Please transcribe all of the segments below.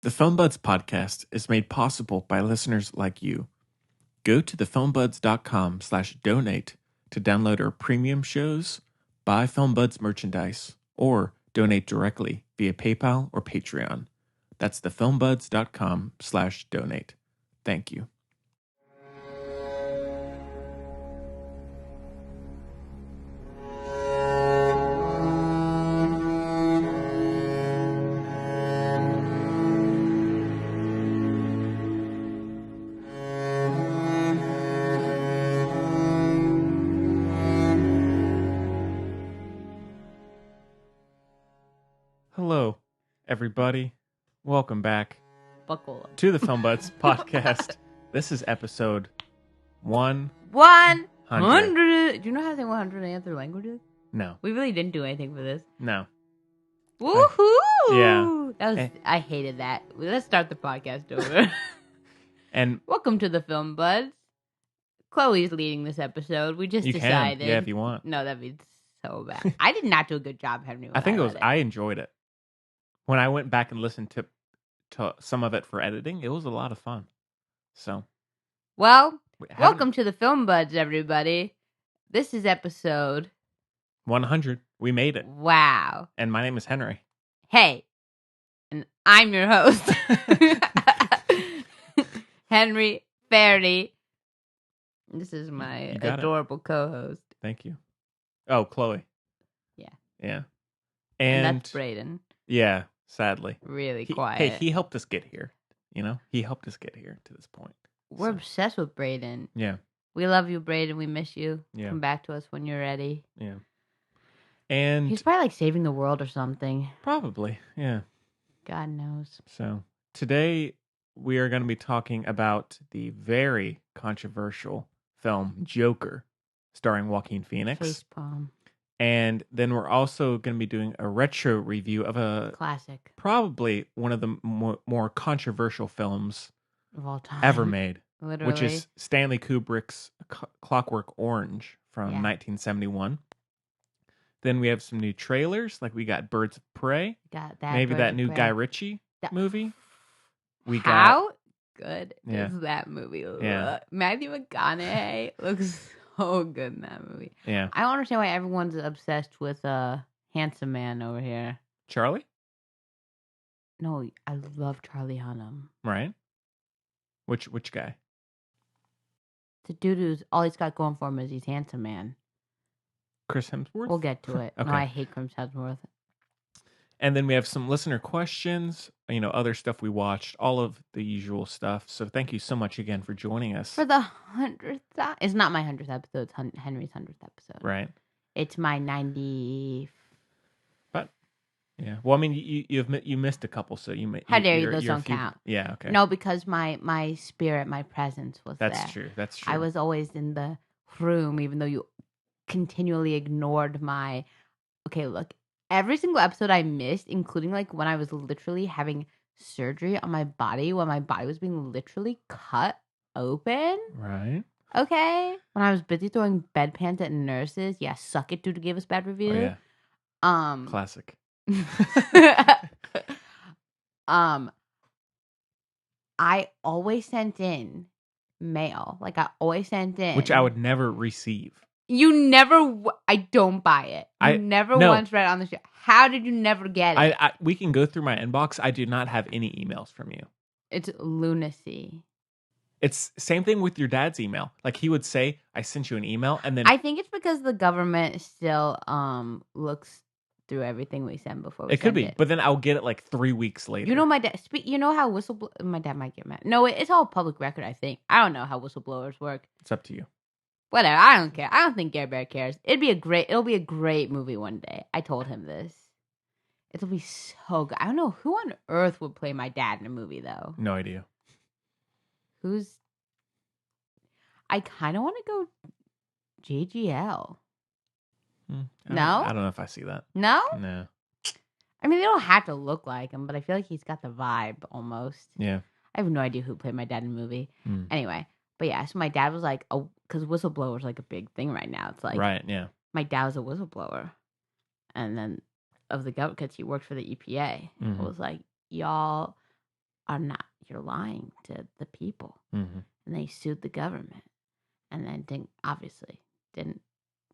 The Film Buds podcast is made possible by listeners like you. Go to thefilmbuds.com/donate to download our premium shows, buy Film Buds merchandise, or donate directly via PayPal or Patreon. That's thefilmbuds.com/donate. Thank you. Hello, everybody. Welcome back Buckle up. to the Film Buds podcast. This is episode 100. 100. Do you know how to say 100 in other languages? No. We really didn't do anything for this. No. Woohoo! Yeah. That was. I hated that. Let's start the podcast over. And welcome to the Film Buds. Chloe's leading this episode. We just you decided. can, yeah, if you want. No, that'd be so bad. I did not do a good job, Henry. I think I enjoyed it. When I went back and listened to some of it for editing, it was a lot of fun. So, well, welcome to the Film Buds, everybody. This is episode 100. We made it. Wow. And my name is Henry. Hey, and I'm your host, Henry Fairley. This is my adorable co-host. Thank you. Oh, Chloe. Yeah. Yeah. And that's Brayden. Yeah, sadly. Really quiet. Hey, he helped us get here. You know, he helped us get here to this point. We're obsessed with Brayden. Yeah. We love you, Brayden. We miss you. Yeah. Come back to us when you're ready. Yeah. And he's probably like saving the world or something. Probably, yeah. God knows. So today we are going to be talking about the very controversial film Joker, starring Joaquin Phoenix. Facepalm. And then we're also going to be doing a retro review of a classic, probably one of the more controversial films of all time ever made, literally, which is Stanley Kubrick's Clockwork Orange from 1971. Then we have some new trailers, like we got Birds of Prey, got that maybe that new Guy Ritchie movie. How good is that movie? Yeah. Matthew McConaughey looks so good in that movie. Yeah. I don't understand why everyone's obsessed with handsome man over here. Charlie? No, I love Charlie Hunnam. Right. Which guy? The dude who's all he's got going for him is he's handsome man. Chris Hemsworth? We'll get to it. Okay. No, I hate Chris Hemsworth. And then we have some listener questions, other stuff we watched, all of the usual stuff. So thank you so much again for joining us. For the 100th it's not my 100th episode, it's Henry's 100th episode. Right. It's my 90. But yeah. Well, I mean, you missed a couple, so you may. How dare you? Those don't count. Yeah, okay. No, because my spirit, my presence was there. That's true. That's true. I was always in the room, even though you continually ignored my. Okay, look. Every single episode I missed, including like when I was literally having surgery on my body, when my body was being literally cut open. Right. Okay. When I was busy throwing bedpans at nurses. Yeah, suck it, dude, to give us bad reviews. Oh, yeah. Classic. I always sent in mail. Like I always sent in. Which I would never receive. You never. I don't buy it. You never once read it on the show. How did you never get it? We can go through my inbox. I do not have any emails from you. It's lunacy. It's same thing with your dad's email. Like he would say, "I sent you an email," and then I think it's because the government still looks through everything we send before. We it could be, but then I'll get it like 3 weeks later. You know, my dad. You know how my dad might get mad. No, it's all public record. I think. I don't know how whistleblowers work. It's up to you. Whatever, I don't care. I don't think Gary Bear cares. It'll be a great movie one day. I told him this. It'll be so good. I don't know who on earth would play my dad in a movie though. No idea. I kind of want to go JGL. No? I don't know if I see that. No? No. I mean, they don't have to look like him, but I feel like he's got the vibe almost. Yeah. I have no idea who played my dad in the movie. Anyway. But yeah, so my dad was like, oh, because whistleblowers like a big thing right now. It's like, right, yeah. My dad was a whistleblower, and then of the government because he worked for the EPA. It was like, y'all, you're lying to the people. Mm-hmm. And they sued the government. And then didn't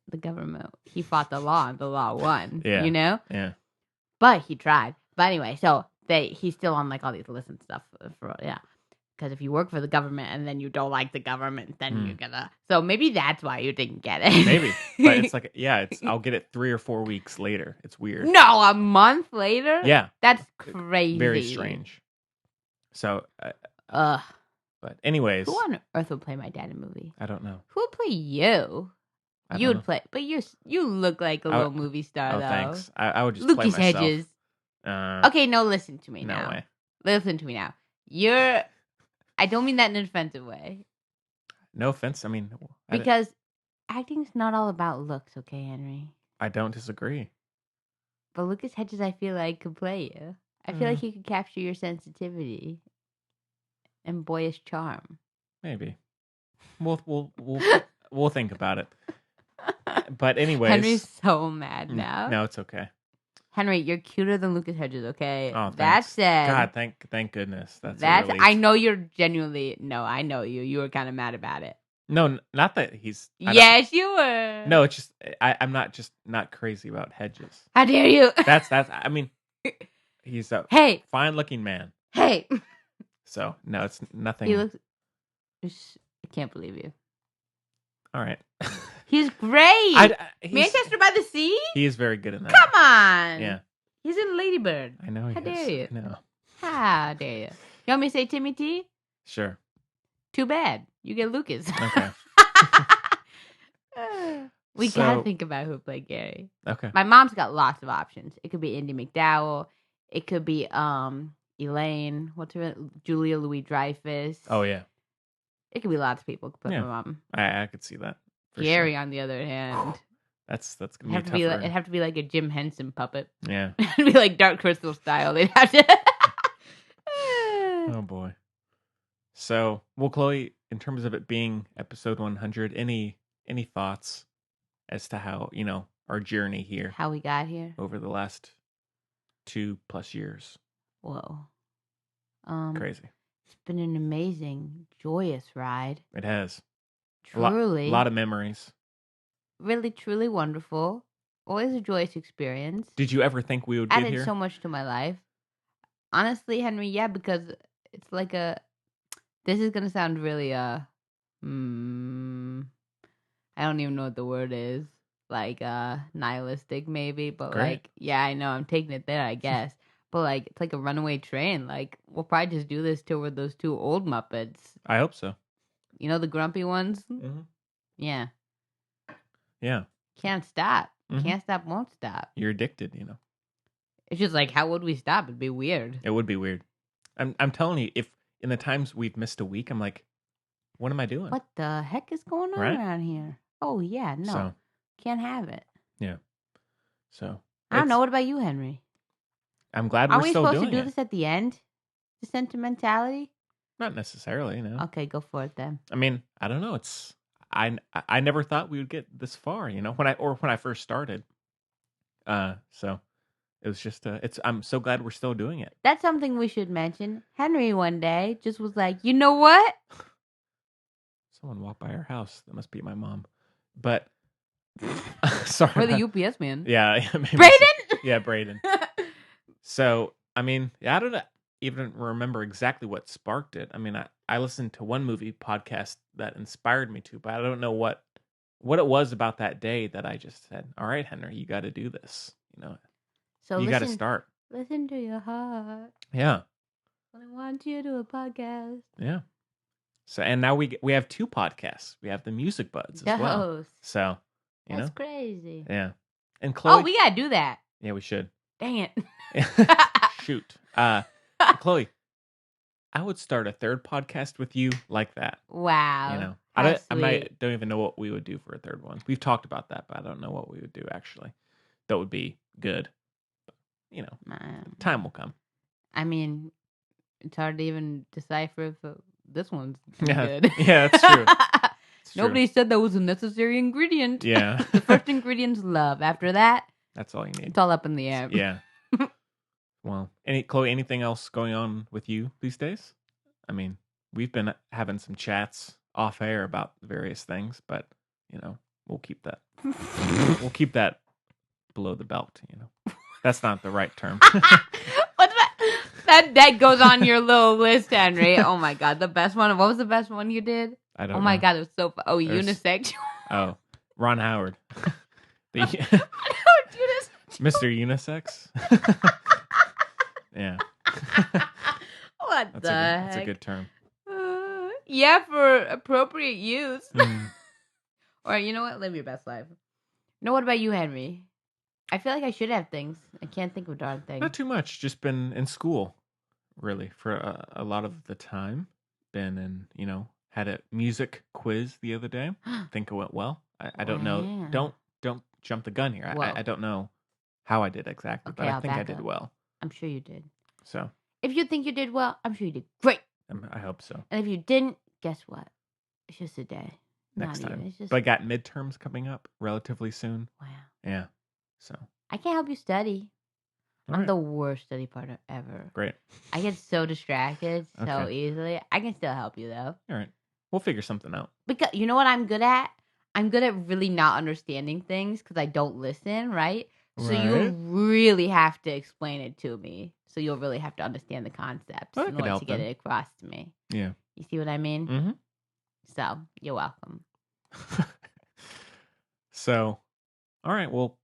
the government, he fought the law and the law won, Yeah. you know? Yeah. But he tried. But anyway, so he's still on like all these lists and stuff because if you work for the government and then you don't like the government, then you're gonna. So maybe that's why you didn't get it. Maybe, but it's like I'll get it 3 or 4 weeks later. It's weird. No, a month later. Yeah, that's crazy. Very strange. So, Ugh. But anyways, who on earth would play my dad in a movie? I don't know. Who would play you? You would play, but you look like a little movie star though. Thanks. I would just Lucas play myself. Hedges. Okay, no, listen to me now. No way. Listen to me now. I don't mean that in an offensive way. No offense. I mean, because acting's not all about looks, okay, Henry? I don't disagree. But Lucas Hedges, I feel like, could play you. I feel like he could capture your sensitivity and boyish charm. Maybe. We'll think about it. But anyways, Henry's so mad now. No, it's okay. Henry, you're cuter than Lucas Hedges, okay? Oh, that's it. God, thank goodness. That's I know you're genuinely. No, I know you. You were kind of mad about it. No, not that he's. Yes, you were. No, it's just I'm not crazy about Hedges. How dare you? That's. I mean, he's a fine-looking man. Hey. So no, it's nothing. He looks. I can't believe you. All right. He's great. Manchester by the Sea? He is very good in that. Come on. Yeah. He's in Lady Bird. I know he is. How dare you? No. How dare you? You want me to say Timmy T? Sure. Too bad. You get Lucas. Okay. We gotta think about who played Gary. Okay. My mom's got lots of options. It could be Indy McDowell. It could be Elaine. What's her name? Julia Louis-Dreyfus. Oh yeah. It could be lots of people. Could put my mom. I could see that. Gary, on the other hand, that's gonna be tougher. It'd have to be like a Jim Henson puppet. Yeah, it'd be like Dark Crystal style. They'd have to. Oh boy. So, well, Chloe, in terms of it being episode 100, any thoughts as to how our journey here, how we got here over the last 2+ years? Whoa, crazy. It's been an amazing, joyous ride. It has. Truly. A lot of memories. Really, truly wonderful. Always a joyous experience. Did you ever think we would get here? Added so much to my life. Honestly, Henry, yeah, because it's like this is going to sound really, I don't even know what the word is. Like, nihilistic maybe, but Great. like, yeah, I know, I'm taking it there, I guess. But like, it's like a runaway train. Like, we'll probably just do this till we're those 2 old Muppets. I hope so. You know the grumpy ones? Mm-hmm. Yeah. Yeah. Can't stop. Mm-hmm. Can't stop, won't stop. You're addicted, It's just like, how would we stop? It'd be weird. It would be weird. I'm telling you, if in the times we've missed a week, I'm like, what am I doing? What the heck is going on around here? Oh, yeah, no. Can't have it. Yeah. So. I don't know. What about you, Henry? I'm glad we're still doing it. Are we supposed to do this at the end? The sentimentality? Not necessarily, no. Okay, go for it then. I mean, I don't know. I never thought we would get this far, when I first started. So it was just I'm so glad we're still doing it. That's something we should mention. Henry one day just was like, you know what? Someone walked by our house. That must be my mom. But sorry. Or the UPS man. Yeah. Braden? Yeah, Braden. So, I mean, I don't even remember exactly what sparked it. I mean, I listened to one movie podcast that inspired me to, but I don't know what it was about that day that I just said, all right, Henry, you got to do this. So you got to start. Listen to your heart. Yeah. When I want you to do a podcast. Yeah. So, and now we have 2 podcasts. We have the Music Buds as well. So, that's crazy. Yeah. And Chloe. Oh, we got to do that. Yeah, we should. Dang it. Shoot. Chloe, I would start a 3rd podcast with you like that. Wow. I don't even know what we would do for a 3rd one. We've talked about that, but I don't know what we would do actually. That would be good. But, time will come. I mean, it's hard to even decipher if this one's good. Yeah, that's true. Nobody said that was a necessary ingredient. Yeah. The first ingredient's love. After that, that's all you need. It's all up in the air. Yeah. Well, Chloe, anything else going on with you these days? I mean, we've been having some chats off air about various things, but we'll keep that. We'll keep that below the belt. That's not the right term. What's that? That goes on your little list, Henry. Oh my god, the best one. What was the best one you did? I don't know. Oh my god, it was so. Unisex. Oh, Ron Howard. Mr. Unisex. Yeah. What the heck? That's a good term. Yeah, for appropriate use. Mm. Or you know what? Live your best life. No, what about you, Henry? I feel like I should have things. I can't think of a darn thing. Not too much. Just been in school, really, for a lot of the time. Been in, had a music quiz the other day. Think it went well. I don't know. Don't jump the gun here. I don't know how I did exactly, but I think I did well. I'm sure you did. So, if you think you did well, I'm sure you did great. I hope so. And if you didn't, guess what? It's just a day. Next time. But I got midterms coming up relatively soon. Wow. Yeah. So. I can't help you study. I'm the worst study partner ever. Great. I get so distracted so easily. I can still help you, though. All right. We'll figure something out. Because you know what I'm good at? I'm good at really not understanding things because I don't listen, right? So you really have to explain it to me. So you'll really have to understand the concepts in order to get it across to me. Yeah. You see what I mean? Mm-hmm. So you're welcome. So, all right. Well,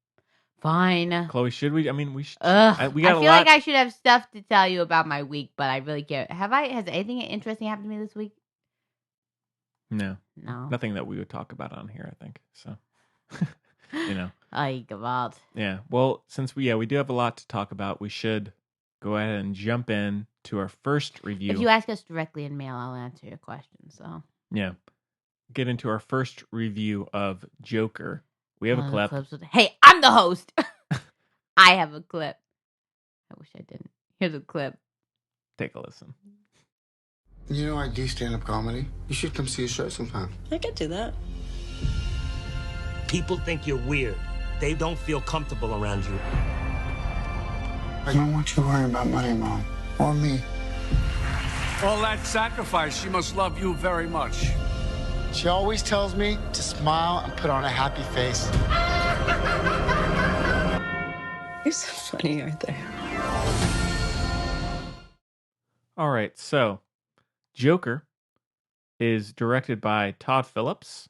fine. Chloe, should we? I mean, we should. I feel like I should have stuff to tell you about my week, but I really can't. Has anything interesting happened to me this week? No. No. Nothing that we would talk about on here, I think. So, God. Yeah. Well, since we do have a lot to talk about, we should go ahead and jump in to our first review. If you ask us directly in mail, I'll answer your question. So. Yeah. Get into our first review of Joker. We have a clip. Hey, I'm the host. I have a clip. I wish I didn't. Here's a clip. Take a listen. I do stand-up comedy. You should come see a show sometime. I could do that. People think you're weird. They don't feel comfortable around you. I don't want you worrying about money, Mom. Or me. All that sacrifice, she must love you very much. She always tells me to smile and put on a happy face. You're so funny, aren't they? All right, so Joker is directed by Todd Phillips,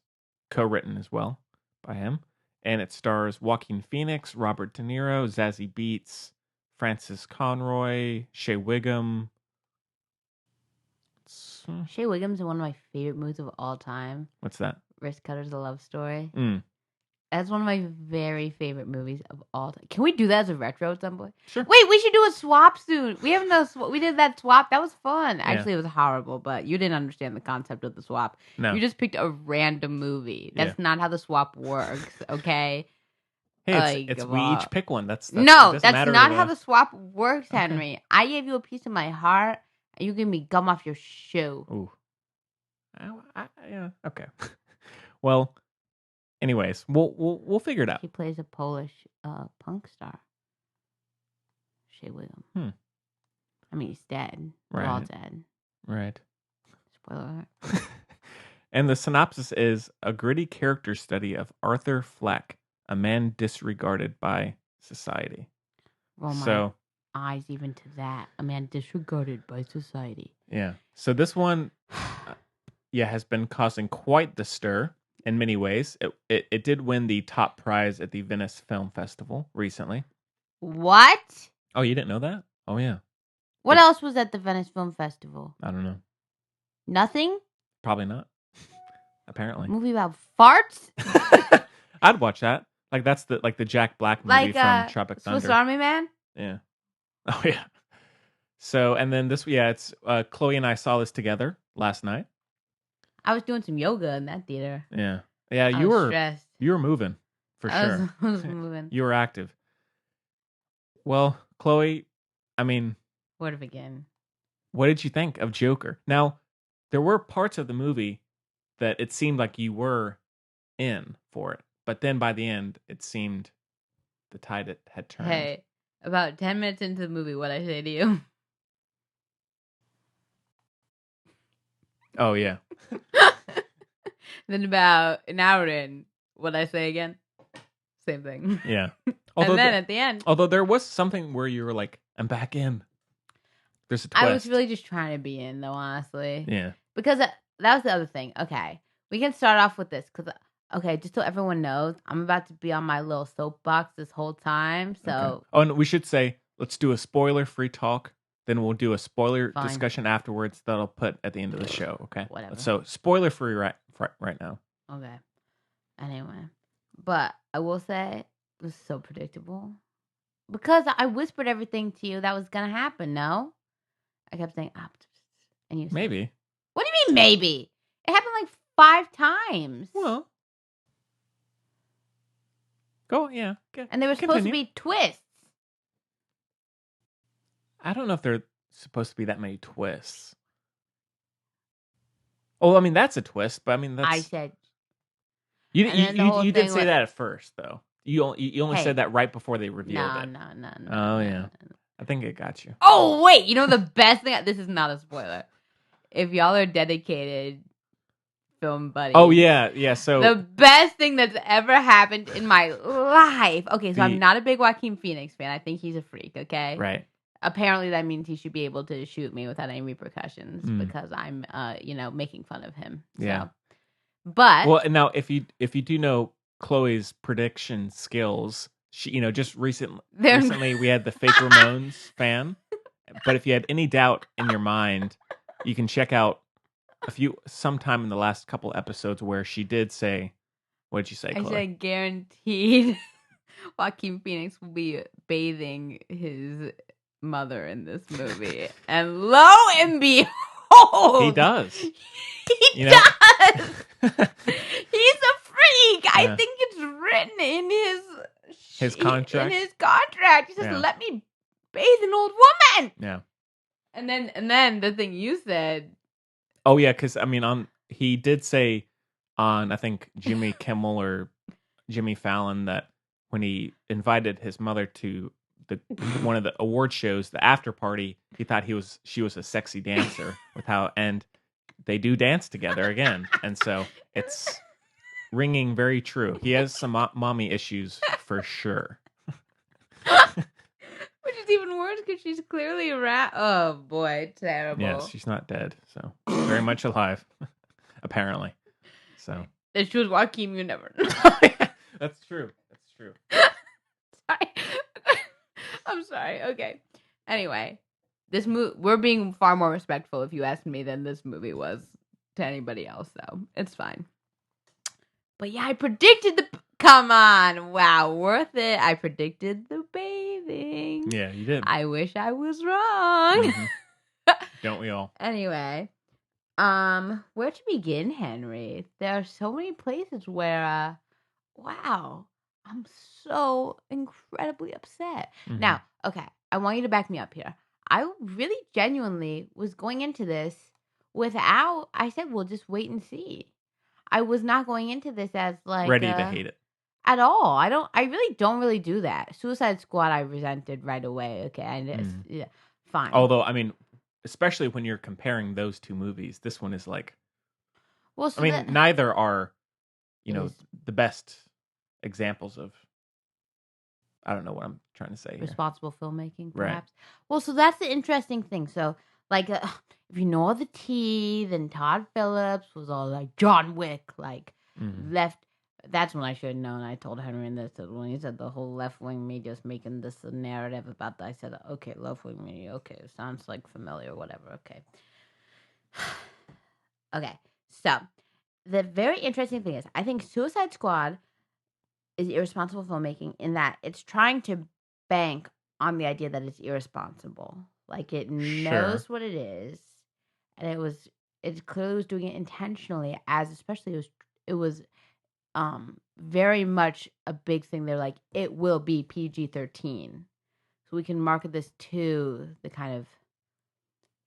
co-written as well by him, and it stars Joaquin Phoenix, Robert De Niro, Zazie Beetz, Francis Conroy, Shea Whigham. Shea Whigham's one of my favorite movies of all time. What's that? Wrist Cutter's A Love Story. Mm. That's one of my very favorite movies of all time. Can we do that as a retro at some point? Sure. Wait, we should do a swap soon. We did that swap. That was fun. Actually, it was horrible, but you didn't understand the concept of the swap. No. You just picked a random movie. That's not how the swap works, okay? Hey, we each pick one. That's not how the swap works, Henry. Okay. I gave you a piece of my heart, and you gave me gum off your shoe. Ooh. Yeah. Okay. Well, anyways, we'll figure it out. He plays a Polish punk star. Shea Whigham. I mean, he's dead. We're all dead. Right. Spoiler alert. And the synopsis is a gritty character study of Arthur Fleck, a man disregarded by society. Well, my eyes even to that. A man disregarded by society. Yeah. So this one, has been causing quite the stir in many ways. It did win the top prize at the Venice Film Festival recently. What? Oh, you didn't know that? Oh, yeah. What else was at the Venice Film Festival? I don't know. Nothing? Probably not. Apparently. Movie about farts? I'd watch that. Like that's the Jack Black movie from Tropic Thunder. Swiss Army Man? Yeah. Oh yeah. So and then it's Chloe and I saw this together last night. I was doing some yoga in that theater. Yeah. Yeah, you were stressed. You were moving for sure. I was moving. You were active. Well, Chloe, I mean, where to begin? What did you think of Joker? Now, there were parts of the movie that it seemed like you were in for it. But then by the end, it seemed the tide had turned. Hey, About 10 minutes into the movie, what I say to you? Oh yeah. Then about an hour in, what I say again? Same thing. Yeah. And then at the end, Although there was something where you were like, I'm back in. There's a twist. I was really just trying to be in, though, honestly. Yeah. Because that was the other thing. Okay. We can start off with this. Because, okay, just so everyone knows, I'm about to be on my little soapbox this whole time. So. Okay. Oh, and we should say, let's do a spoiler-free talk. Then we'll do a spoiler Fine. discussion afterwards that I'll put at the end of the show, okay? Whatever. So, spoiler-free right now. Okay. Anyway. But I will say, it was so predictable. Because I whispered everything to you that was going to happen, no? I kept saying, and you said, Maybe. What do you mean, maybe? It happened like 5 times. Well. Go, yeah. And they were supposed to be twists. I don't know if there are supposed to be that many twists. Oh, I mean, that's a twist, but I mean, that's... I said... You did say that at first, though. You only said that right before they revealed it. No. Oh, yeah. I think it got you. Oh, wait. You know the best thing? This is not a spoiler. If y'all are dedicated film buddies. Oh, yeah. So the best thing that's ever happened in my life. Okay, so I'm not a big Joaquin Phoenix fan. I think he's a freak, okay? Right. Apparently that means he should be able to shoot me without any repercussions because I'm, making fun of him. So. Yeah. But well, now if you do know Chloe's prediction skills, she just recently we had the fake Ramones fan. But if you had any doubt in your mind, you can check out sometime in the last couple episodes where she did say, what did you say, Chloe? I said guaranteed Joaquin Phoenix will be bathing his mother in this movie. And lo and behold, he does. He does. He's a freak. Yeah. I think it's written in his contract. In his contract, he says, "Let me bathe an old woman." Yeah. And then the thing you said. Oh yeah, because I mean, he did say on I think Jimmy Kimmel or Jimmy Fallon that when he invited his mother to one of the award shows, the after party, he thought she was a sexy dancer and they do dance together again, and so it's ringing very true. He has some mommy issues for sure. Which is even worse because she's clearly a rat. Oh boy, terrible. Yes, she's not dead, so very much alive, apparently. So if she was Joaquin, you never know. That's true. Sorry. I'm sorry. Okay. Anyway, this we're being far more respectful, if you ask me, than this movie was to anybody else, so it's fine. But yeah, I predicted come on. Wow, worth it. I predicted the bathing. Yeah, you did. I wish I was wrong. Mm-hmm. Don't we all? Anyway, where to begin, Henry? There are so many places where, wow, I'm so incredibly upset. Mm-hmm. Now, okay, I want you to back me up here. I really genuinely was going into this I said, we'll just wait and see. I was not going into this as like ready to hate it at all. I really don't do that. Suicide Squad, I resented right away. Okay, and yeah, fine. Although, I mean, especially when you're comparing those two movies, this one is like, well, so neither are, the best examples of. I don't know what I'm trying to say. Responsible filmmaking, perhaps. Right. Well, so that's the interesting thing. So, like, if you know all the tea, then Todd Phillips was all like John Wick, like left. That's when I should have known. I told Henry in this when he said the whole left wing media's making this a narrative about that. I said, okay, left wing media. Okay, sounds like familiar, whatever. Okay. Okay. So, the very interesting thing is, I think Suicide Squad is irresponsible filmmaking in that it's trying to bank on the idea that it's irresponsible. Like it knows what it is, and it clearly was doing it intentionally. Especially it was very much a big thing. They're like, it will be PG-13, so we can market this to the kind of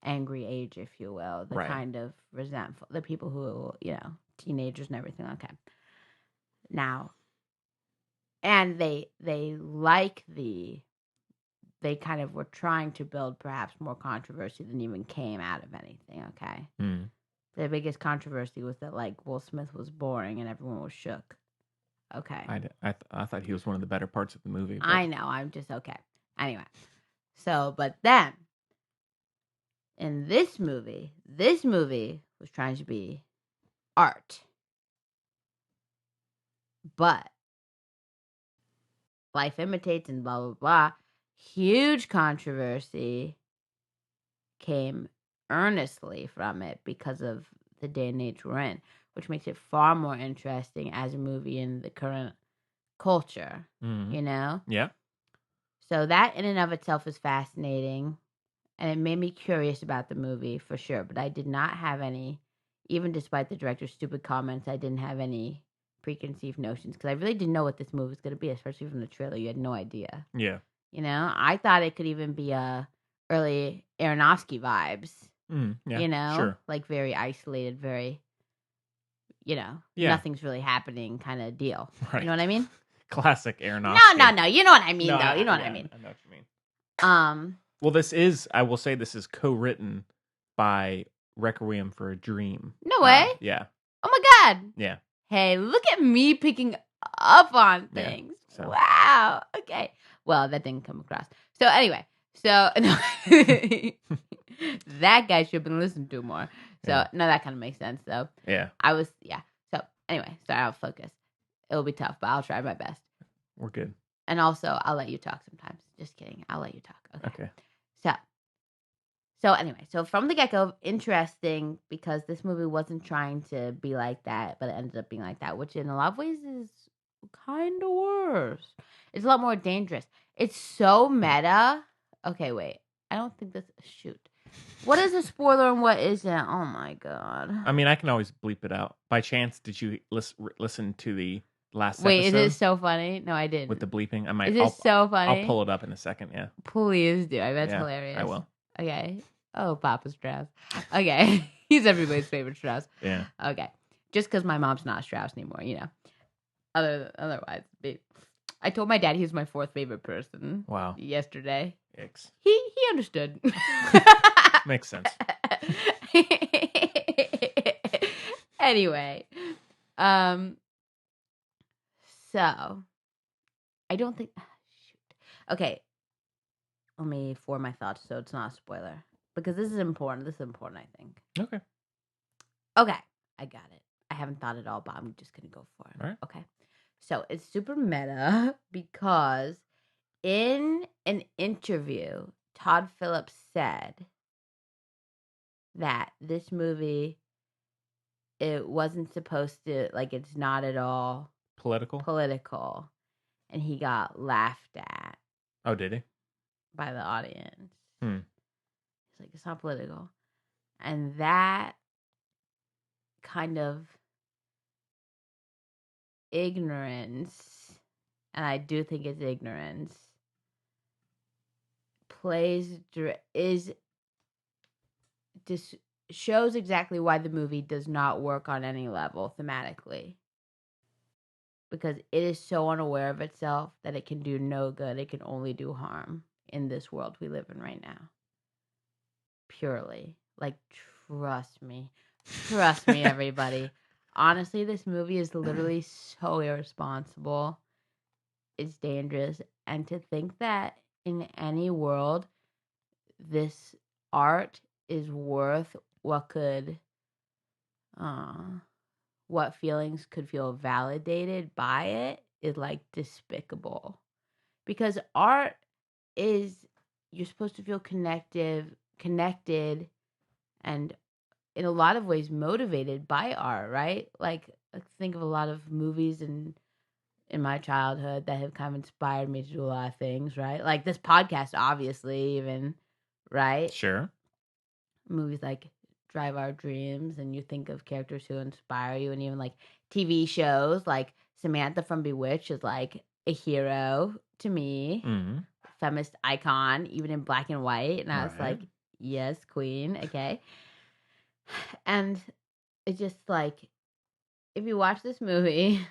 angry age, if you will, the kind of resentful, the people who teenagers and everything. Okay, now. And they like the they kind of were trying to build perhaps more controversy than even came out of anything, okay? Mm. The biggest controversy was that, like, Will Smith was boring and everyone was shook. Okay. I thought he was one of the better parts of the movie. But... I know. I'm just okay. Anyway. So, but then, in this movie was trying to be art. But life imitates and blah, blah, blah. Huge controversy came earnestly from it because of the day and age we're in, which makes it far more interesting as a movie in the current culture, you know? Yeah. So that in and of itself is fascinating, and it made me curious about the movie for sure, but I did not have any, even despite the director's stupid comments, I didn't have any preconceived notions, because I really didn't know what this movie was going to be, especially from the trailer. You had no idea. Yeah. You know? I thought it could even be early Aronofsky vibes. Yeah. You know? Sure. Like very isolated, very, Yeah. nothing's really happening kind of deal. Right. You know what I mean? Classic Aronofsky. No. You know what I mean, though. You know what I mean. I know what you mean. Well, I will say this is co-written by Requiem for a Dream. No way. Yeah. Oh my God. Yeah. Hey, look at me picking up on things. Yeah, so. Wow. Okay. Well, that didn't come across. So anyway, that guy should have been listened to more. So no, that kind of makes sense though. Yeah. So anyway, sorry, I'll focus. It'll be tough, but I'll try my best. We're good. And also, I'll let you talk sometimes. Just kidding. I'll let you talk. Okay. So anyway, so from the get-go, interesting because this movie wasn't trying to be like that, but it ended up being like that, which in a lot of ways is kind of worse. It's a lot more dangerous. It's so meta. Okay, wait. I don't think this... Shoot. What is a spoiler and what isn't? Oh, my God. I mean, I can always bleep it out. By chance, did you listen to the last Wait, episode? is it so funny? No, I didn't. With the bleeping? I might. Is it so funny? I'll pull it up in a second, yeah. Please do. I bet it's hilarious. I will. Okay. Oh, Papa Strauss. Okay. He's everybody's favorite Strauss. Yeah. Okay. Just because my mom's not Strauss anymore, you know. Otherwise, I told my dad he was my fourth favorite person. Wow. Yesterday. Icks. He understood. Makes sense. Anyway. So I don't think shoot. Okay. Let me form my thoughts so it's not a spoiler. Because this is important. I think. Okay. I got it. I haven't thought it all, but I'm just gonna go for it. All right. Okay. So it's super meta because in an interview, Todd Phillips said that this movie, it wasn't supposed to, like, it's not at all political, and he got laughed at. Oh, did he? By the audience. He's like, it's not political. And that kind of ignorance, and I do think it's ignorance, shows exactly why the movie does not work on any level thematically. Because it is so unaware of itself that it can do no good. It can only do harm in this world we live in right now. Purely. Like, trust me. Trust me, everybody. Honestly, this movie is literally so irresponsible. It's dangerous. And to think that in any world, this art is worth what feelings could feel validated by it is, like, despicable. Because art is, you're supposed to feel connected, and in a lot of ways motivated by art, right? Like, think of a lot of movies in my childhood that have kind of inspired me to do a lot of things, right? Like this podcast, obviously, even, right? Sure. Movies like Drive Our Dreams, and you think of characters who inspire you, and even like TV shows like Samantha from Bewitched is like a hero to me. Mm-hmm. Feminist icon, even in black and white. And I was Right. like, yes, queen. Okay. And it's just like, if you watch this movie,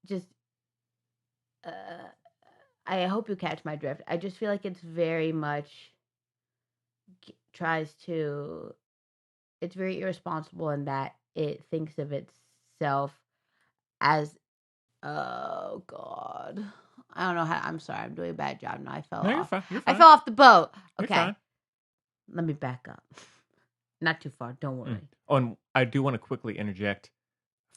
just, I hope you catch my drift. I just feel like it's very much it's very irresponsible in that it thinks of itself as, oh God, I don't know how. I'm sorry, I'm doing a bad job now. I fell No, you're off. fine. You're I fine. fell off the boat. You're Okay, fine. let me back up. Not too far. Don't worry. Oh, and I do want to quickly interject.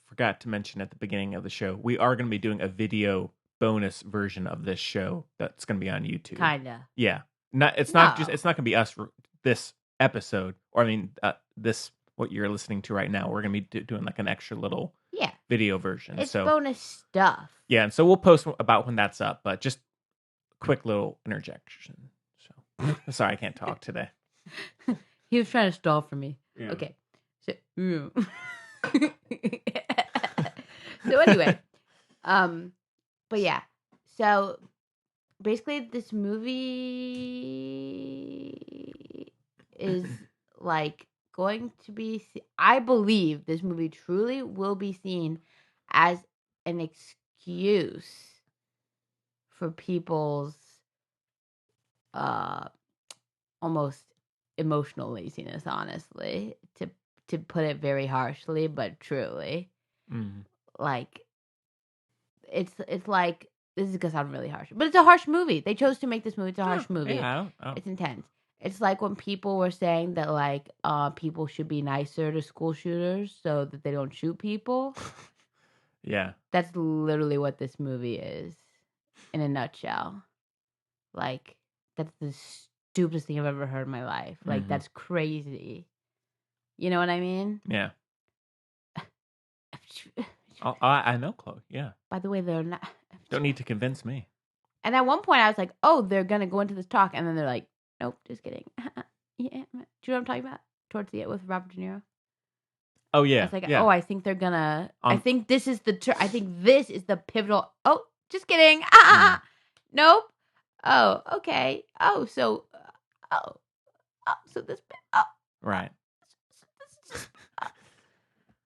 Forgot to mention at the beginning of the show, we are going to be doing a video bonus version of this show that's going to be on YouTube. Kinda. Yeah. It's not going to be us this episode, or I mean, this what you're listening to right now. We're going to be doing like an extra little video version. It's so bonus stuff. Yeah, and so we'll post about when that's up. But just quick little interjection. So sorry, I can't talk today. He was trying to stall for me. Yeah. Okay. So, so anyway, but yeah. So basically, this movie is like going to be. I believe this movie truly will be seen as an excuse for people's almost emotional laziness, honestly, to put it very harshly, but truly. Like it's like, this is gonna sound really harsh, but it's a harsh movie. They chose to make this movie. It's a harsh movie. Yeah, It's intense. It's like when people were saying that like people should be nicer to school shooters so that they don't shoot people. Yeah. That's literally what this movie is in a nutshell. Like, that's the stupidest thing I've ever heard in my life. Like, that's crazy. You know what I mean? Yeah. I know, Chloe. Yeah. By the way, they're not. Don't need to convince me. And at one point, I was like, "Oh, they're gonna go into this talk," and then they're like, "Nope, just kidding." Yeah, do you know what I'm talking about? Towards the end with Robert De Niro. Oh yeah. I was like, yeah. "Oh, I think they're gonna. I think this is I think this is the pivotal." Oh, just kidding. Nope. Oh, okay. Oh, so. So this. Right.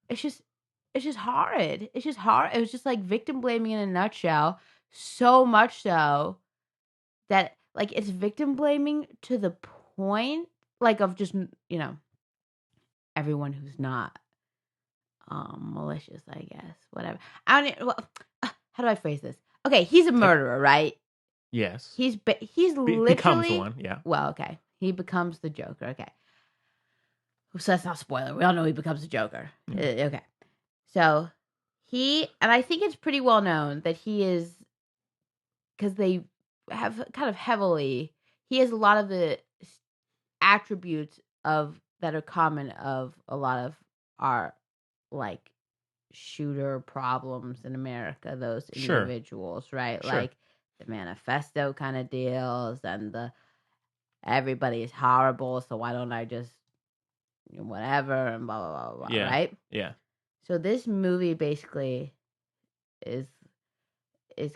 It's just horrid. It's just hard. It was just like victim blaming in a nutshell. So much so that like it's victim blaming to the point like of just, you know, everyone who's not malicious, I guess. Whatever. I don't. Well, how do I phrase this? Okay, he's a murderer, right? Yes. He's literally becomes one. Yeah. Well, okay, he becomes the Joker. Okay, so that's not a spoiler. We all know he becomes the Joker. Okay. So and I think it's pretty well known that he is, because they have kind of heavily, he has a lot of the attributes that are common of a lot of our like shooter problems in America, those individuals, right? Sure. Like the manifesto kind of deals and the everybody is horrible, so why don't I just whatever and blah blah blah blah, right? Yeah. So this movie basically is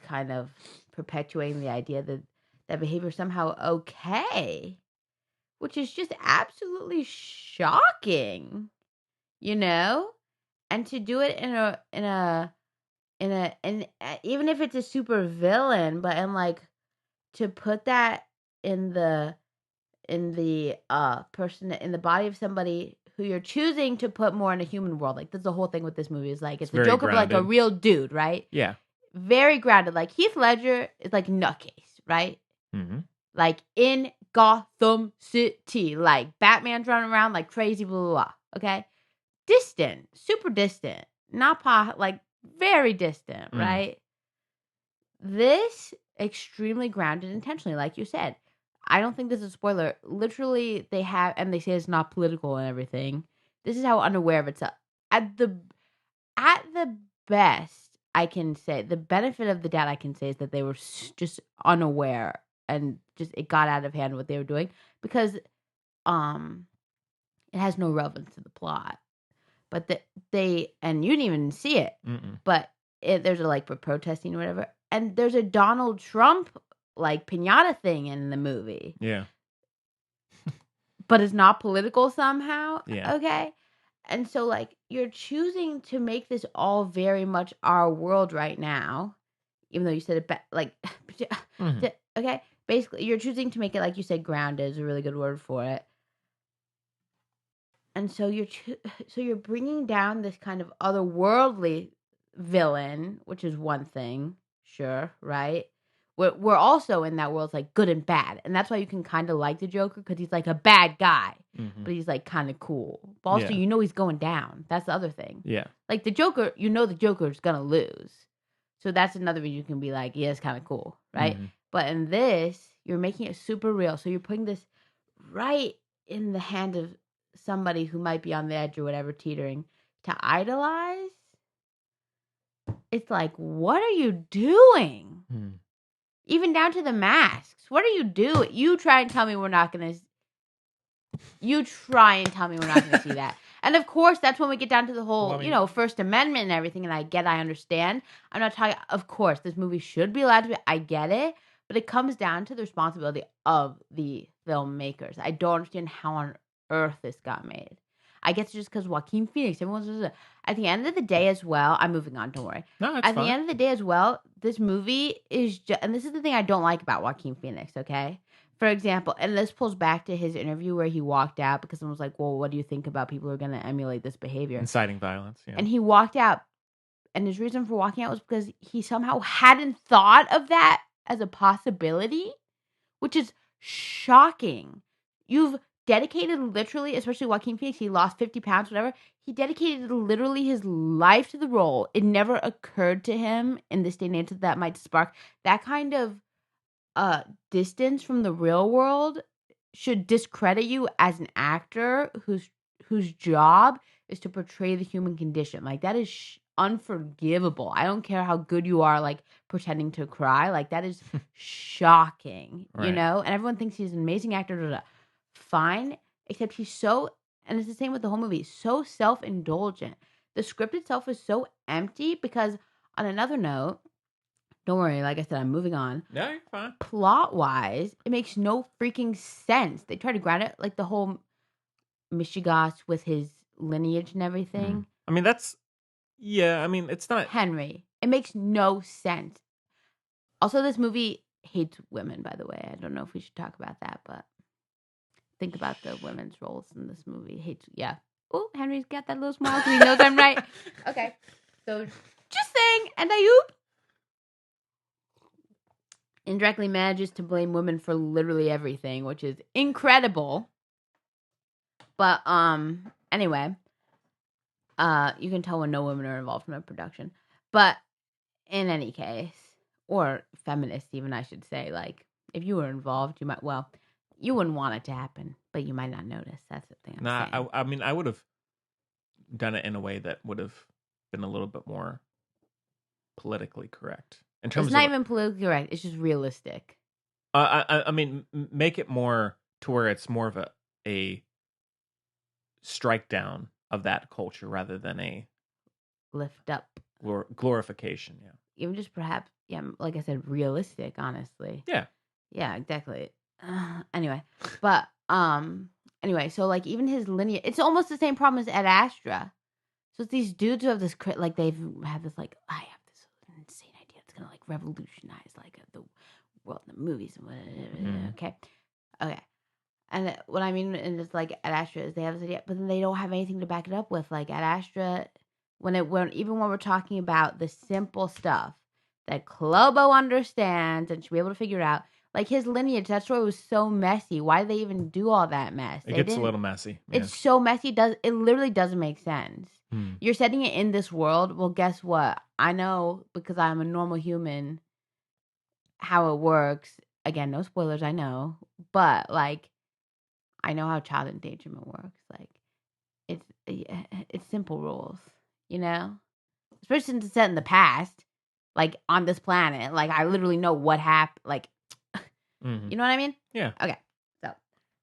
kind of perpetuating the idea that that behavior is somehow okay, which is just absolutely shocking, you know? And to do it in even if it's a super villain, but in like to put that in the person, in the body of somebody who you're choosing to put more in a human world. Like, that's the whole thing with this movie is like, it's the Joker, but like a real dude, right? Yeah. Very grounded. Like, Heath Ledger is like nutcase, right? Mm-hmm. Like, in Gotham City. Like, Batman's running around like crazy, blah, blah, blah. Okay? Distant. Super distant. Not like, very distant, right? This, extremely grounded intentionally, like you said. I don't think this is a spoiler. Literally, they have, and they say it's not political and everything. This is how unaware of itself. At the best, I can say, the benefit of the doubt I can say is that they were just unaware and just it got out of hand what they were doing because it has no relevance to the plot. But and you didn't even see it. But there's a like for protesting or whatever, and there's a Donald Trump like pinata thing in the movie. Yeah. But it's not political somehow. Yeah. Okay. And so like you're choosing to make this all very much our world right now. even though you said it like, okay, basically you're choosing to make it, like you said, grounded is a really good word for it. And so you're bringing down this kind of otherworldly villain, which is one thing, sure, right? We're also in that world, like good and bad, and that's why you can kind of like the Joker because he's like a bad guy, but he's like kind of cool. But also, he's going down. That's the other thing. Yeah, like the Joker, the Joker's gonna lose, so that's another reason you can be like, yeah, it's kind of cool, right? But in this, you're making it super real, so you're putting this right in the hand of somebody who might be on the edge or whatever, teetering to idolize. It's like, what are you doing? Even down to the masks. What are you doing? You try and tell me we're not going to see that. And of course, that's when we get down to the whole, First Amendment and everything. And I understand. I'm not talking, of course, this movie should be allowed to be, I get it. But it comes down to the responsibility of the filmmakers. I don't understand how on earth this got made. I guess it's just because Joaquin Phoenix, at the end of the day as well, I'm moving on, don't worry. No, it's At fine. the end of the day as well, this movie is just, and this is the thing I don't like about Joaquin Phoenix, okay? For example, and this pulls back to his interview where he walked out because someone was like, well, what do you think about people who are going to emulate this behavior? Inciting violence, yeah. And he walked out, and his reason for walking out was because he somehow hadn't thought of that as a possibility, which is shocking. You've dedicated literally, especially Joaquin Phoenix, he lost 50 pounds, whatever. He dedicated literally his life to the role. It never occurred to him in this day and age that might spark that kind of distance from the real world should discredit you as an actor whose job is to portray the human condition. Like, that is unforgivable. I don't care how good you are, like, pretending to cry. Like, that is shocking, Right. And everyone thinks he's an amazing actor. Fine, except he's so, and it's the same with the whole movie, so self-indulgent. The script itself is so empty because, on another note, don't worry, like I said, I'm moving on. No, you're fine. Plot-wise, it makes no freaking sense. They try to ground it, like the whole Michigas with his lineage and everything. I mean, it's not... Henry. It makes no sense. Also, this movie hates women, by the way. I don't know if we should talk about that, but think about the women's roles in this movie. Oh, Henry's got that little smile because he knows I'm right. Okay. So, just saying, and Ayub indirectly manages to blame women for literally everything, which is incredible. But, anyway, you can tell when no women are involved in a production. But, in any case, or feminists even, I should say, like, if you were involved, you wouldn't want it to happen, but you might not notice. That's the thing I'm saying. I mean, I would have done it in a way that would have been a little bit more politically correct. In terms it's not even politically correct. It's just realistic. I mean, make it more to where it's more of a strike down of that culture rather than a lift up glorification. Yeah, even just perhaps, like I said, realistic. Honestly, yeah, exactly. Anyway, but so like even his lineage, it's almost the same problem as Ed Astra. So it's these dudes who have this like they've had this like, I have this insane idea that's gonna like revolutionize like the world in the movies and whatever. Okay. And what I mean in this like Ad Astra is they have this idea, but then they don't have anything to back it up with. Like Ad Astra, even when we're talking about the simple stuff that Clobo understands and should be able to figure out. Like his lineage, that story was so messy. Why did they even do all that mess? It gets a little messy. Yeah. It's so messy. It literally doesn't make sense. You're setting it in this world. Well, guess what? I know because I'm a normal human how it works. Again, no spoilers, I know. But like, I know how child endangerment works. Like, it's simple rules, Especially since it's set in the past, like on this planet. Like, I literally know what happened. Like. You know what I mean? Yeah. Okay. So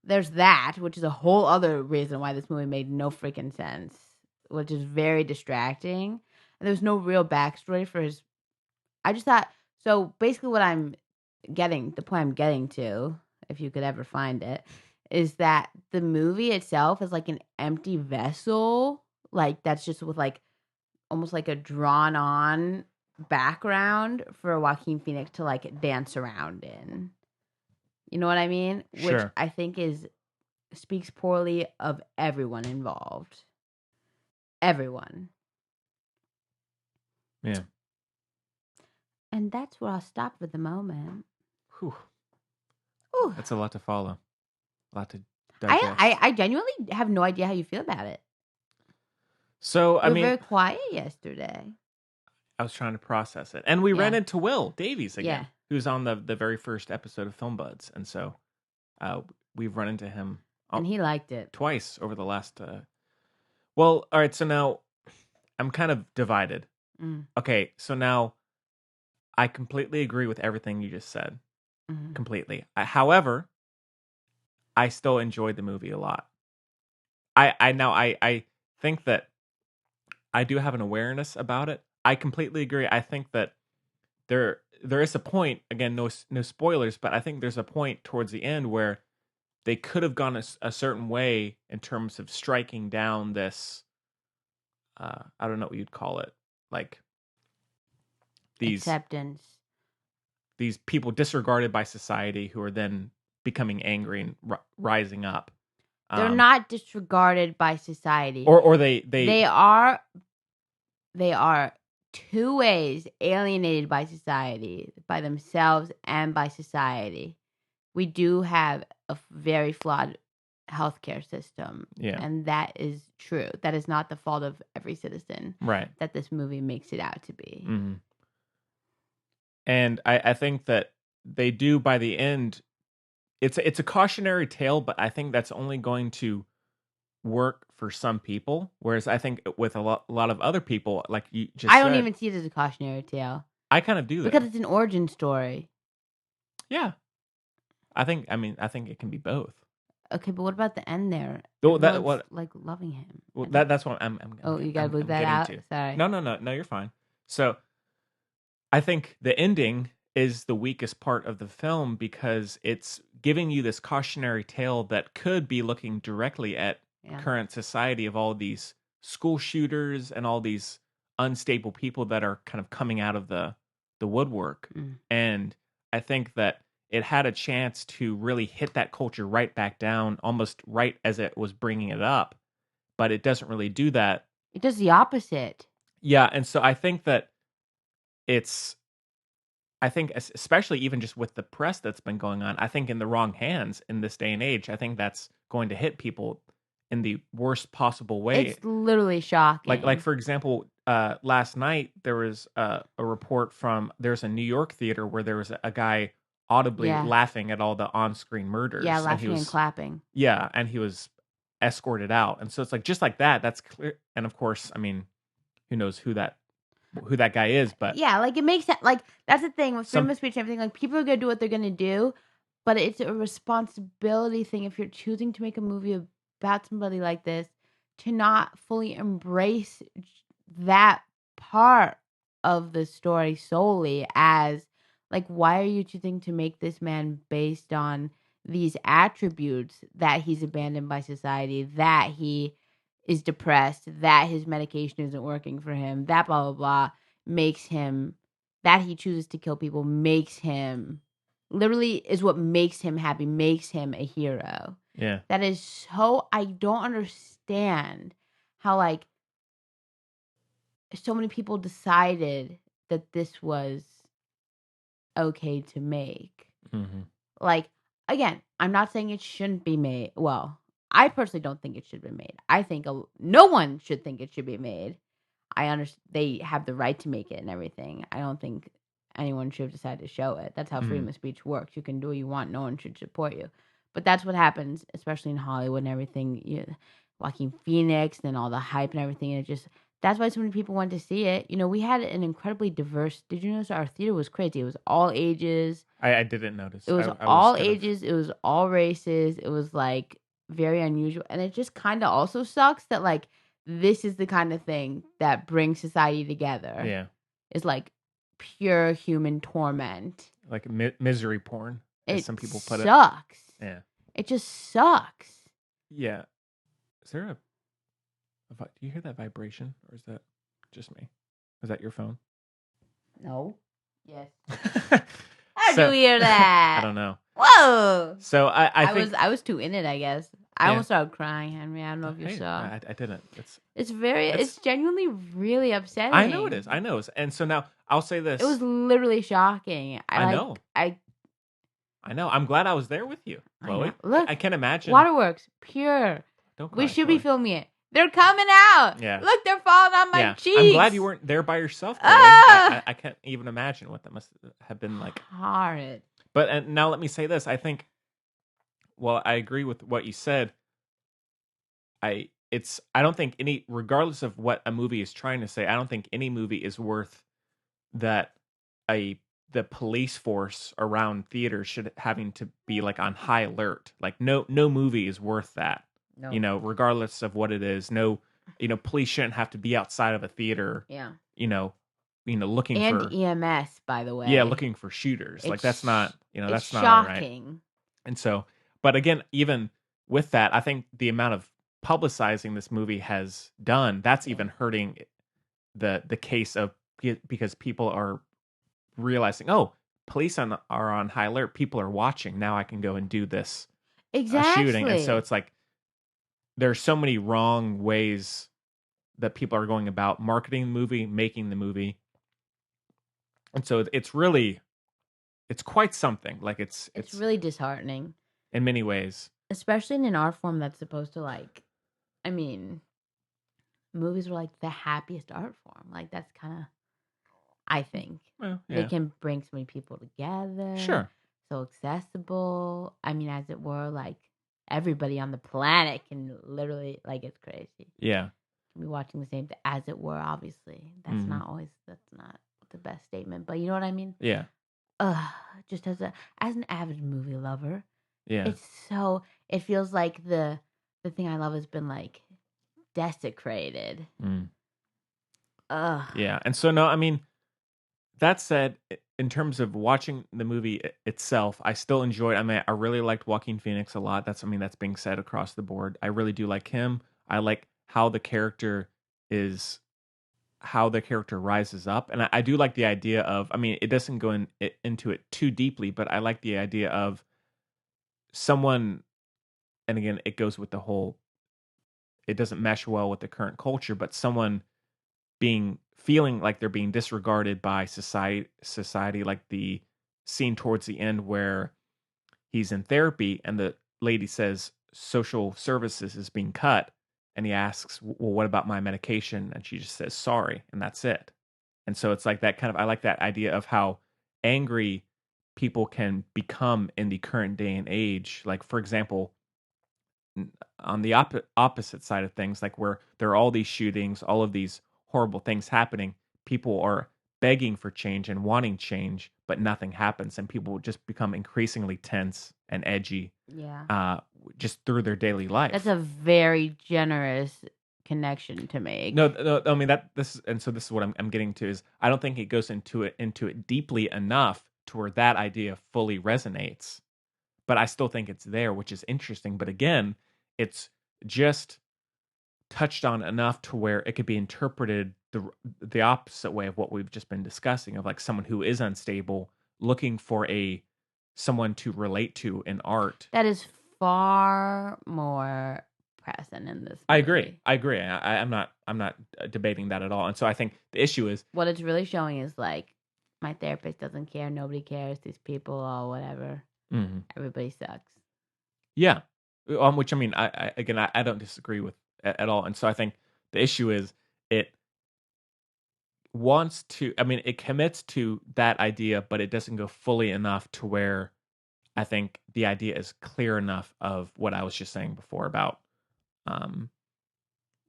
there's that, which is a whole other reason why this movie made no freaking sense, which is very distracting. And there's no real backstory for his. I just thought, so basically the point I'm getting to, if you could ever find it, is that the movie itself is like an empty vessel. Like that's just with like almost like a drawn on background for Joaquin Phoenix to like dance around in. You know what I mean? Which Sure. I think speaks poorly of everyone involved. Everyone. Yeah. And that's where I'll stop for the moment. Whew. Ooh. That's a lot to follow. A lot to digest. I genuinely have no idea how you feel about it. So, I You were mean, very quiet yesterday. I was trying to process it. And we ran Yeah. into Will Davies again, Yeah. who's on the very first episode of Film Buds. And so we've run into him And he liked it. twice over the last... Well, all right, so now I'm kind of divided. Okay, so now I completely agree with everything you just said. Completely. However, I still enjoyed the movie a lot. I think that I do have an awareness about it. I completely agree. I think that there is a point, again, no spoilers, but I think there's a point towards the end where they could have gone a certain way in terms of striking down this I don't know what you'd call it, like Acceptance. these people disregarded by society who are then becoming angry and rising up. They're not disregarded by society. Or they are two ways alienated by society, by themselves and by society. We do have a very flawed healthcare system. Yeah. And that is true. That is not the fault of every citizen. Right. That this movie makes it out to be. Mm-hmm. And I think that they do by the end. It's a cautionary tale, but I think that's only going to work for some people. Whereas I think with a lot of other people, like you just I don't said, even see it as a cautionary tale. I kind of do that. Because it's an origin story. Yeah. I think it can be both. Okay, but what about the end there? Well, Everyone's, like loving him. Well, that's what I'm you gotta move that out. to. Sorry. No, you're fine. So, I think the ending is the weakest part of the film because it's giving you this cautionary tale that could be looking directly at current society of all these school shooters and all these unstable people that are kind of coming out of the woodwork. And I think that it had a chance to really hit that culture right back down, almost right as it was bringing it up. But it doesn't really do that. It does the opposite. Yeah, and so I think that especially even just with the press that's been going on, I think in the wrong hands in this day and age, I think that's going to hit people in the worst possible way. It's literally shocking. Like for example, last night there was a report from there's a New York theater where there was a guy audibly laughing at all the on-screen murders. Yeah, laughing and clapping. Yeah, and he was escorted out. And so it's like just like that, that's clear. And of course, I mean, who knows who that guy is, but yeah, like it makes sense. Like that's the thing with freedom of speech and everything. Like people are gonna do what they're gonna do, but it's a responsibility thing if you're choosing to make a movie about somebody like this to not fully embrace that part of the story solely as like, why are you choosing to make this man based on these attributes that he's abandoned by society, that he is depressed, that his medication isn't working for him, that blah, blah, blah, makes him, that he chooses to kill people, makes him, literally is what makes him happy, makes him a hero. Yeah. That is so, I don't understand how, like, so many people decided that this was okay to make. Mm-hmm. Like, again, I'm not saying it shouldn't be made. Well, I personally don't think it should be made. I think no one should think it should be made. I understand they have the right to make it and everything. I don't think anyone should have decided to show it. That's how freedom of speech works. You can do what you want. No one should support you. But that's what happens, especially in Hollywood and everything. Joaquin Phoenix and all the hype and everything. And it just, that's why so many people went to see it. You know, we had an incredibly diverse, did you notice our theater was crazy? It was all ages. I didn't notice. It was all ages. It was all races. It was like very unusual. And it just kind of also sucks that like this is the kind of thing that brings society together. Yeah. It's like pure human torment. Like misery porn, as some people put it. It sucks. Yeah. It just sucks. Yeah. Is there do you hear that vibration or is that just me? Is that your phone? No. Yes. So- How do you hear that? I don't know. Whoa. So I think I was too in it, I guess. I Yeah. almost started crying, Henry. I don't know if you Hey, saw. I didn't. It's genuinely really upsetting. I know it is. I know. And so now I'll say this. It was literally shocking. I know. I know. I'm glad I was there with you, Chloe. Look, I can't imagine. Waterworks, pure. Don't cry, We should Chloe. be filming it. They're coming out. Yeah. Look, they're falling on my cheeks. I'm glad you weren't there by yourself, Chloe. Ah! I can't even imagine what that must have been like. Horrid. But now let me say this. I think, well, I agree with what you said. I don't think regardless of what a movie is trying to say, I don't think any movie is worth that the police force around theaters should having to be like on high alert. Like no movie is worth that. No. You know, regardless of what it is. No, police shouldn't have to be outside of a theater. Yeah. Looking and for EMS, by the way. Yeah, looking for shooters. Like that's not, that's not shocking. right. And so, but again, even with that, I think the amount of publicizing this movie has done, that's even hurting the case of, because people are realizing, oh, police are on high alert. People are watching. Now I can go and do this shooting. And so it's like there's so many wrong ways that people are going about marketing the movie, making the movie. And so it's quite something. Like it's really disheartening in many ways, especially in an art form that's supposed to movies are like the happiest art form. Like that's kind of, I think, they can bring so many people together. Sure. So accessible. As it were, like everybody on the planet can literally, like, it's crazy. Yeah. Can be watching the same thing, as it were. Obviously, that's not the best statement, but you know what I mean. Yeah. Just as an avid movie lover, yeah, it feels like the thing I love has been like desecrated. Yeah, and so no, that said, in terms of watching the movie itself, I still enjoyed. I really liked Joaquin Phoenix a lot. That's being said across the board. I really do like him. I like how the character rises up, and I do like the idea of. It doesn't go into it too deeply, but I like the idea of someone. And again, it goes with the whole. It doesn't mesh well with the current culture, but someone feeling like they're being disregarded by society, like the scene towards the end where he's in therapy and the lady says social services is being cut, and he asks, well, what about my medication? And she just says sorry, and that's it. And so it's like that kind of, I like that idea of how angry people can become in the current day and age. Like, for example, on the opposite side of things, like where there are all these shootings, all of these horrible things happening, people are begging for change and wanting change, but nothing happens, and people just become increasingly tense and edgy. Yeah. Just through their daily life. That's a very generous connection to make. No, this is what I'm getting to is I don't think it goes into it deeply enough to where that idea fully resonates. But I still think it's there, which is interesting. But again, it's just touched on enough to where it could be interpreted the opposite way of what we've just been discussing, of like someone who is unstable looking for someone to relate to in art. That is far more present in this movie. I agree. I'm not debating that at all. And so I think the issue is what it's really showing is like my therapist doesn't care, nobody cares, these people or whatever. Mm-hmm. Everybody sucks. Yeah. Which I don't disagree with at all. And so I think the issue is it wants to, it commits to that idea, but it doesn't go fully enough to where I think the idea is clear enough of what I was just saying before about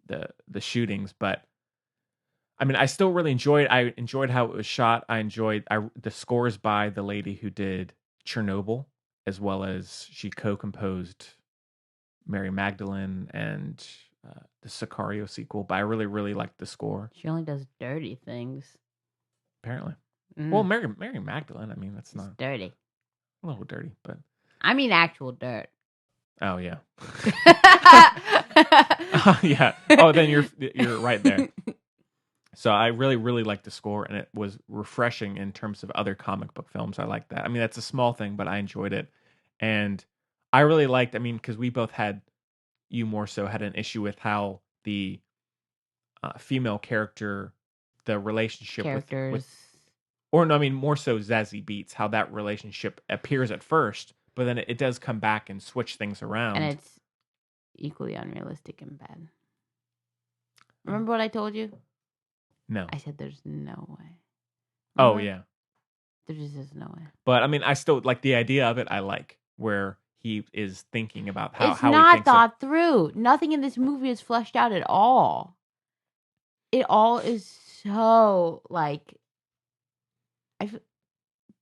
the shootings. But I still really enjoyed how it was shot. I enjoyed the scores by the lady who did Chernobyl, as well as she co-composed Mary Magdalene and the Sicario sequel. But I really, really liked the score. She only does dirty things. Apparently. Well, Mary Magdalene, that's it's not dirty. A little dirty, but actual dirt. Oh yeah. Yeah. Oh, then you're right there. So I really, really liked the score, and it was refreshing in terms of other comic book films. I like that. I mean, that's a small thing, but I enjoyed it. And I really liked, I mean, because we both had, you more so had an issue with how the female character, the relationship Characters. or no, I mean, more so Zazie Beetz, how that relationship appears at first, but then it does come back and switch things around. And it's equally unrealistic and bad. Remember what I told you? No. I said there's no way. Oh, Remember? yeah. There just is no way. But I mean, I still like the idea of it. I like where he is thinking about how It's he not thinks thought through. Nothing in this movie is fleshed out at all. It all is so like.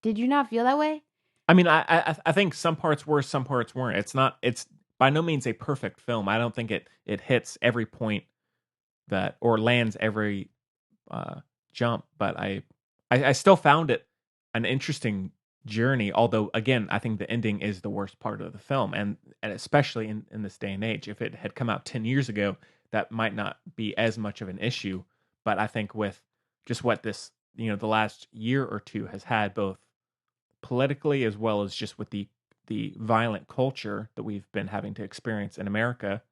Did you not feel that way? I mean, I think some parts were, some parts weren't. It's by no means a perfect film. I don't think it hits every point that or lands every jump, but I still found it an interesting journey. Although, again, I think the ending is the worst part of the film, and especially in this day and age. If it had come out 10 years ago, that might not be as much of an issue. But I think with just what this, the last year or two has had, both politically as well as just with the violent culture that we've been having to experience in America,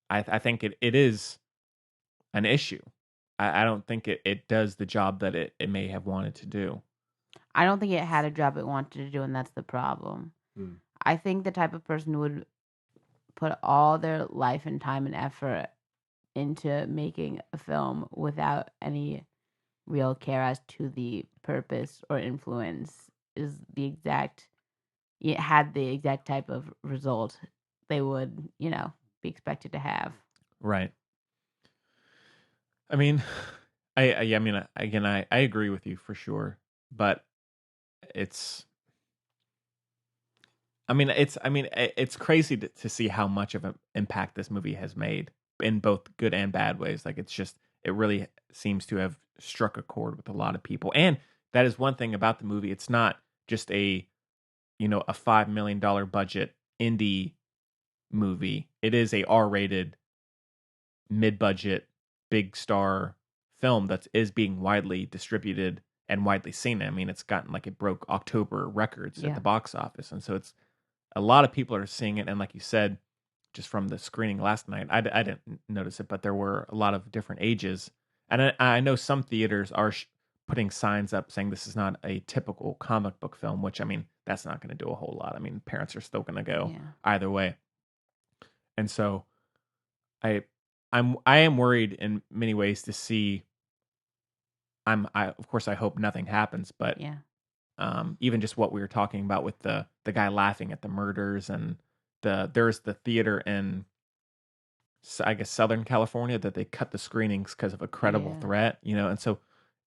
I think it is an issue. I don't think it does the job that it may have wanted to do. I don't think it had a job it wanted to do, and that's the problem. I think the type of person who would put all their life and time and effort into making a film without any real care as to the purpose or influence is had the exact type of result they would, be expected to have. Right. I mean, I agree with you for sure, but it's crazy to see how much of an impact this movie has made in both good and bad ways. Like, it really seems to have struck a chord with a lot of people. And that is one thing about the movie. It's not just a $5 million budget indie movie. It is a R-rated, mid-budget, big star film that is being widely distributed and widely seen. I mean, it's gotten it broke October records at the box office. And so it's a lot of people are seeing it. And like you said, just from the screening last night, I didn't notice it, but there were a lot of different ages. And I know some theaters are putting signs up saying this is not a typical comic book film, which, I mean, that's not going to do a whole lot. I mean, parents are still going to go either way. And so I am worried in many ways to see. Of course I hope nothing happens, but even just what we were talking about with the guy laughing at the murders, and there's the theater in, I guess, Southern California that they cut the screenings because of a credible threat, and so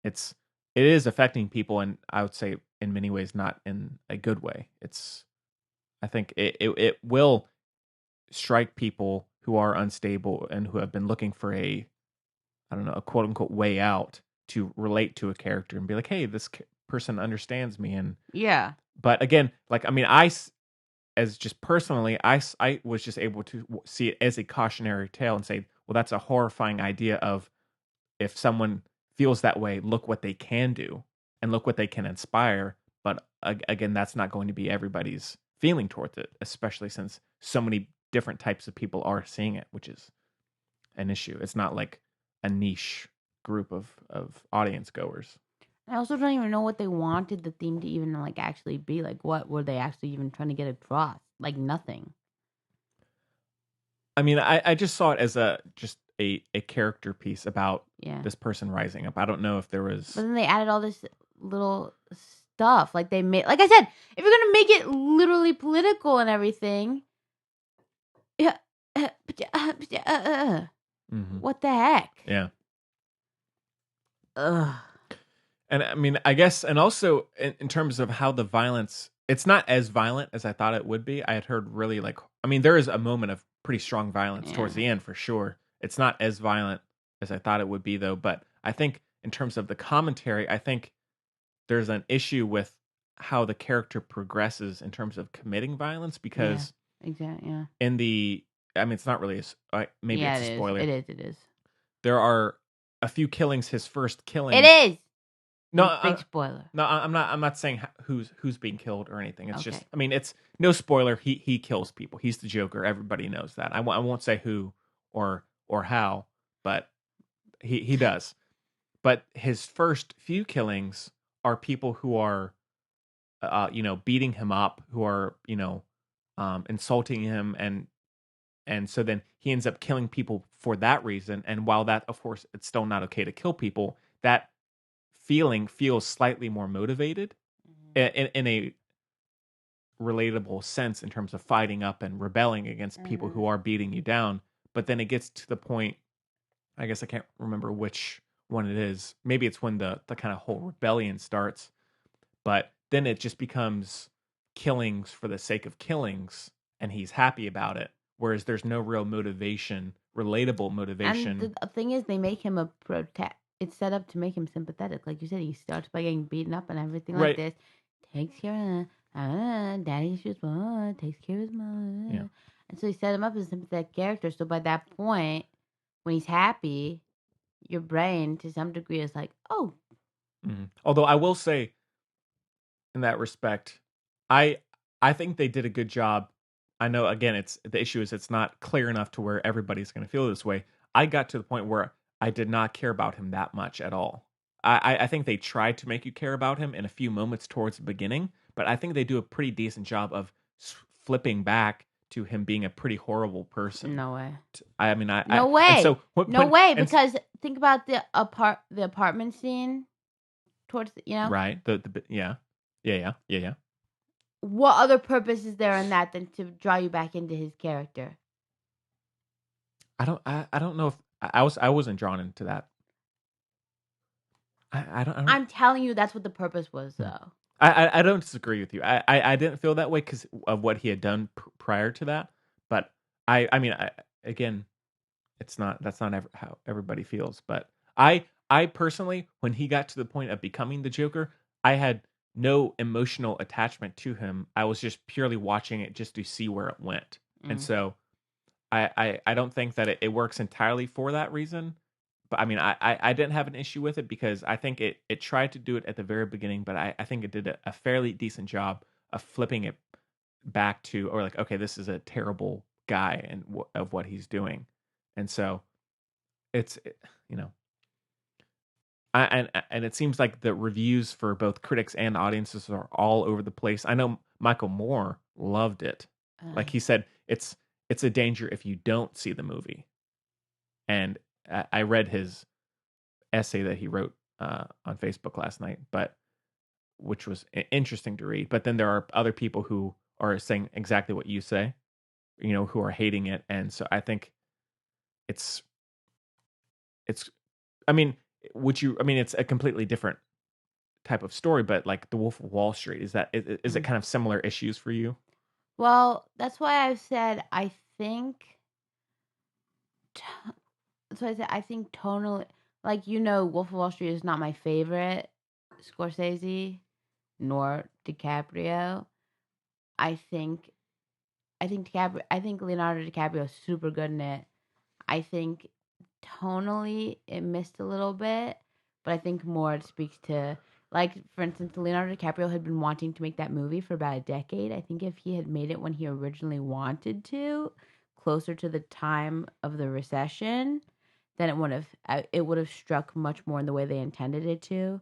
it is affecting people, and I would say in many ways not in a good way. I think it will strike people who are unstable and who have been looking for a quote unquote way out to relate to a character and be like, hey, this person understands me. And but again, as just personally, I was just able to see it as a cautionary tale and say, well, that's a horrifying idea of, if someone feels that way, look what they can do and look what they can inspire. But again, that's not going to be everybody's feeling towards it, especially since so many different types of people are seeing it, which is an issue. It's not like a niche group of audience goers. I also don't even know what they wanted the theme to even actually be. What were they actually even trying to get across? Nothing. I mean, I just saw it as a character piece about this person rising up. I don't know if there was. But then they added all this little stuff. They made, like I said, if you're gonna make it literally political and everything, what the heck? Yeah. Ugh. And I mean, I guess, and also in terms of how the violence, it's not as violent as I thought it would be. I had heard really there is a moment of pretty strong violence towards the end for sure. It's not as violent as I thought it would be, though. But I think in terms of the commentary, I think there's an issue with how the character progresses in terms of committing violence, because in the, I mean, it's not really maybe it's a spoiler. It is. There are a few killings. His first killing. It is. No, Big spoiler. No, I'm not. I'm not saying who's being killed or anything. It's just. Okay. I mean, it's no spoiler. He kills people. He's the Joker. Everybody knows that. I won't say who or how, but he does. But his first few killings are people who are, beating him up, who are, insulting him, and so then he ends up killing people for that reason. And while that, of course, it's still not okay to kill people, that feeling feels slightly more motivated in a relatable sense in terms of fighting up and rebelling against people who are beating you down. But then it gets to the point, I guess I can't remember which one it is. Maybe it's when the kind of whole rebellion starts, but then it just becomes killings for the sake of killings, and he's happy about it. Whereas there's no real motivation, relatable motivation. And the thing is, they make him a It's set up to make him sympathetic. Like you said, he starts by getting beaten up and everything like this. Takes care of daddy's just takes care of his mom. Yeah. And so he set him up as a sympathetic character. So by that point, when he's happy, your brain, to some degree, is like, oh. Mm-hmm. Although I will say, in that respect, I think they did a good job. I know, again, the issue is it's not clear enough to where everybody's going to feel this way. I got to the point where I did not care about him that much at all. I think they tried to make you care about him in a few moments towards the beginning, but I think they do a pretty decent job of flipping back to him being a pretty horrible person. No way. I mean, no way. And so, no way, because think about the apartment scene towards right. Yeah. What other purpose is there in that than to draw you back into his character? I don't know if I wasn't drawn into that. I don't. I'm telling you, that's what the purpose was, though. I don't disagree with you. I didn't feel that way because of what he had done prior to that. But I mean, again, that's not how everybody feels. But I personally, when he got to the point of becoming the Joker, I had no emotional attachment to him. I was just purely watching it just to see where it went. And so I don't think that it works entirely for that reason. But I mean, I didn't have an issue with it because I think it tried to do it at the very beginning, but I think it did a fairly decent job of flipping it back to, or like, okay, this is a terrible guy and of what he's doing. And so it's, and it seems like the reviews for both critics and audiences are all over the place. I know Michael Moore loved it. Like he said, it's a danger if you don't see the movie. And I read his essay that he wrote on Facebook last night, which was interesting to read. But then there are other people who are saying exactly what you say, who are hating it. And so I think it's, I mean, it's a completely different type of story, but like The Wolf of Wall Street, is it kind of similar issues for you? Well, that's why I've said I think tonally, like, Wolf of Wall Street is not my favorite Scorsese nor DiCaprio. I think Leonardo DiCaprio is super good in it. I think tonally it missed a little bit, but I think more it speaks to, like, for instance, Leonardo DiCaprio had been wanting to make that movie for about a decade. I think if he had made it when he originally wanted to, closer to the time of the recession, then it would have struck much more in the way they intended it to.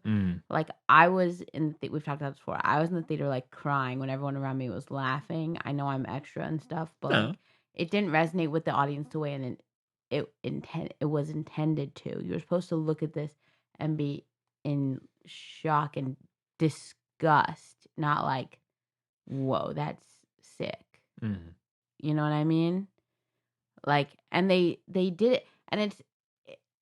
Like, I was we've talked about this before. I was in the theater like crying when everyone around me was laughing. I know I'm extra and stuff, but like, it didn't resonate with the audience the way it was intended to. You were supposed to look at this and be in shock and disgust, not like, whoa, that's sick. You know what I mean? Like, and they did it, and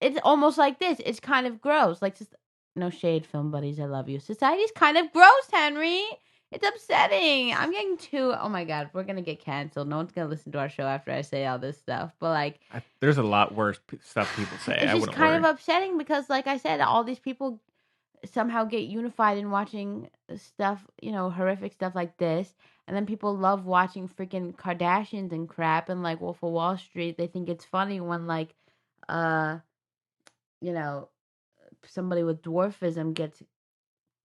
it's almost like this. It's kind of gross. Like, just no shade, film buddies. I love you. Society's kind of gross, Henry. It's upsetting. I'm getting oh my God, we're going to get canceled. No one's going to listen to our show after I say all this stuff. But like, there's a lot worse stuff people say. It's just kind of upsetting because, like I said, all these people somehow get unified in watching stuff, horrific stuff like this. And then people love watching freaking Kardashians and crap and like Wolf of Wall Street. They think it's funny when like, you know, somebody with dwarfism gets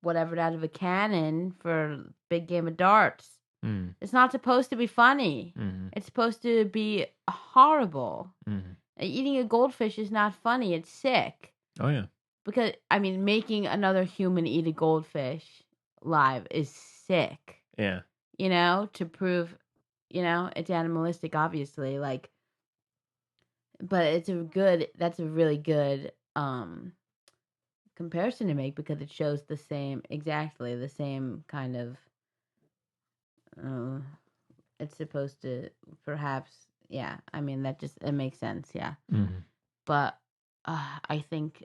whatever out of a cannon for a big game of darts. Mm. It's not supposed to be funny. Mm-hmm. It's supposed to be horrible. Mm-hmm. Eating a goldfish is not funny. It's sick. Oh yeah. Because, I mean, making another human eat a goldfish live is sick. Yeah. You know, to prove, you know, it's animalistic, obviously. Like, but that's a really good comparison to make because it shows exactly the same kind of, it's supposed to perhaps, yeah. I mean, it makes sense, yeah. Mm-hmm. But I think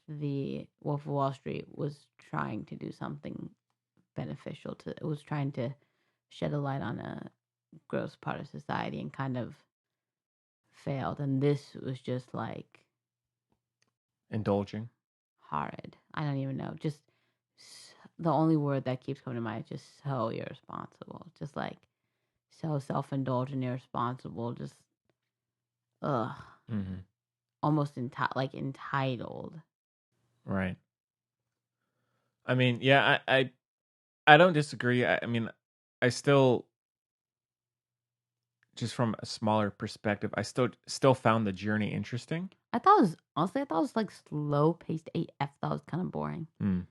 the Wolf of Wall Street was trying to do something beneficial it was trying to shed a light on a gross part of society and kind of failed. And this was just like Indulging. horrid. I don't even know. Just the only word that keeps coming to mind is just so irresponsible. Just like so self-indulgent, irresponsible. Just ugh. Mm-hmm. Almost entitled. Right. I mean, yeah, I don't disagree. I mean, I still, just from a smaller perspective, I still found the journey interesting. I thought it was like slow paced AF. That was kind of boring. Mm.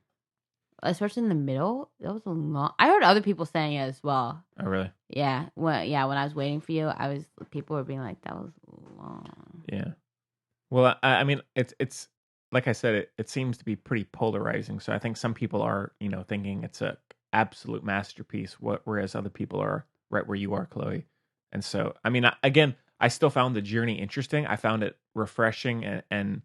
Especially in the middle. That was a long. I heard other people saying it as well. Oh really? Yeah. When I was waiting for you, people were being like, that was long. Yeah. Well, I mean, it's like I said, it seems to be pretty polarizing. So I think some people are, thinking it's a absolute masterpiece, whereas other people are right where you are, Chloe. And so, I mean, again, I still found the journey interesting. I found it refreshing, and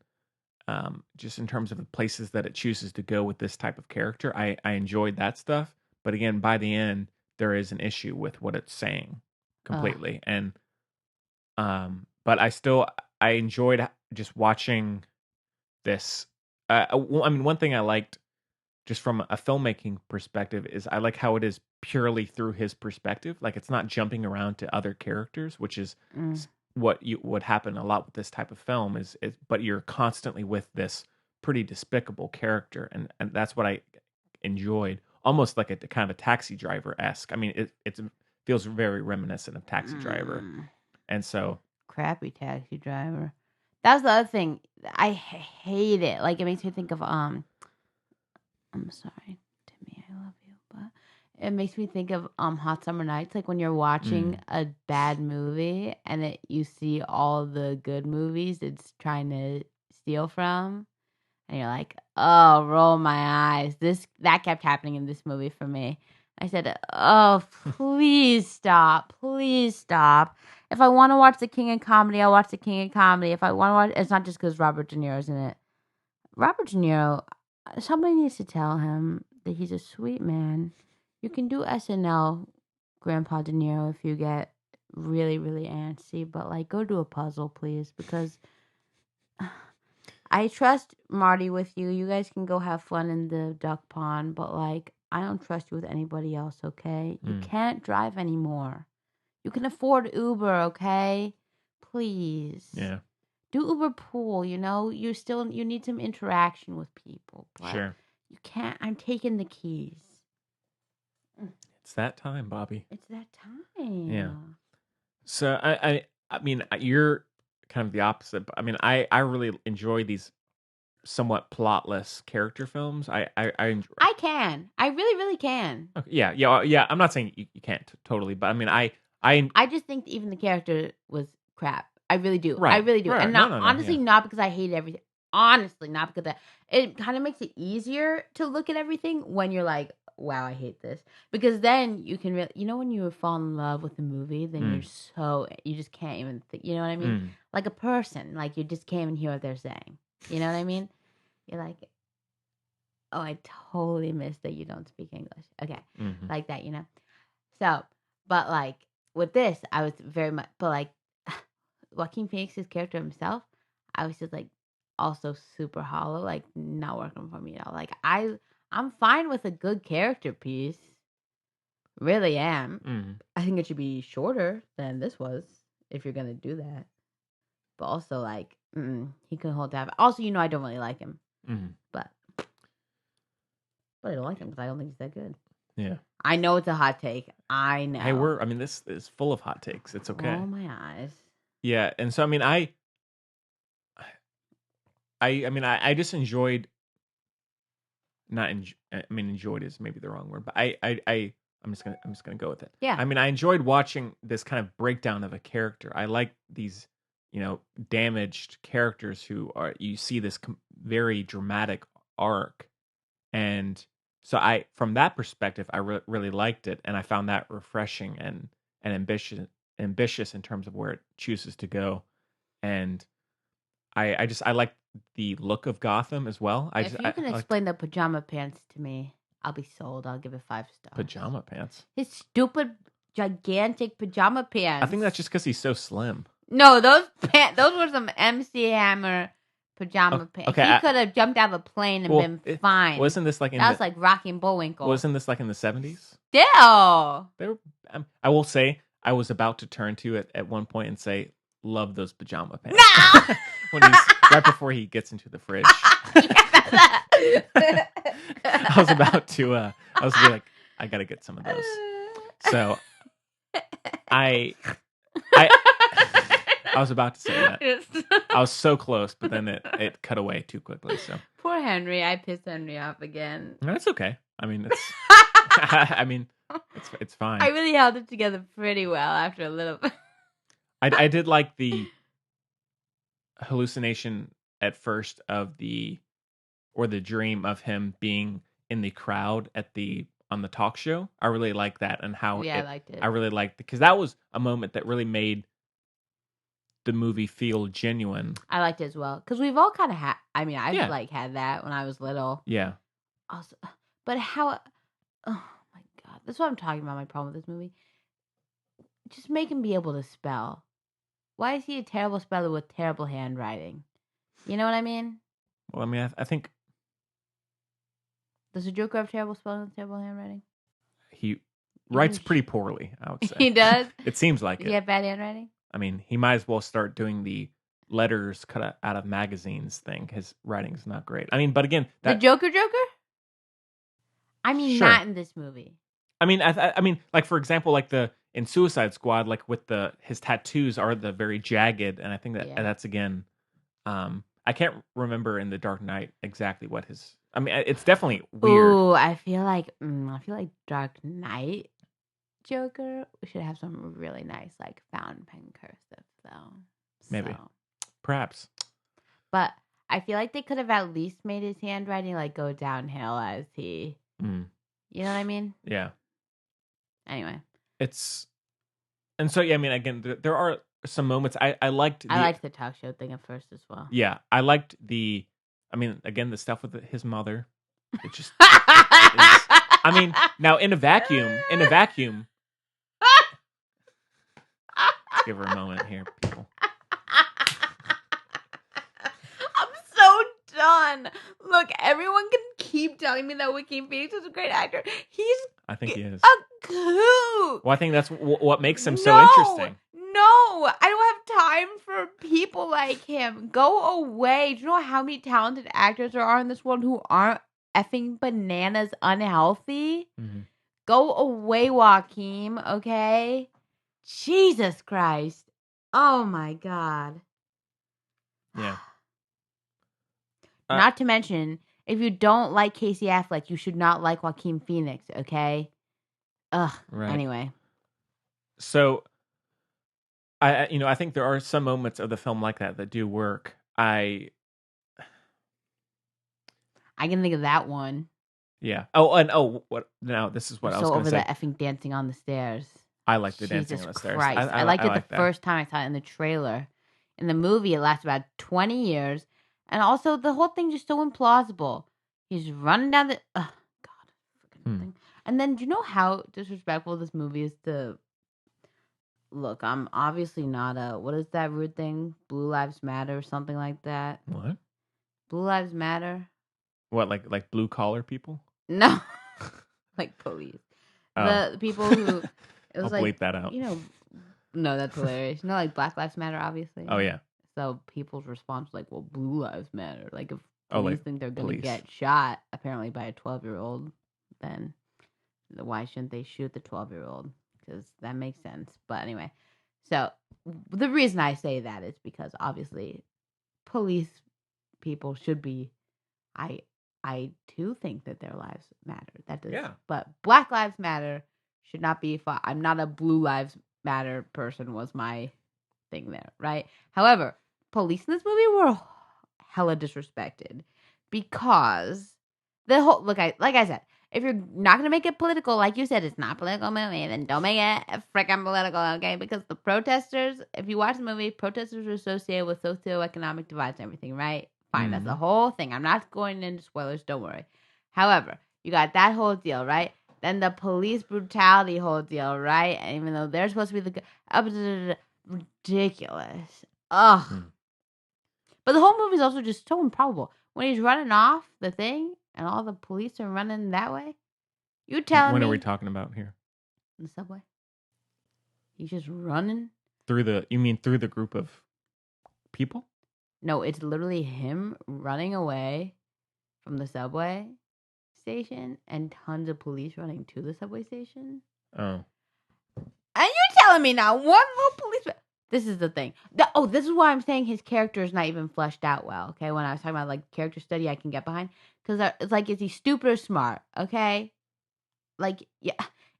just in terms of the places that it chooses to go with this type of character, I enjoyed that stuff. But again, by the end, there is an issue with what it's saying completely, and but I enjoyed just watching this. I mean, one thing I liked just from a filmmaking perspective is I like how it is purely through his perspective. Like it's not jumping around to other characters, which is what would happen a lot with this type of film is but you're constantly with this pretty despicable character, and that's what I enjoyed. Almost like a kind of a Taxi Driver-esque. I mean, it feels very reminiscent of Taxi Driver, and so crappy Taxi Driver. That was the other thing. I hate it. Like it makes me think of I'm sorry, Timmy, I love you, but it makes me think of Hot Summer Nights. Like when you're watching a bad movie and you see all the good movies it's trying to steal from, and you're like, oh, roll my eyes. That kept happening in this movie for me. I said, oh, please stop. Please stop. If I want to watch The King of Comedy, I'll watch The King of Comedy. If I want to watch, it's not just because Robert De Niro's in it. Robert De Niro, somebody needs to tell him that he's a sweet man. You can do SNL, Grandpa De Niro, if you get really, really antsy. But, like, go do a puzzle, please, because I trust Marty with you. You guys can go have fun in the duck pond, but, like, I don't trust you with anybody else, okay? You can't drive anymore. You can afford Uber, okay? Please. Yeah. Do Uber Pool, you need some interaction with people. But sure. You can't. I'm taking the keys. It's that time, Bobby. It's that time. Yeah. So I mean, you're kind of the opposite. But I mean, I really enjoy these somewhat plotless character films. I enjoy. I can. I really, really can. Okay, yeah. I'm not saying you can't totally, but I mean, I just think even the character was crap. I really do. Right, I really do. right. And honestly, not because I hate everything. Honestly, not because it kind of makes it easier to look at everything when you're like, wow, I hate this. Because then you can really, when you fall in love with a movie, then you just can't even think, you know what I mean? Like a person, like you just can't even hear what they're saying. You know what I mean? You're like, oh, I totally missed that you don't speak English. Okay. Like that, So, but like with this, I was very much, but like Joaquin Phoenix's character himself, I was just like also super hollow, like not working for me at all. Like I'm fine with a good character piece. Really am. I think it should be shorter than this was if you're going to do that. But also like He couldn't hold that. Also, I don't really like him, Mhm. but I don't like him because I don't think he's that good. Yeah. I know it's a hot take. I know. Hey, this is full of hot takes. It's okay. Oh my eyes. Yeah, and so I just enjoyed. Not enjoy. Enjoyed is maybe the wrong word, but I'm just gonna go with it. Yeah. I enjoyed watching this kind of breakdown of a character. I like these, damaged characters who are. You see this very dramatic arc, and so from that perspective, I really liked it, and I found that refreshing and ambitious in terms of where it chooses to go, and I like the look of Gotham as well. If you can explain the pajama pants to me, I'll be sold. I'll give it 5 stars. Pajama pants. His stupid, gigantic pajama pants. I think that's just because he's so slim. No, those were some MC Hammer pajama pants. okay, He could have jumped out of a plane and been fine. Wasn't this like that was like Rocky and Bullwinkle? Wasn't this like in the 70s? Still. They were. I will say, I was about to turn to it at one point and say, "Love those pajama pants." No! When he's right before he gets into the fridge. I was about to. I was like, I gotta get some of those. So, I was about to say that. I was so close, but then it cut away too quickly. So poor Henry. I pissed Henry off again. No, it's okay. It's. It's fine. I really held it together pretty well after a little bit. I did like the hallucination at first of the dream of him being in the crowd on the talk show. I really liked that, and how I liked it. I really liked it because that was a moment that really made the movie feel genuine. I liked it as well because we've all kind of had. I've had that when I was little. Yeah. Also, but how? Oh my god, that's what I'm talking about. My problem with this movie. Just make him be able to spell. Why is he a terrible speller with terrible handwriting? You know what I mean? Well, I think... Does the Joker have terrible spelling with terrible handwriting? He writes pretty poorly, I would say. He does? It seems like Does he have bad handwriting? He might as well start doing the letters cut out of magazines thing. His writing's not great. But again... The Joker? Sure. Not in this movie. Like, for example, like in Suicide Squad, like with his tattoos are the very jagged, and I think that's again, I can't remember in The Dark Knight exactly what his. It's definitely weird. Ooh, I feel like Dark Knight Joker should have some really nice like fountain pen cursive though. Maybe, perhaps. But I feel like they could have at least made his handwriting like go downhill as he. You know what I mean? Yeah. Anyway. And so again, there are some moments I liked. I liked the talk show thing at first as well. Yeah, I liked again, the stuff with his mother. It just. Now in a vacuum. Let's give her a moment here, people. I'm so done. Look, everyone can keep telling me that Joaquin Phoenix is a great actor. I think he is. A coot. Well, I think that's what makes him so interesting. No, I don't have time for people like him. Go away. Do you know how many talented actors there are in this world who aren't effing bananas unhealthy? Mm-hmm. Go away, Joaquin, okay? Jesus Christ. Oh, my God. Yeah. Not to mention, if you don't like Casey Affleck, you should not like Joaquin Phoenix, okay? Ugh. Right. Anyway. So, I think there are some moments of the film like that do work. I can think of that one. Yeah. Oh, what? Now this is what I was going to say. So over the effing dancing on the stairs. I like the dancing on the stairs. I liked it the first time I saw it in the trailer. In the movie, it lasts about 20 years. And also, the whole thing just so implausible. He's running down the... Oh, God. Freaking thing. And then, do you know how disrespectful this movie is to... Look, I'm obviously not a... What is that rude thing? Blue Lives Matter or something like that? What? Blue Lives Matter? What, like blue-collar people? No. Like police. Oh. The people who... It was I'll bleep that out. No, that's hilarious. Like Black Lives Matter, obviously. Oh, yeah. So people's response was like, well, blue lives matter. Like, if Oh, police like think they're going to police. get shot, apparently by a 12-year-old, then why shouldn't they shoot the 12-year-old? Because that makes sense. But anyway, so the reason I say that is because obviously police people should be. I too think that their lives matter. That does, Yeah. but Black Lives Matter should not be. I'm not a Blue Lives Matter person. Was my thing there, right? However, police in this movie were hella disrespected because the whole like I said, if you're not gonna make it political, like you said, it's not a political movie, then don't make it freaking political, okay? Because the protesters, if you watch the movie, protesters are associated with socioeconomic divides and everything, right? Fine, that's the whole thing. I'm not going into spoilers, don't worry. However, you got that whole deal, right? Then the police brutality whole deal, right? And even though they're supposed to be the ridiculous. Ugh. But the whole movie is also just so improbable. When he's running off the thing and all the police are running that way, you telling me... When are we talking about here? In the subway. He's just running. You mean through the group of people? No, it's literally him running away from the subway station and tons of police running to the subway station. Oh. And you're telling me now one little policeman... This is the thing. This is why I'm saying his character is not even fleshed out well, okay? When I was talking about, like, character study I can get behind. Because it's like, is he stupid or smart, okay? Like, yeah,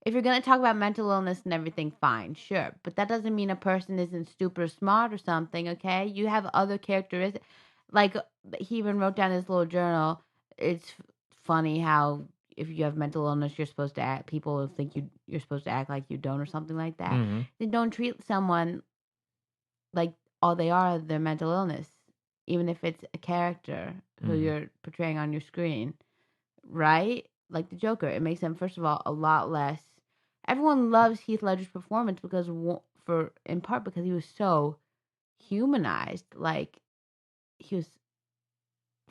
if you're going to talk about mental illness and everything, fine, sure. But that doesn't mean a person isn't stupid or smart or something, okay? You have other characteristics. Like, he even wrote down in his little journal, it's funny how if you have mental illness, you're supposed to act, people think you're supposed to act like you don't or something like that. Mm-hmm. Then don't treat someone like all they are, their mental illness, even if it's a character who you're portraying on your screen, right? Like the Joker, it makes him, first of all, a lot less. Everyone loves Heath Ledger's performance in part because he was so humanized. Like, he was,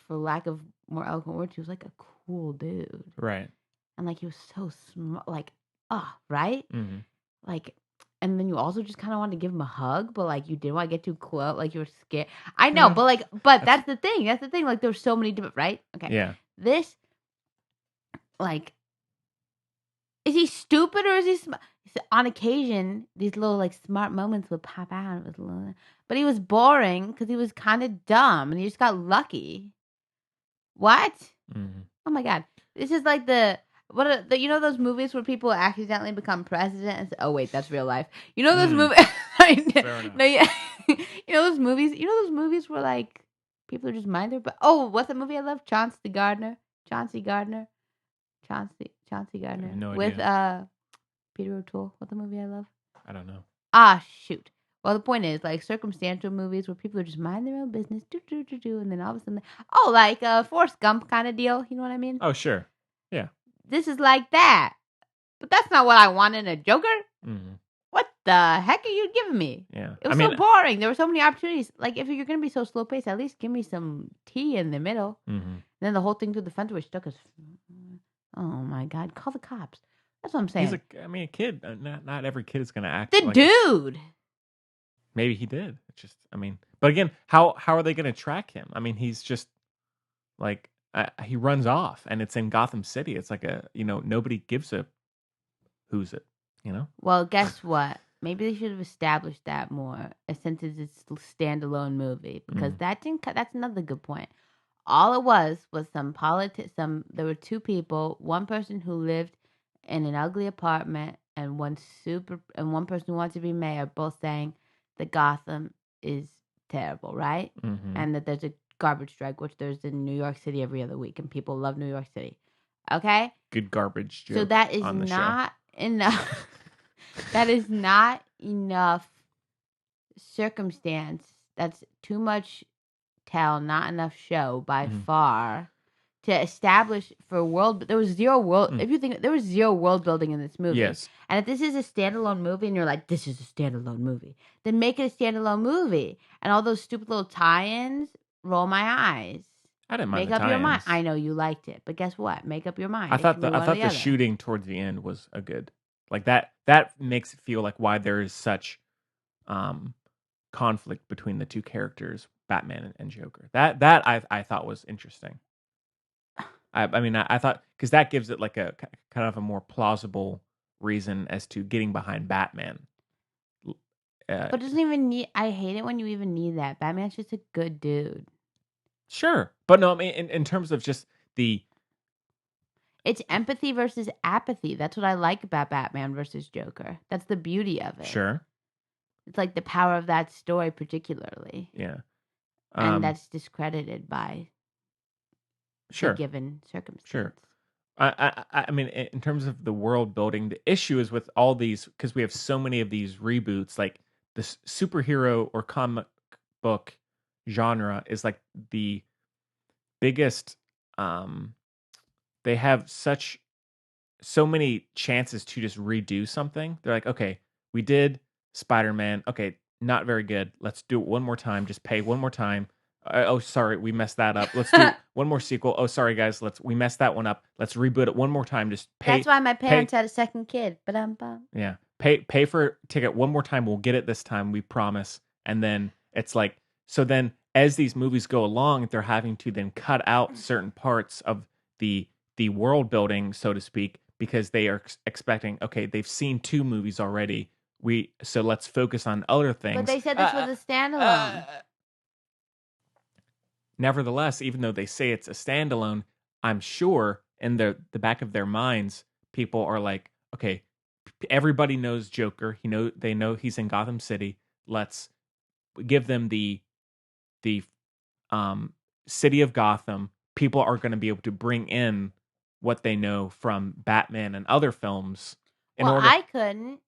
for lack of more eloquent words, he was like a cool dude, Right. and like he was so smart, like, right, like. And then you also just kind of wanted to give him a hug, but like you didn't want to get too close, like you were scared. I know, but that's the thing. That's the thing. Like there's so many different, right? Okay. Yeah. This, like, is he stupid or is he smart? On occasion, these little like smart moments would pop out. But he was boring because he was kind of dumb and he just got lucky. What? Oh my God! This is like you know those movies where people accidentally become president? And oh wait, that's real life. You know those movies? No, yeah. You know those movies? You know those movies where like people are just mind their... what's the movie I love? Chauncey Gardner. I have no with idea. Peter O'Toole. What's the movie I love? I don't know. Shoot. Well, the point is, like, circumstantial movies where people are just mind their own business, and then all of a sudden, like a Forrest Gump kind of deal. You know what I mean? Oh, sure. Yeah. This is like that. But that's not what I want in a Joker. What the heck are you giving me? Yeah. It was so boring. There were so many opportunities. Like, if you're going to be so slow-paced, at least give me some tea in the middle. And then the whole thing through the fence where he stuck his... Oh, my God. Call the cops. That's what I'm saying. A kid. Not every kid is going to act the like dude. Maybe he did. It's just, but again, how are they going to track him? I mean, he's just like, he runs off and it's in Gotham City. It's like nobody gives a who's it, Well, guess what? Maybe they should have established that more since it's a standalone movie because that's another good point. All it was there were two people, one person who lived in an ugly apartment and one person who wanted to be mayor, both saying that Gotham is terrible, right? And that there's a garbage strike, which there's in New York City every other week, and people love New York City. Okay? Good garbage joke. So that is on the not enough. That is not enough circumstance. That's too much tell, not enough show by far to establish for world. There was zero world. If you think there was zero world building in this movie, yes. And if this is a standalone movie, and you're like, this is a standalone movie, then make it a standalone movie. And all those stupid little tie-ins, roll my eyes. I didn't mind Make the up your tie-ins. mind. I know you liked it, but guess what? Make up your mind. I thought the shooting towards the end was a good, like that makes it feel like why there is such conflict between the two characters, Batman and Joker. That I thought was interesting. I mean, I thought because that gives it like a kind of a more plausible reason as to getting behind Batman. But it doesn't even need. I hate it when you even need that. Batman's just a good dude. Sure, but no, I mean in terms of just the It's empathy versus apathy. That's what I like about Batman versus Joker. That's the beauty of it. sure, It's like the power of that story, particularly, yeah, and that's discredited by sure, the given circumstance. Sure. I mean, in terms of the world building, the issue is with all these because we have so many of these reboots. Like the superhero or comic book genre is like the biggest. They have so many chances to just redo something. They're like, okay, we did Spider-Man. Okay, not very good. Let's do it one more time. Just pay one more time. Oh, sorry, we messed that up. Let's do one more sequel. Oh, sorry, guys, we messed that one up. Let's reboot it one more time. Just pay. That's why my parents had a second kid. But yeah, pay for a ticket one more time. We'll get it this time. We promise. And then it's like so. Then as these movies go along, they're having to then cut out certain parts of the world building, so to speak, because they are expecting. Okay, they've seen 2 movies already. So let's focus on other things. But they said this was a standalone. Nevertheless, even though they say it's a standalone, I'm sure in the back of their minds, people are like, okay, everybody knows Joker. They know he's in Gotham City. Let's give them the city of Gotham. People are going to be able to bring in what they know from Batman and other films. I couldn't.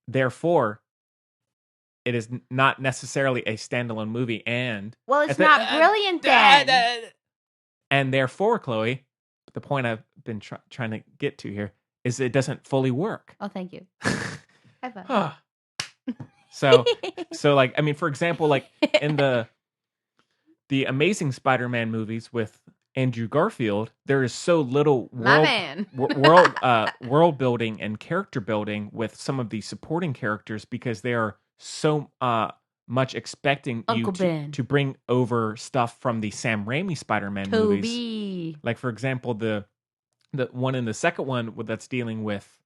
Therefore, it is not necessarily a standalone movie, and it's not brilliant then. And therefore, Chloe, the point I've been trying to get to here is it doesn't fully work. Oh, thank you. High five. So like, I mean, for example, like in the Amazing Spider-Man movies with Andrew Garfield, there is so little world building and character building with some of the supporting characters because they are so much expecting Uncle you to bring over stuff from the Sam Raimi Spider-Man movies. Like, for example, the one in the second one that's dealing with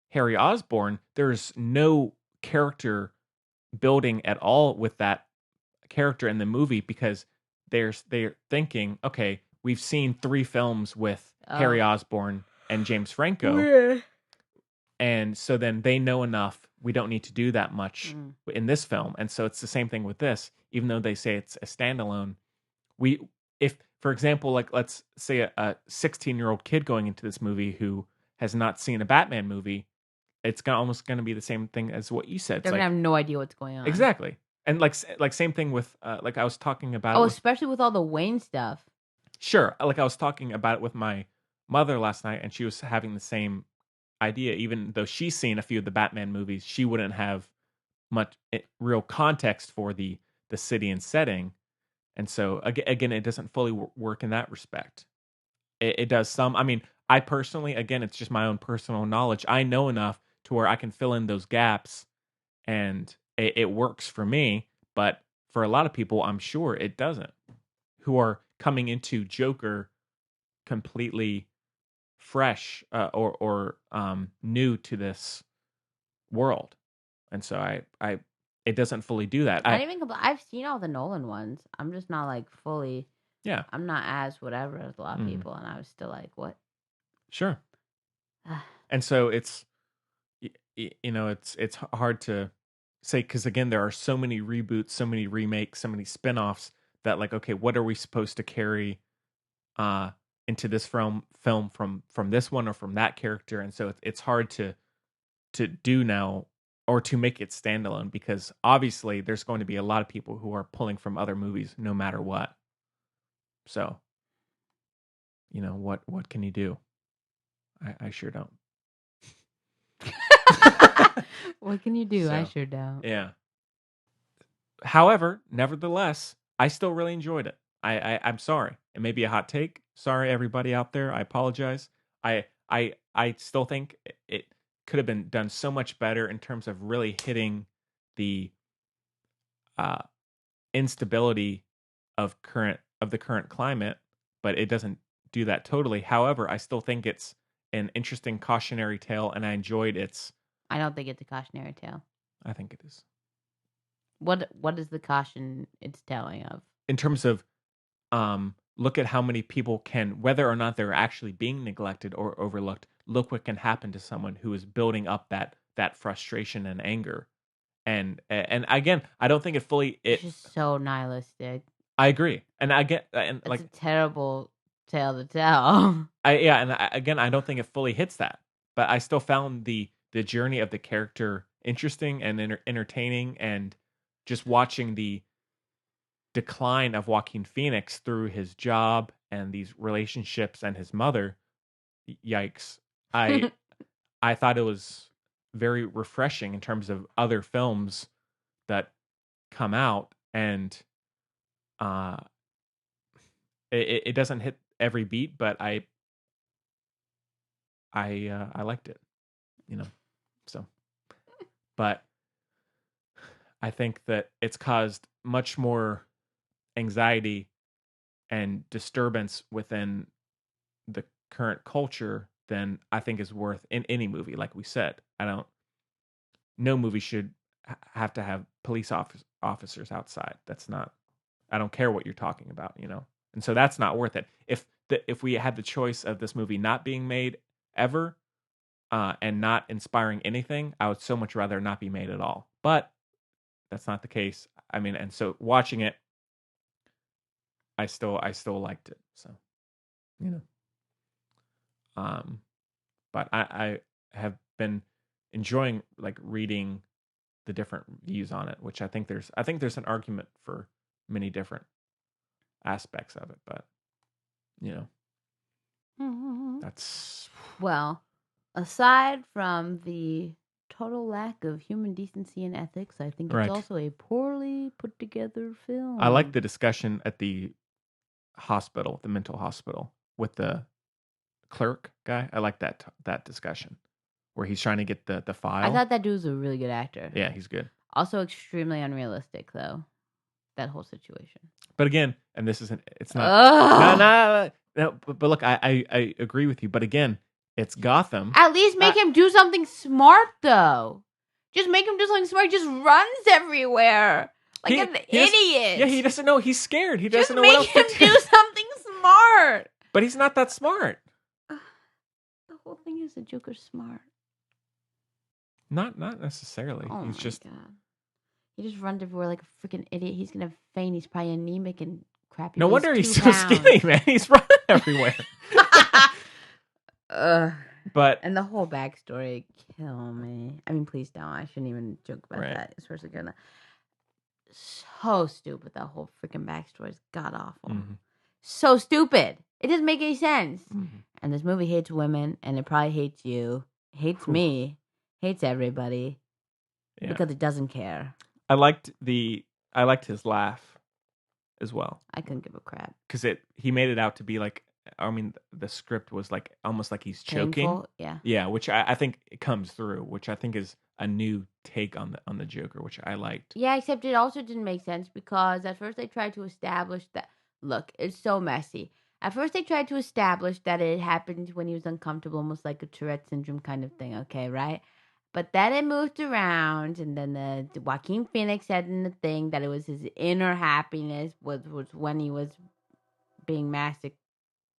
Harry Osborn, there's no character building at all with that character in the movie because they're thinking, okay, we've seen 3 films with Harry Osborn and James Franco. And so then they know enough. We don't need to do that much in this film. And so it's the same thing with this. Even though they say it's a standalone, if, for example, like let's say a 16-year-old kid going into this movie who has not seen a Batman movie, it's almost going to be the same thing as what you said. They're going to have no idea what's going on. Exactly. And like same thing with, like I was talking about. Oh, especially with all the Wayne stuff. Sure. Like I was talking about it with my mother last night, and she was having the same idea. Even though she's seen a few of the Batman movies, she wouldn't have much real context for the city and setting. And so again, it doesn't fully work in that respect. It does some. I mean, I personally, again, it's just my own personal knowledge. I know enough to where I can fill in those gaps, and it works for me. But for a lot of people, I'm sure it doesn't. Who are coming into Joker completely fresh or new to this world, and so I it doesn't fully do that. I've seen all the Nolan ones. I'm just not like fully. Yeah, I'm not as whatever as a lot of people, and I was still like, what? Sure. And so it's it's hard to say because again there are so many reboots, so many remakes, so many spin-offs that like okay, what are we supposed to carry into this film from this one or from that character? And so it's hard to do now or to make it standalone because obviously there's going to be a lot of people who are pulling from other movies no matter what. So what can you do? I sure don't. What can you do? So, I sure don't. Yeah. However, nevertheless, I still really enjoyed it. I'm sorry. It may be a hot take. Sorry, everybody out there. I apologize. I still think it could have been done so much better in terms of really hitting the instability of the current climate, but it doesn't do that totally. However, I still think it's an interesting cautionary tale, and I enjoyed its. I don't think it's a cautionary tale. I think it is. What is the caution it's telling of? In terms of, look at how many people can, whether or not they're actually being neglected or overlooked, look what can happen to someone who is building up that frustration and anger. And again, I don't think it fully. It's just so nihilistic. I agree, and I get, and It's like a terrible tale to tell. again, I don't think it fully hits that, but I still found the journey of the character interesting and entertaining, and just watching the decline of Joaquin Phoenix through his job and these relationships and his mother. Yikes! I thought it was very refreshing in terms of other films that come out, and it doesn't hit every beat, but I liked it, so. But I think that it's caused much more anxiety and disturbance within the current culture than I think is worth in any movie. Like we said, no movie should have to have police officers outside. That's not, I don't care what you're talking about, and so that's not worth it. If we had the choice of this movie not being made ever, and not inspiring anything, I would so much rather not be made at all. But that's not the case. I mean, and so watching it, I still liked it. So, but I have been enjoying like reading the different views on it, which I think there's an argument for many different aspects of it, but that's Well, aside from the total lack of human decency and ethics, I think Right. it's also a poorly put together film. I like the discussion at the hospital, the mental hospital, with the clerk guy. I like that discussion where he's trying to get the file. I thought that dude was a really good actor. Yeah, he's good. Also extremely unrealistic, though. That whole situation. But again, and this isn't. It's not. Ugh. No. But look, I agree with you. But again, it's Gotham. At least make him do something smart, though. Just make him do something smart. He just runs everywhere like an idiot. Yeah, he doesn't know. He's scared. He Just doesn't know what else make him to do something smart. But he's not that smart. The whole thing is the Joker's smart. Not necessarily. Oh He's my just. God. He just runs everywhere like a freaking idiot. He's gonna faint. He's probably anemic and crappy. No He weighs wonder he's 2 so pounds. skinny, man. He's running everywhere. But And the whole backstory kill me. I mean, please don't. I shouldn't even joke about Right. that, especially given that. So stupid. That whole freaking backstory is god awful. Mhm. So stupid. It doesn't make any sense. Mhm. And this movie hates women, and it probably hates you, hates Whew. me, hates everybody Yeah. because it doesn't care. I liked his laugh as well, I couldn't give a crap. because he made it out to be like, I mean, the script was like almost like he's choking. Painful, yeah. Yeah, which I think it comes through, which I think is a new take on the Joker, which I liked. Yeah, except it also didn't make sense because at first they tried to establish that. Look, it's so messy. At first they tried to establish that it happened when he was uncomfortable, almost like a Tourette syndrome kind of thing, okay, right? But then it moved around, and then the Joaquin Phoenix said in the thing that it was his inner happiness was when he was being massacred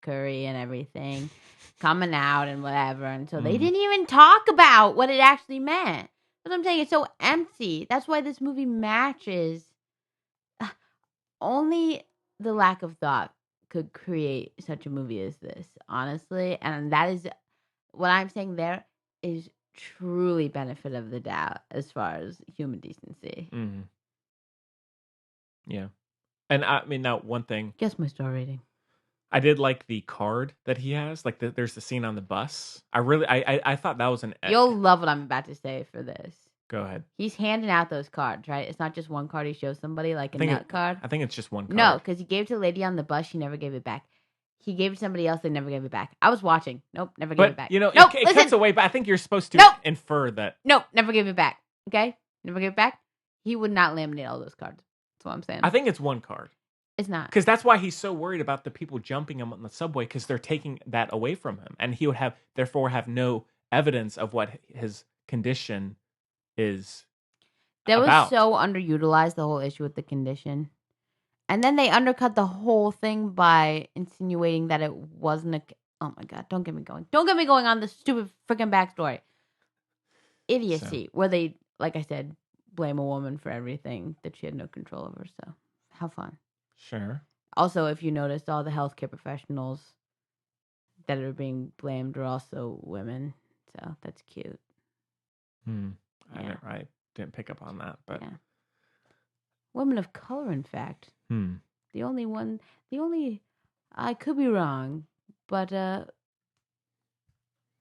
and everything, coming out and whatever. And so they didn't even talk about what it actually meant. That's what I'm saying. It's so empty. That's why this movie matches. Only the lack of thought could create such a movie as this, honestly. And that is what I'm saying there is truly benefit of the doubt as far as human decency. Mm-hmm. Yeah. And I mean, now one thing, Guess my star rating. I did like the card that he has. Like there's the scene on the bus. I thought that was an. You'll love what I'm about to say for this. Go ahead. He's handing out those cards, right? It's not just one card he shows somebody, like a nut card. I think it's just one card. No, because he gave it to the lady on the bus. She never gave it back. He gave it to somebody else. They never gave it back. I was watching. Nope, never gave it back. But, nope, it listen. cuts away, but I think you're supposed to Nope. infer that. Nope, never gave it back. Okay? Never gave it back. He would not laminate all those cards. That's what I'm saying. I think it's one card. It's not. Because that's why he's so worried about the people jumping him on the subway, because they're taking that away from him. And he would therefore have no evidence of what his condition is That about. was so underutilized, the whole issue with the condition. And then they undercut the whole thing by insinuating that it wasn't a... Oh my God, don't get me going. Don't get me going on the stupid freaking backstory. Idiocy. Where they, like I said, blame a woman for everything that she had no control over. So, have fun. Sure. Also, if you noticed, all the healthcare professionals that are being blamed are also women. So, that's cute. Yeah. I didn't pick up on that, but... Yeah. Women of color, in fact. The only... I could be wrong, but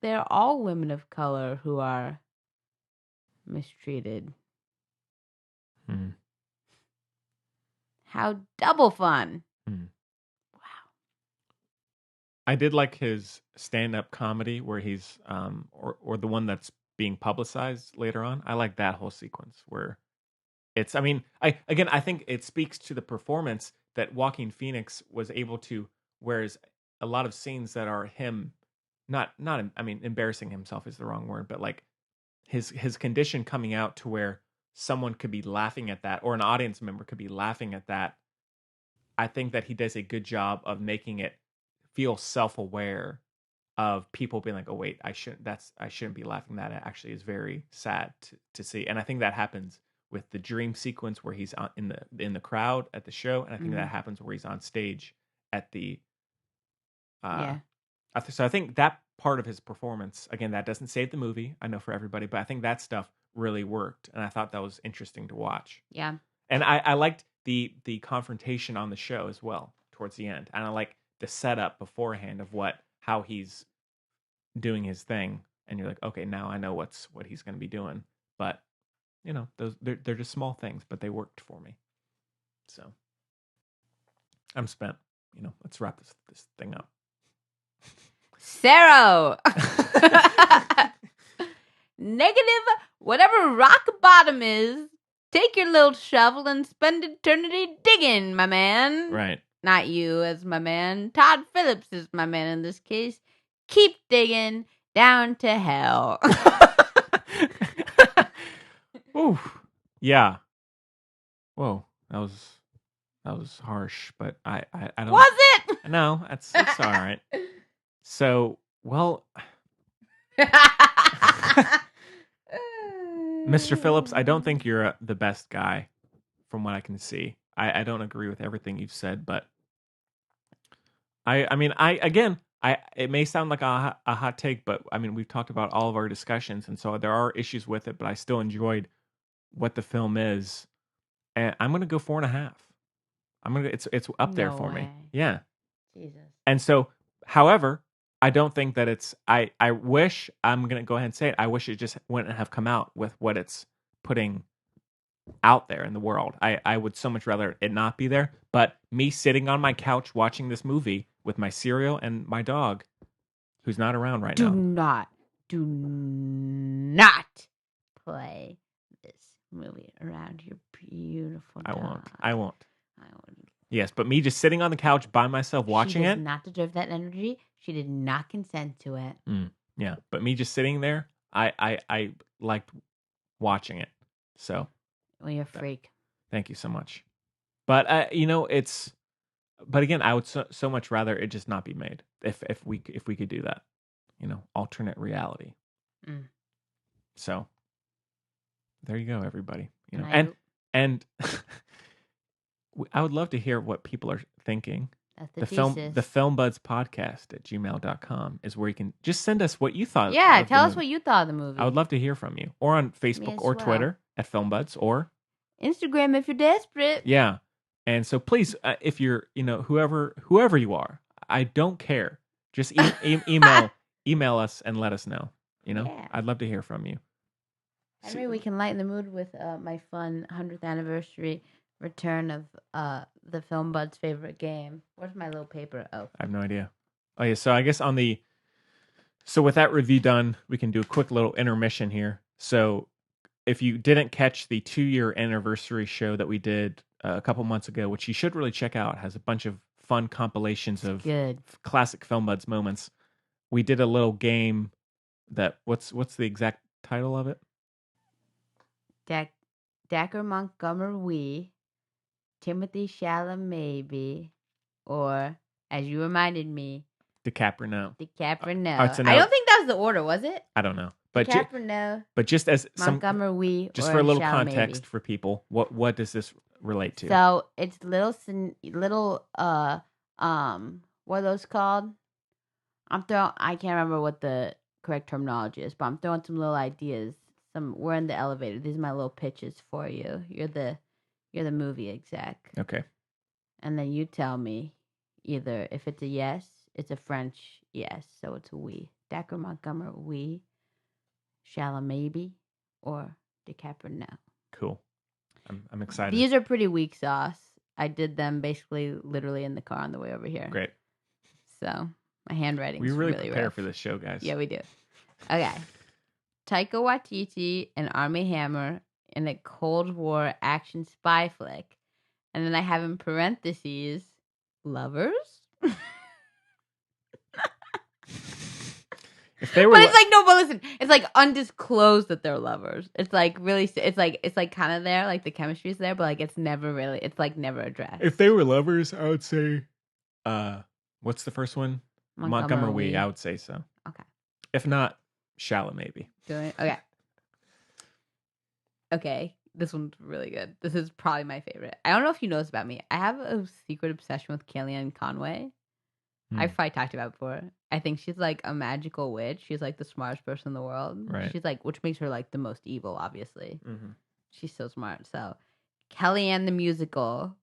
they're all women of color who are mistreated. How double fun. Wow. I did like his stand-up comedy where he's or the one that's being publicized later on. I like that whole sequence where it's, I mean, I think it speaks to the performance that Joaquin Phoenix was able to, whereas a lot of scenes that are him not I mean, embarrassing himself is the wrong word, but like his condition coming out to where someone could be laughing at that, or an audience member could be laughing at that. I think that he does a good job of making it feel self-aware of people being like, oh wait, I shouldn't be laughing. That actually is very sad to see. And I think that happens with the dream sequence where he's in the crowd at the show, and I think that happens where he's on stage at the so I think that part of his performance, again, that doesn't save the movie, I know, for everybody, but I think that stuff really worked, and I thought that was interesting to watch. Yeah. And I liked the confrontation on the show as well towards the end, and I like the setup beforehand of how he's doing his thing, and you're like, okay, now I know what he's going to be doing. But you know, they're just small things, but they worked for me. So I'm spent. You know, let's wrap this thing up. Zero. Negative, whatever rock bottom is, take your little shovel and spend eternity digging, my man. Right. Not you as my man. Todd Phillips is my man in this case. Keep digging down to hell. Ooh. Yeah. Whoa. That was harsh, but I don't. Was it? No, it's all right. So, well, Mr. Phillips, I don't think you're the best guy from what I can see. I don't agree with everything you've said, but I mean, it may sound like a hot take, but I mean, we've talked about all of our discussions, and so there are issues with it, but I still enjoyed what the film is, and I'm gonna go 4.5. It's up there for me. Yeah. Jesus. And so, however, I don't think that it's. I'm gonna go ahead and say it. I wish it just wouldn't have come out with what it's putting out there in the world. I would so much rather it not be there. But me sitting on my couch watching this movie with my cereal and my dog, who's not around right now. Do not play this movie around your beautiful dog. I won't. Yes, but me just sitting on the couch by myself watching it. She it. does not deserve that energy. She did not consent to it. Yeah, but me just sitting there, I liked watching it. So, well, you're a freak. Thank you so much. But you know, but again, I would so much rather it just not be made if we could do that. You know, alternate reality. So there you go, everybody. You know, and I would love to hear what people are thinking. That's the Film Buds Podcast at gmail.com is where you can just send us what you thought. Yeah, tell us what you thought of the movie. I would love to hear from you, or on Facebook or Twitter at Film Buds, or Instagram if you're desperate. Yeah, and so please, if you're, you know, whoever you are, I don't care. Just email us and let us know. You know, yeah. I'd love to hear from you. Maybe we can lighten the mood with my fun 100th anniversary return of the Film Buds' favorite game. Where's my little paper? Oh, I have no idea. Oh yeah, so I guess so with that review done, we can do a quick little intermission here. So if you didn't catch the 2-year anniversary show that we did a couple months ago, which you should really check out, it has a bunch of fun compilations of Good. classic Film Buds moments. We did a little game that what's the exact title of it? Dacker Montgomery, Timothy Chalamet, or as you reminded me, DiCaprio. DiCaprio. All right, so I now- don't think that was the order, was it? I don't know, but DiCaprio, but just as some Montgomery, just or for a little Chalamet. context for people, what does this relate to? So it's little what are those called? I can't remember what the correct terminology is, but I'm throwing some little ideas. We're in the elevator. These are my little pitches for you. You're the movie exec. Okay. And then you tell me either if it's a yes, it's a French yes, so it's a oui. Dacker Montgomery, oui. Chalamet, or DiCaprio, no. Cool. I'm excited. These are pretty weak sauce. I did them basically literally in the car on the way over here. Great. So my handwriting's We really really prepare rough. for this show, guys. Yeah, we do. Okay. Taika Waititi and Armie Hammer in a Cold War action spy flick. And then I have in parentheses, lovers? If they were, But it's like, no, but listen, it's like undisclosed that they're lovers. It's like really, it's like kind of there, like the chemistry's there, but like it's never really, it's like never addressed. if they were lovers, I would say, what's the first one? Montgomery. I would say so. Okay. If not, Shallow maybe. Okay. Okay. This one's really good. This is probably my favorite. I don't know if you know this about me. I have a secret obsession with Kellyanne Conway. I've probably talked about it before. I think she's like a magical witch. She's like the smartest person in the world. Right. She's like, which makes her like the most evil, obviously. Mm-hmm. She's so smart. So, Kellyanne the Musical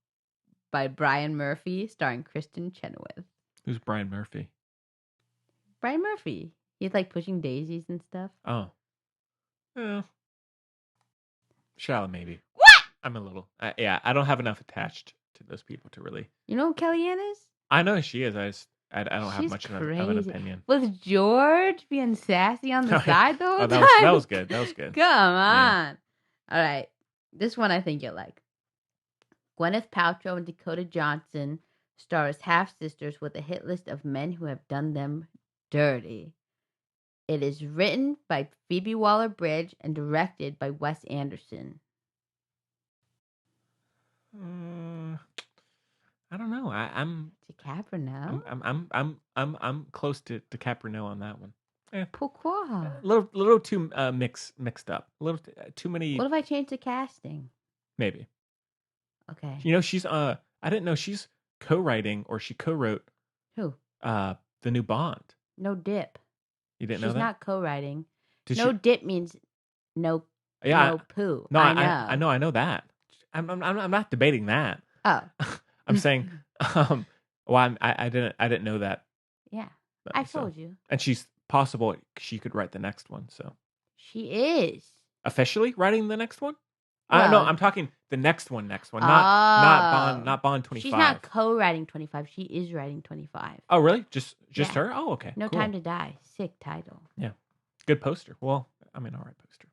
by Brian Murphy, starring Kristen Chenoweth. Who's Brian Murphy? Brian Murphy. He's like pushing daisies and stuff. Oh. Shallow maybe. What? I'm a little. I don't have enough attached to those people to really. You know who Kellyanne is? I know she is. I don't have She's much of an crazy. opinion. Was George being sassy on the Oh, yeah. side the whole Oh, time? that was good. That was good. Come on. All right. This one I think you'll like. Gwyneth Paltrow and Dakota Johnson star as half-sisters with a hit list of men who have done them dirty. It is written by Phoebe Waller-Bridge and directed by Wes Anderson. I don't know. I'm DiCaprio? I'm close to DiCaprio on that one. Pourquoi? A little too mixed up. A little too many. What if I change the casting? Maybe. Okay. You know, she's I didn't know she's co-writing or she co-wrote Who? the new Bond. No dip. You didn't know She's that? not co-writing. Did No she? dip means no. Yeah. No poo. No, I know. I know that. I'm not debating that. Oh. I'm saying, well, I didn't know that. Yeah. But, I so. told you. And she's possible she could write the next one. So She is. officially writing the next one? Well- No, I'm talking the next one, not not Bond 25. She's not co-writing 25. She is writing 25. Oh, really? Just Yeah. her? Oh, okay. No cool. Time to Die. Sick title. Yeah, good poster. Well, I mean, all right poster.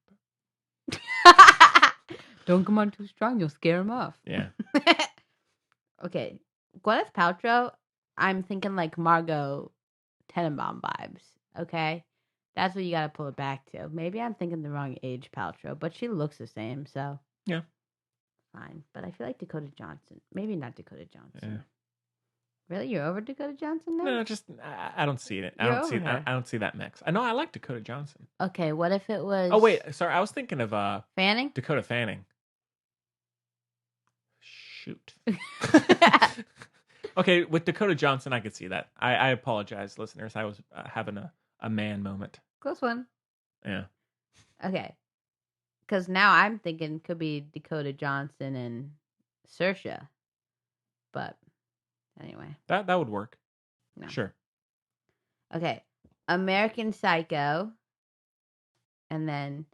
But Don't come on too strong. You'll scare him off. yeah. Okay. Gwyneth Paltrow, I'm thinking like Margot Tenenbaum vibes. Okay? That's what you got to pull it back to. Maybe I'm thinking the wrong age Paltrow, but she looks the same, so. Yeah. Fine. But I feel like Dakota Johnson. Maybe not Dakota Johnson. Yeah. Really? You're over Dakota Johnson now? No, just I don't see it. I You're don't see. over her. I don't see that mix. I know I like Dakota Johnson. Okay, what if it was... Oh wait, sorry. I was thinking of Fanning? Dakota Fanning. Shoot. Okay, with Dakota Johnson, I could see that. I apologize, listeners. I was having a man moment. Close one. Yeah. Okay. Because now I'm thinking could be Dakota Johnson and Saoirse. But anyway. That would work. No. Sure. Okay. American Psycho. And then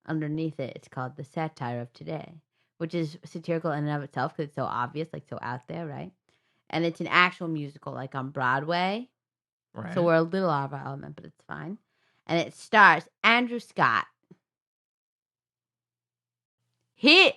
underneath it, it's called The Satire of Today, which is satirical in and of itself because it's so obvious, like so out there, right? And it's an actual musical, like on Broadway. Right. So we're a little out of our element, but it's fine. And it stars Andrew Scott. Hit.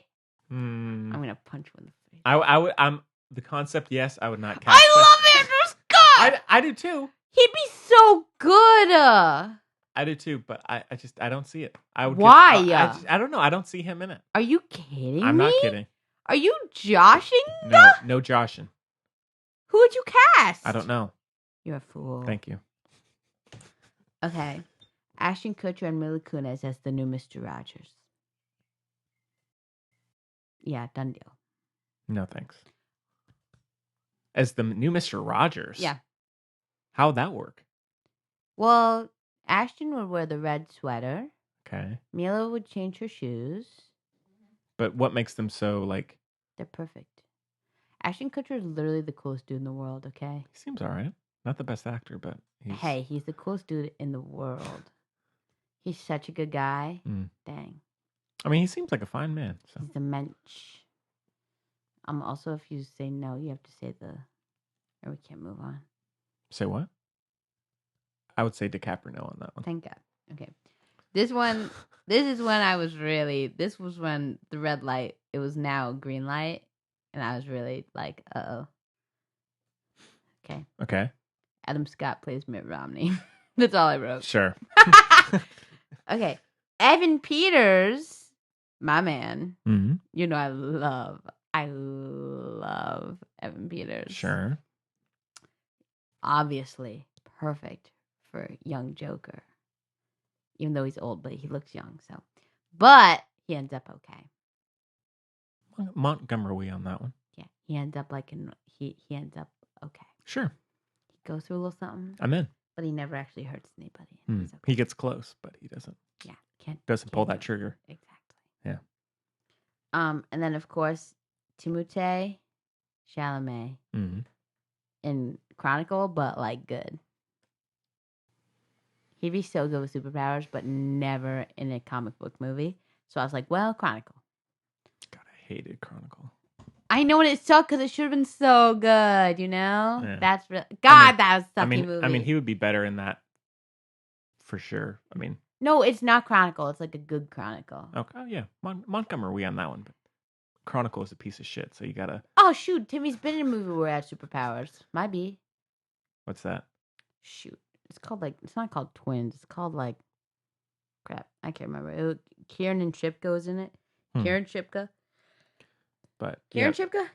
Hmm. I'm gonna punch him in the face. I would. I'm the concept. Yes, I would not cast. I love Andrew Scott. I do too. He'd be so good. I do too. But I don't see it. I would. Why? I don't know. I don't see him in it. Are you kidding I'm me? not kidding. Are you joshing? No joshing. Who would you cast? I don't know. You're a fool. Thank you. Okay. Ashton Kutcher and Mila Kunis as the new Mr. Rogers. Yeah, done deal. No thanks. As the new Mr. Rogers. Yeah. How'd that work? Well, Ashton would wear the red sweater. Okay. Mila would change her shoes. But what makes them so like? They're perfect. Ashton Kutcher is literally the coolest dude in the world, okay? He seems all right. Not the best actor, but he's the coolest dude in the world. He's such a good guy. Dang. I mean, he seems like a fine man. So. He's a mensch. Also, if you say no, you have to say or we can't move on. Say what? I would say DiCaprio no on that one. Thank God. Okay. This one, this was when the red light, it was now green light. And I was really like, uh-oh. Okay. Okay. Adam Scott plays Mitt Romney. That's all I wrote. Sure. Okay. Evan Peters, my man. Mm-hmm. You know I love Evan Peters. Sure. Obviously, perfect for young Joker. Even though he's old, but he looks young, so. But he ends up okay. Montgomery on that one. Yeah, he ends up he ends up okay. Sure. He goes through a little something. I'm in. But he never actually hurts anybody. Okay. He gets close, but he doesn't. Yeah, doesn't pull that trigger. Exactly. Yeah. And then of course, Timothée Chalamet in Chronicle, but like good. He'd be so good with superpowers, but never in a comic book movie. So I was like, well, Chronicle. God, I hated Chronicle. I know, and it sucked because it should have been so good, you know? Yeah. That's real. God, that was a sucky movie. I mean, he would be better in that for sure. I mean, no, it's not Chronicle. It's like a good Chronicle. Okay, yeah. Montgomery on that one, but Chronicle is a piece of shit, so you gotta. Oh, shoot. Timmy's been in a movie where he had superpowers. Might be. What's that? Shoot. It's not called Twins. It's called like, crap. I can't remember. Kieran and Shipka was in it. Kieran Shipka. But Kieran Shipka?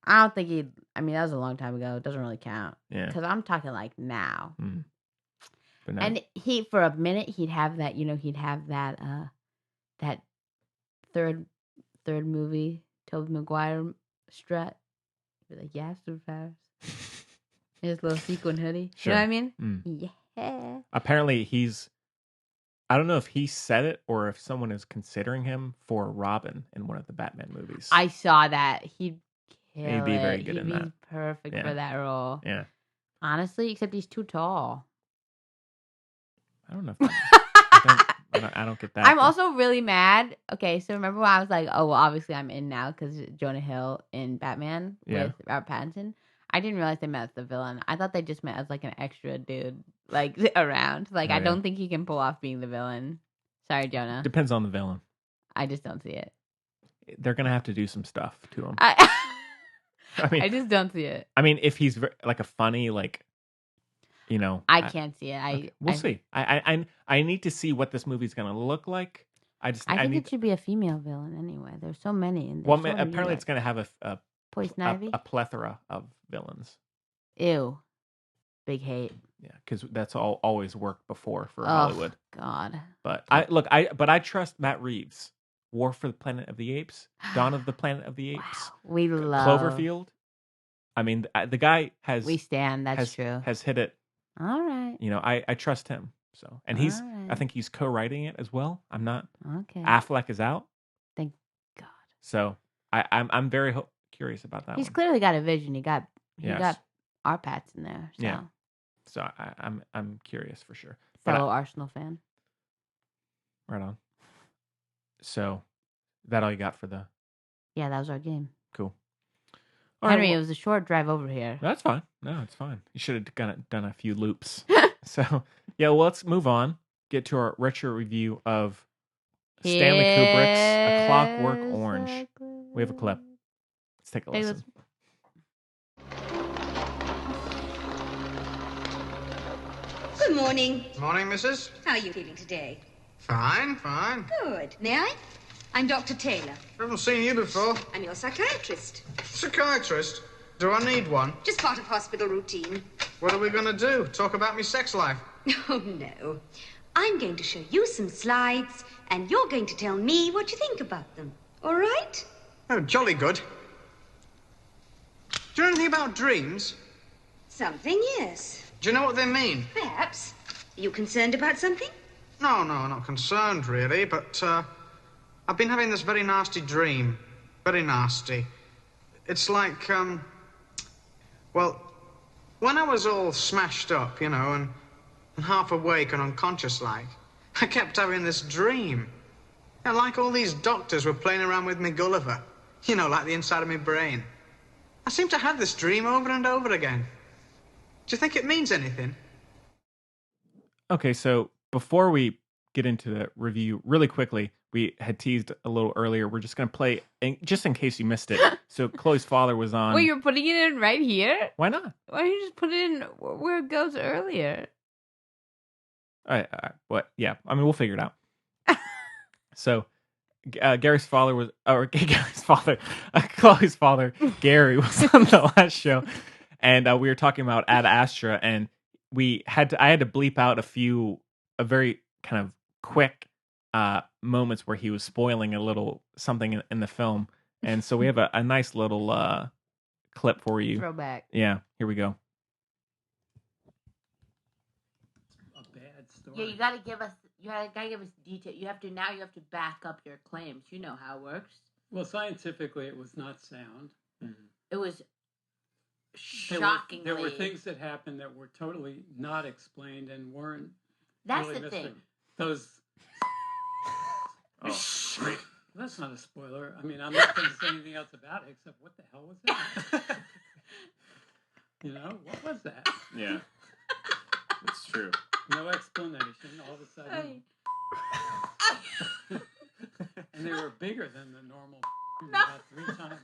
I don't think that was a long time ago. It doesn't really count. Yeah. Because I'm talking like now. But no. And for a minute, he'd have that, he'd have that, that third movie, Tobey Maguire strut. He'd be like, yeah, superpowers. His little sequin hoodie. Sure. You know what I mean? Yeah. Apparently I don't know if he said it or if someone is considering him for Robin in one of the Batman movies. I saw that. He'd be very good in that. He'd be perfect for that role. Yeah. Honestly, except he's too tall. I don't know if I don't get that. I'm also really mad. Okay, so remember when I was like, oh, well, obviously I'm in now because Jonah Hill in Batman with Robert Pattinson. I didn't realize they meant as the villain. I thought they just meant as like an extra dude like around. Like I don't think he can pull off being the villain. Sorry, Jonah. Depends on the villain. I just don't see it. They're gonna have to do some stuff to him. I mean, I just don't see it. I mean, if he's like a funny, like, I can't see it. Okay. We'll see. I need to see what this movie's gonna look like. I think it should be a female villain anyway. There's so many. And well, apparently it's gonna have a Poison Ivy? A plethora of villains. Ew. Big hate. Yeah, because that's always worked before for Hollywood. God. But I trust Matt Reeves. War for the Planet of the Apes, Dawn of the Planet of the Apes. Wow. We love Cloverfield. I mean, the guy has. We stand. That's true. Has hit it. All right. I trust him. So, and he's. Right. I think he's co-writing it as well. I'm not. Okay. Affleck is out. Thank God. So I'm very curious about that. He's one. Clearly got a vision. He got our Pats in there. So. Yeah. So I'm curious for sure. Fellow Arsenal fan. Right on. So, that all you got for the? Yeah, that was our game. Cool. Henry, it was a short drive over here. That's fine. No, it's fine. You should have done a few loops. So, yeah, well, let's move on. Get to our retro review of Stanley Kubrick's A Clockwork Here's Orange. a We have a clip. Let's take a Hey, listen. Good morning. Morning, missus. How are you feeling today? Fine, fine. Good. May I? I'm Dr. Taylor. Haven't seen you before. I'm your psychiatrist. Psychiatrist? Do I need one? Just part of hospital routine. What are we going to do? Talk about my sex life? Oh, no. I'm going to show you some slides, and you're going to tell me what you think about them. All right? Oh, jolly good. Do you know anything about dreams? Something, yes. Do you know what they mean? Perhaps. Are you concerned about something? No, not concerned, really, but, I've been having this very nasty dream. Very nasty. It's like, well, when I was all smashed up, you know, and half awake and unconscious-like, I kept having this dream. Yeah, like all these doctors were playing around with me Gulliver. You know, like the inside of my brain. I seem to have this dream over and over again. Do you think it means anything? Okay, so before we get into the review, really quickly, we had teased a little earlier. We're just going to play, just in case you missed it. So Chloe's father was on. Wait, you're putting it in right here? Why not? Why don't you just put it in where it goes earlier? What? Yeah, I mean, we'll figure it out. So Gary's father was, or Gary's father, Chloe's father, Gary, was on the last show. And we were talking about Ad Astra, and I had to bleep out a very kind of quick moments where he was spoiling a little something in the film. And so we have a nice little clip for you. Throwback. Yeah, here we go. A bad story. Yeah, you gotta give us detail. You have to back up your claims. You know how it works. Well, scientifically, it was not sound. It was There shockingly. There were things that happened that were totally not explained and weren't. That's really the mystery. thing. Those. Oh, That's not a spoiler. I mean, I'm not going to say anything else about it except what the hell was that? You know, what was that? yeah, it's true. No explanation. All of a sudden. And they were bigger than the normal. About 3 times.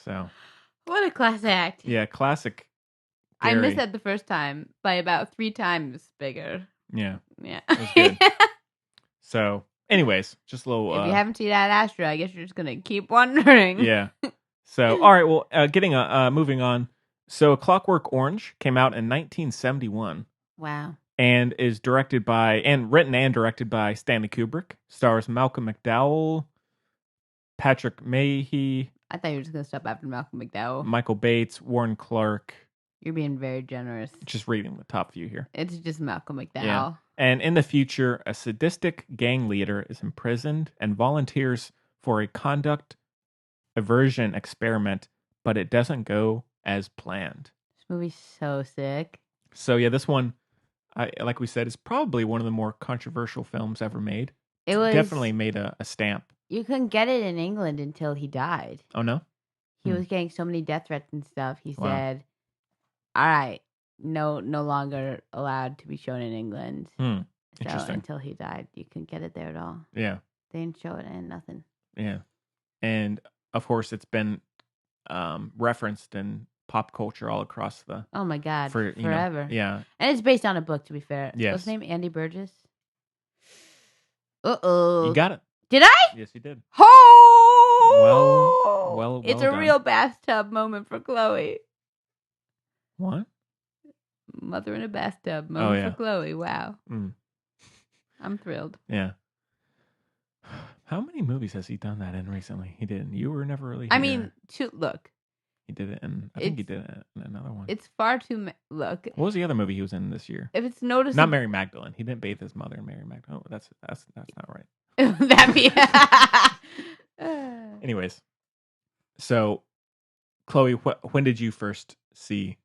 So, What a class act. yeah, classic. I Gary. missed that the first time by about 3 times bigger. Yeah, Yeah. it was good. So, anyways, just a little. If you haven't seen that Astra, I guess you're just gonna keep wondering. Yeah. So, all right. Well, moving on. So, A Clockwork Orange came out in 1971 Wow. and is written and directed by Stanley Kubrick. Stars Malcolm McDowell, Patrick Mayhew, I thought you were just gonna stop after Malcolm McDowell. Michael Bates, Warren Clark. You're being very generous. Just reading the top few here. It's just Malcolm McDowell. Yeah. And in the future, a sadistic gang leader is imprisoned and volunteers for a conduct aversion experiment, but it doesn't go as planned. This movie's so sick. So yeah, this one, like we said, is probably one of the more controversial films ever made. It was Definitely made a stamp. You couldn't get it in England until he died. Oh no? He was getting so many death threats and stuff. He Wow. said, "All right, no longer allowed to be shown in England." So Interesting. until he died, you couldn't get it there at all. Yeah. They didn't show it and nothing. Yeah. And of course, it's been referenced in pop culture all across the Oh my God, you know, forever. yeah. And it's based on a book, to be fair. Yes. What's his name? Andy Burgess? Uh-oh. You got it. Did I? Yes, you did. Oh! Well It's a done. real bathtub moment for Chloe. What? Mother in a bathtub moment yeah. for Chloe. Wow. Mm. I'm thrilled. Yeah. How many movies has he done that in recently? He did. You were never really. I Here. mean, look. He did it, and I think he did it in another one. It's far too. Look. What was the other movie he was in this year? If it's noticeable. Not Mary Magdalene. He didn't bathe his mother in Mary Magdalene. Oh, that's not right. That'd be. Anyways, so Chloe, when did you first see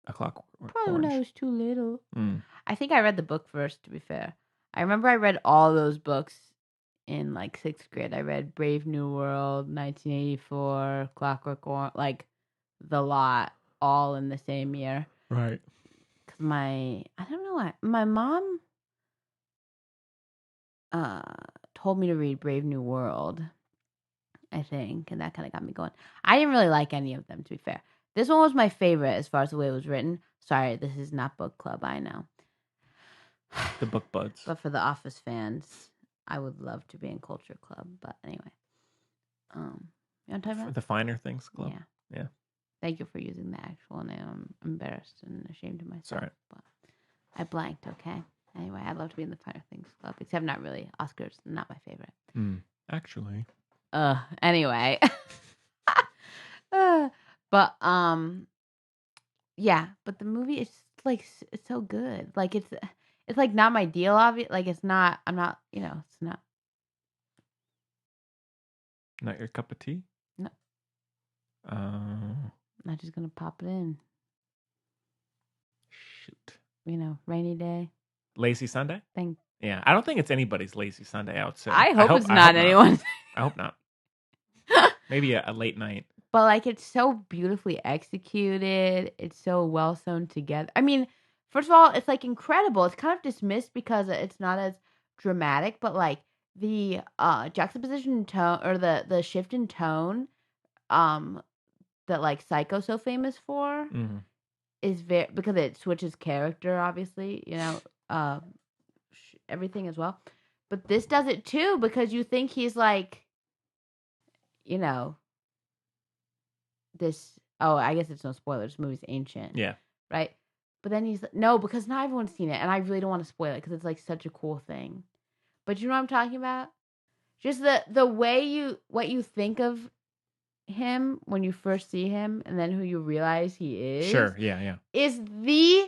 A Clockwork Probably when I Orange? was too little. Mm. I think I read the book first, to be fair. I remember I read all those books in like 6th grade. I read Brave New World, 1984, Clockwork Orange, like the lot, all in the same year. Right. Because I don't know, my mom told me to read Brave New World, I think, and that kind of got me going. I didn't really like any of them, to be fair. This one was my favorite as far as the way it was written. Sorry, this is not book club, I know. The book buds. But for the Office fans, I would love to be in Culture Club. But anyway, you know what I'm talking about? The Finer Things Club. Yeah. Thank you for using the actual name. I'm embarrassed and ashamed of myself. Sorry. But I blanked, okay? Anyway, I'd love to be in the Finer Things Club, except not really. Oscars, not my favorite. Actually. Anyway. But, yeah. But the movie is, like, it's so good. Like, it's like, not my deal, obviously. Like, it's not, I'm not, you know, it's not. Not your cup of tea? No. I'm not just gonna pop it in. Shoot. You know, rainy day. Lazy Sunday? Yeah, I don't think it's anybody's lazy Sunday out. So I hope it's not anyone's. I hope not. Maybe a late night. But like, it's so beautifully executed. It's so well sewn together. I mean, first of all, it's like incredible. It's kind of dismissed because it's not as dramatic, but like the juxtaposition in tone or the shift in tone, that like Psycho's so famous for, is very because it switches character, obviously. You know, everything as well. But this does it too because you think he's like, you know, this. Oh, I guess it's no spoiler. This movie's ancient. Yeah. Right. But then he's no, because not everyone's seen it, and I really don't want to spoil it because it's like such a cool thing. But you know what I'm talking about? Just the way what you think of him when you first see him, and then who you realize he is. Sure. Yeah. Is the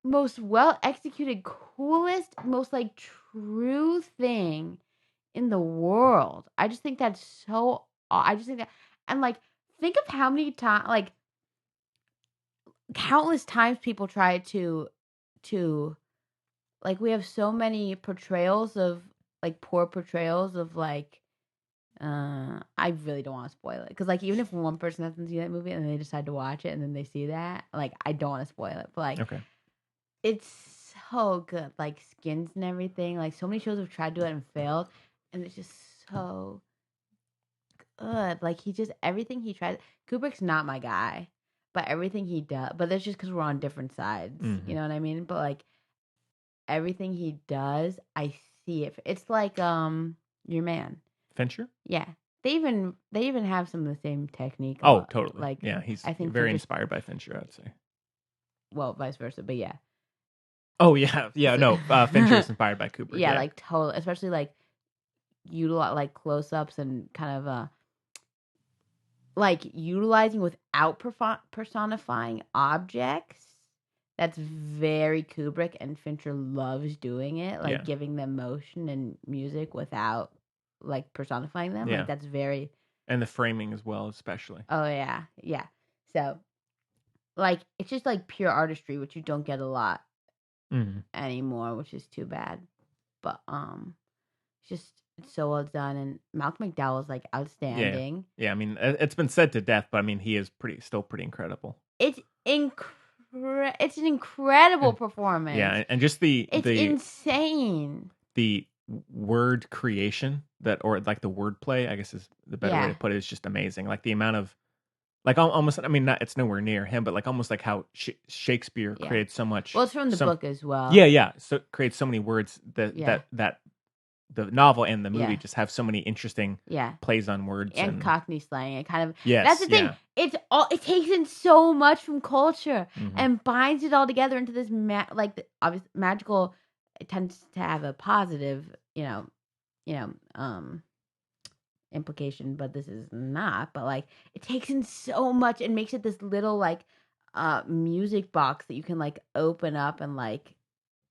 most well executed, coolest, most like true thing in the world. I just think that's so. I just think that, and like, think of how many times, like, countless times people try to, like, we have so many portrayals of, like, poor portrayals of, like, I really don't want to spoil it. Because, like, even if one person hasn't seen that movie and they decide to watch it and then they see that, like, I don't want to spoil it. But, like, okay. It's so good. Like, Skins and everything. Like, so many shows have tried to do it and failed. And it's just so good. Like, everything he tries. Kubrick's not my guy. But everything he does. But that's just because we're on different sides. Mm-hmm. You know what I mean? But, like, everything he does, I see it. It's like, Your Man. Fincher? Yeah. They even have some of the same technique. Oh, totally. Like, yeah, he's I think very inspired by Fincher, I'd say. Well, vice versa, but yeah. Oh, yeah. Yeah, no. Fincher is inspired by Kubrick. Yeah, like, totally. Especially, like, like close-ups and kind of, like, utilizing without personifying objects. That's very Kubrick, and Fincher loves doing it. Like, giving them motion and music without, like, personifying them. Yeah. Like, that's very... And the framing as well, especially. Oh, yeah. Yeah. So, like, it's just, like, pure artistry, which you don't get a lot anymore, which is too bad. But, it's so well done. And Malcolm McDowell is, like, outstanding. Yeah, I mean, it's been said to death, but, I mean, he is still pretty incredible. It's an incredible performance. Yeah, and just it's insane. The word creation or like the wordplay, I guess is the better way to put it, is just amazing. Like the amount of, like, almost, I mean, it's nowhere near him, but like almost like how Shakespeare created so much. Well, it's from the book as well. Yeah. So creates so many words that the novel and the movie just have so many interesting plays on words and Cockney slang. It kind of that's the thing. It's all, it takes in so much from culture and binds it all together into this obvious magical. It tends to have a positive, implication, but this is not. But like, it takes in so much and makes it this little like music box that you can like open up and like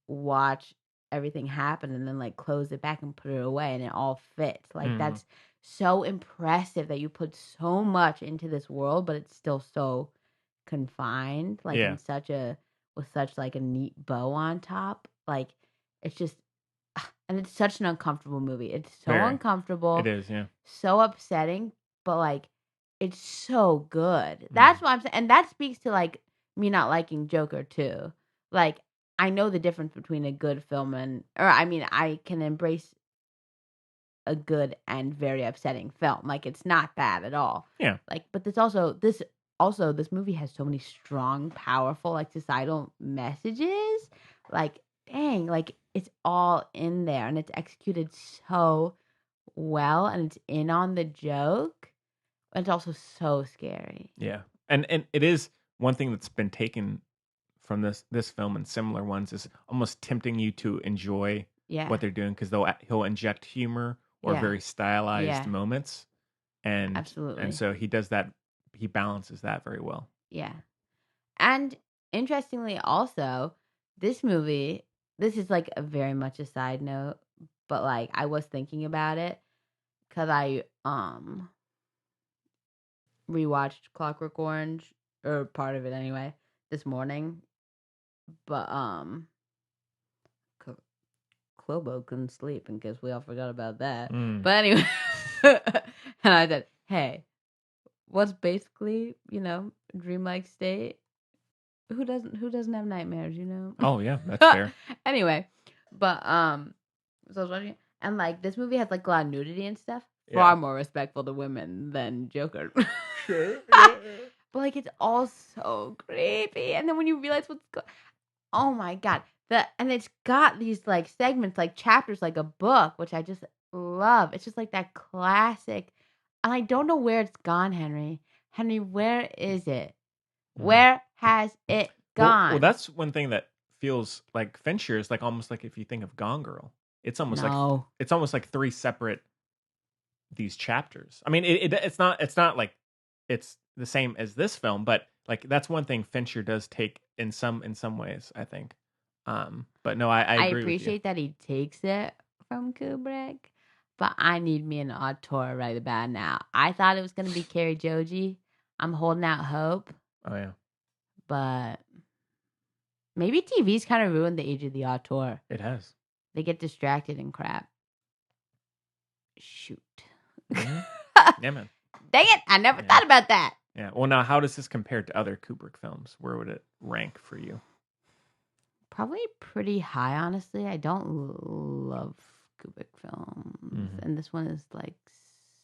watch everything happen and then like close it back and put it away, and it all fits. Like that's so impressive that you put so much into this world, but it's still so confined, like in with such like a neat bow on top. Like, it's just, and it's such an uncomfortable movie. It's so uncomfortable. It is, yeah. So upsetting, but like, it's so good. That's what I'm saying, and that speaks to like me not liking Joker too. Like, I know the difference between a good film I can embrace a good and very upsetting film. Like, it's not bad at all. Yeah. Like, but this movie has so many strong, powerful, like, societal messages. Like, dang, like, it's all in there, and it's executed so well, and it's in on the joke. But it's also so scary. Yeah. And it is one thing that's been taken from this film and similar ones is almost tempting you to enjoy what they're doing, because he'll inject humor or very stylized moments, and Absolutely. and so he does that. He balances that very well. Yeah. And interestingly, also, this movie, this is like a very much a side note, but like I was thinking about it because I rewatched Clockwork Orange, or part of it anyway, this morning. But Clobo couldn't sleep in case we all forgot about that. But anyway, and I said, hey, what's basically, dreamlike state? Who doesn't have nightmares, Oh yeah, that's fair. Anyway, but so I was watching it, and like this movie has like a lot of nudity and stuff. Far more respectful to women than Joker. Sure. But like it's all so creepy, and then when you realize oh my god, and it's got these like segments, like chapters, like a book, which I just love. It's just like that classic, and I don't know where it's gone, Henry. Henry, where is it? Where has it gone? Well, that's one thing that feels like Fincher is like almost like if you think of Gone Girl, it's almost like three separate these chapters. I mean, it's not like it's the same as this film, but like that's one thing Fincher does take in some ways, I think. But no, I agree. I appreciate that he takes it from Kubrick, but I need me an auteur right about now. I thought it was going to be Carrie Joji. I'm holding out hope. Oh yeah, but maybe TV's kind of ruined the age of the auteur. It has. They get distracted and crap. Shoot. Mm-hmm. Yeah, man. Dang it! I never thought about that. Yeah. Well, now how does this compare to other Kubrick films? Where would it rank for you? Probably pretty high, honestly. I don't love Kubrick films, and this one is like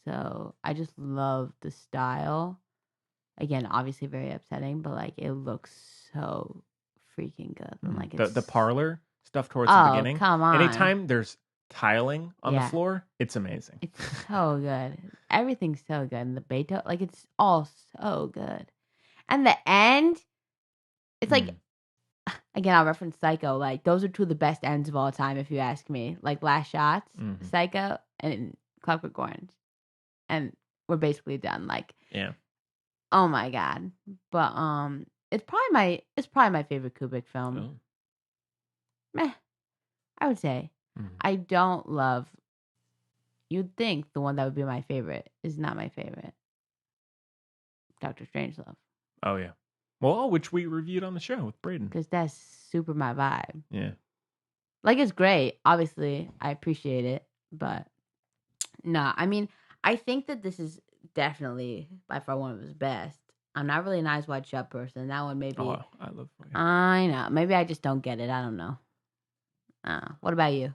so. I just love the style. Again, obviously very upsetting, but like it looks so freaking good. And like the parlor stuff towards the beginning. Come on. Anytime there's tiling on the floor, it's amazing. It's so good. Everything's so good. And the Beethoven, like it's all so good. And the end, it's like, again, I'll reference Psycho. Like those are two of the best ends of all time, if you ask me. Like Last Shots, Psycho, and Clockwork Orange, and we're basically done. Like, yeah. Oh my god! But it's probably my favorite Kubrick film. Oh. Meh, I would say. I don't love. You'd think the one that would be my favorite is not my favorite. Dr. Strangelove. Oh yeah. Well, which we reviewed on the show with Braden. Because that's super my vibe. Yeah. Like it's great. Obviously, I appreciate it, but no. I mean, I think that this is definitely by far one of his best. I'm not really an Eyes Wide Shut person. That one maybe. Oh, I love. Yeah. I know. Maybe I just don't get it. I don't know. What about you?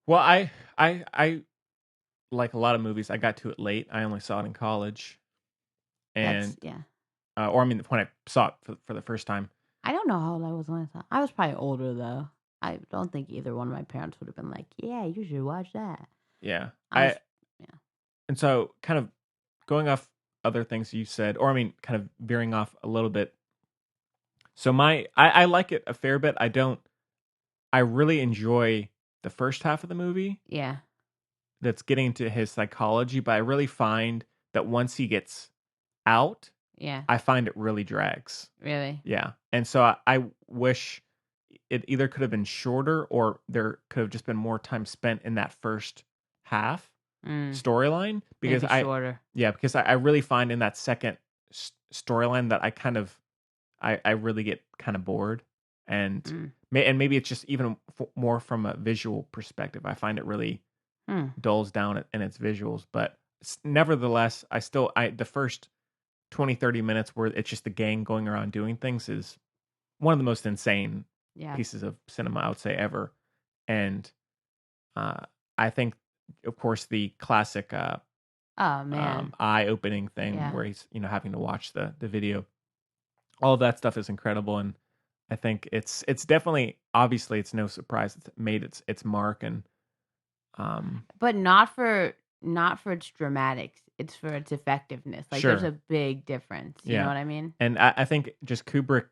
Well, I like a lot of movies. I got to it late. I only saw it in college, and or I mean, when I saw it for the first time. I don't know how old I was when I saw it. I was probably older though. I don't think either one of my parents would have been like, "Yeah, you should watch that." Yeah, Yeah. And so, kind of going off other things you said, or I mean, kind of veering off a little bit. So I like it a fair bit. I really enjoy the first half of the movie. Yeah. That's getting into his psychology, but I really find that once he gets out, I find it really drags. Really? Yeah. And so I wish it either could have been shorter or there could have just been more time spent in that first half storyline, because because I really find in that second storyline that I really get kind of bored, and maybe it's just even more from a visual perspective. I find it really dulls down in its visuals, but nevertheless, the first 20-30 minutes where it's just the gang going around doing things is one of the most insane pieces of cinema I would say ever, and I think of course, the classic Oh man. eye-opening thing Yeah. where he's having to watch the video. All of that stuff is incredible, and I think it's definitely, obviously it's no surprise it's made its mark, and But not for its dramatics. It's for its effectiveness. Like there's sure, a big difference. You know yeah, what I mean? and I think just Kubrick,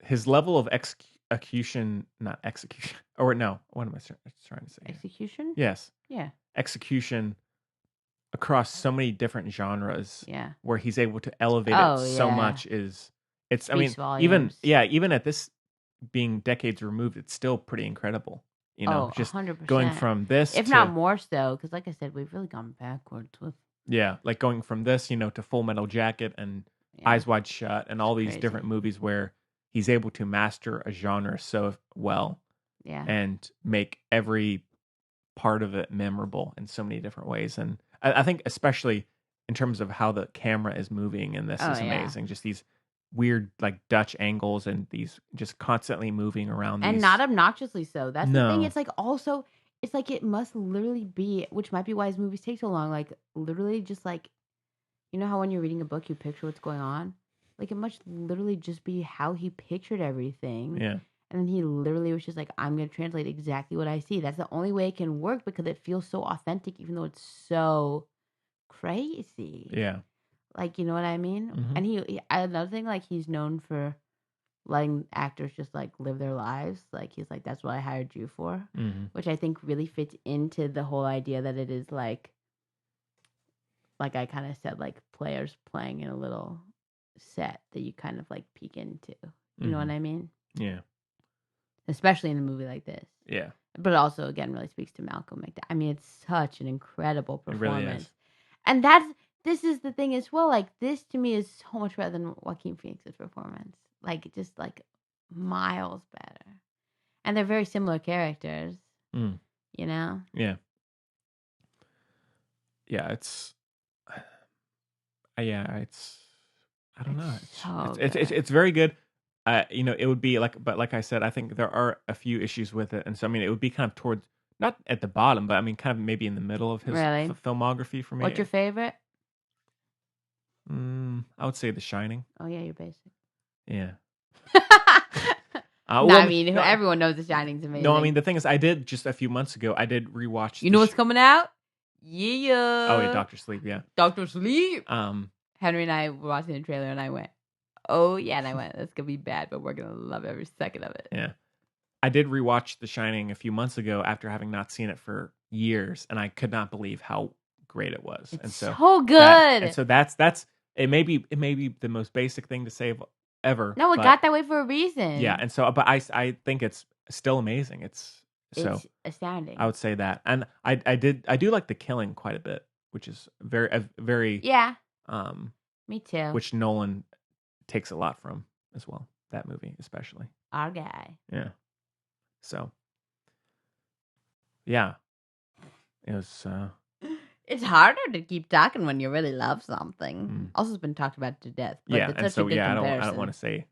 his level of execution, not execution, or no, what am I trying to say? Execution? Yes, Yeah. execution across so many different genres, Yeah. where he's able to elevate it Oh so yeah. much it's I Speaks mean, even volumes. even at this being decades removed, it's still pretty incredible. Oh, Just going 100%. from this If not to more so, because like I said, we've really gone backwards with yeah, like going from this, to Full Metal Jacket and yeah. Eyes Wide Shut and all these Crazy. different movies where he's able to master a genre so well Yeah. and make every part of it memorable in so many different ways. And I think especially in terms of how the camera is moving in this Oh is yeah. amazing. Just these weird like Dutch angles and these just constantly moving around And these. not obnoxiously so. That's the thing. No. It's like also, it's like it must literally be, which might be why his movies take so long. Like literally, just like you know how when you're reading a book, you picture what's going on. Like it must literally just be how he pictured everything. Yeah. And then he literally was just like, I'm gonna translate exactly what I see. That's the only way it can work because it feels so authentic, even though it's so crazy. Yeah. Like you know what I mean? Mhm. And another thing, like he's known for letting actors just like live their lives. Like he's like, that's what I hired you for, Mhm. which I think really fits into the whole idea that it is like I kind of said, like players playing in a little set that you kind of like peek into. You know what I mean? Yeah. Especially in a movie like this. Yeah. But also, again, really speaks to Malcolm McDowell. I mean, it's such an incredible It really performance. is. And this is the thing as well. Like, this to me is so much better than Joaquin Phoenix's performance. Like, just like miles better. And they're very similar characters, Mm. you know? Yeah. Yeah, it's it's I don't know. It's so It's very good. It would be like, but like I said, I think there are a few issues with it, and so I mean, it would be kind of towards not at the bottom, but I mean, kind of maybe in the middle of his Really? filmography for me. What's your favorite? I would say The Shining. Oh, yeah, you're basic. Yeah. No, Well, I mean, no, everyone knows The Shining's amazing. no, I mean the thing is, I did just a few months ago. I did rewatch. You know what's coming out? Yeah. Oh yeah, Doctor Sleep. Yeah. Doctor Sleep. Um. Henry and I were watching the trailer, and I went, "Oh yeah," and I went, "That's gonna be bad, but we're gonna love every second of it." Yeah. I did rewatch The Shining a few months ago after having not seen it for years, and I could not believe how great it was. It's and so good. And so that's it. May be the most basic thing to say ever. No, it but got that way for a reason. Yeah, and so but I think it's still amazing. It's astounding. I would say that, and I do like the killing quite a bit, which is very Yeah. Me too. which Nolan takes a lot from as well. That movie especially. Our guy. Yeah. So, yeah, it was. It's harder to keep talking when you really love something. Also, it's been talked about to death. But Yeah, it's and such so a good I comparison. don't want to say.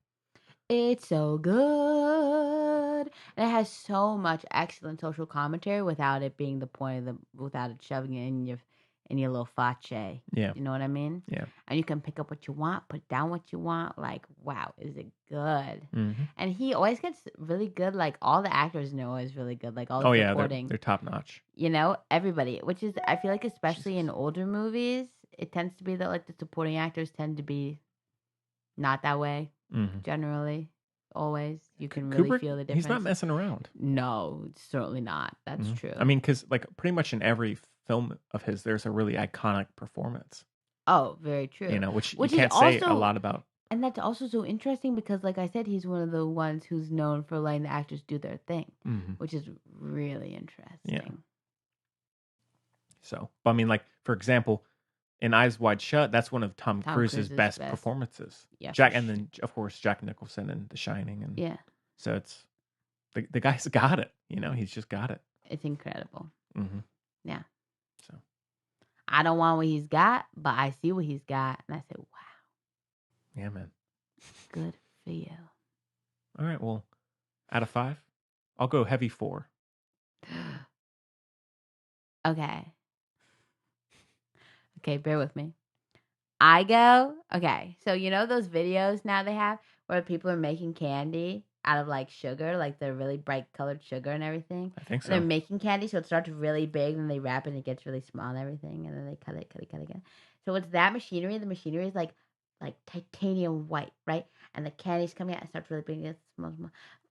It's so good. And it has so much excellent social commentary without it being the point of without it shoving it in your little face. Yeah. You know what I mean? Yeah. And you can pick up what you want, put down what you want. Like, wow, is it good? Mm-hmm. And he always gets really good. Like, all the actors know is really good. Like, all the supporting. They're top notch. You know, everybody. Which is, I feel like, especially in older movies, it tends to be that, like, the supporting actors tend to be not that way, generally. Always. You can really Kubrick, feel the difference. He's not messing around. No, certainly not. That's true. I mean, because, like, pretty much in every film of his, there's a really iconic performance. Oh, very true. You know, which you can't say a lot about. And that's also so interesting because, like I said, he's one of the ones who's known for letting the actors do their thing, which is really interesting. Yeah. So, but I mean, like, for example, in Eyes Wide Shut, that's one of Tom Cruise's best performances. Yeah. And then, of course, Jack Nicholson in The Shining. And yeah. So it's, the guy's got it. You know, he's just got it. It's incredible. Yeah. So. I don't want what he's got, but I see what he's got. And I say, wow. Yeah, man. Good for you. All right. Well, out of 5, I'll go heavy 4. Okay. Okay, bear with me. Okay, so you know those videos now they have where people are making candy out of like sugar, like the really bright colored sugar and everything? I think And they're so. making candy, so it starts really big, and they wrap it and it gets really small and everything, and then they cut it again. So it's that machinery. The machinery is like titanium white, right? And the candy's coming out and starts really big and gets small.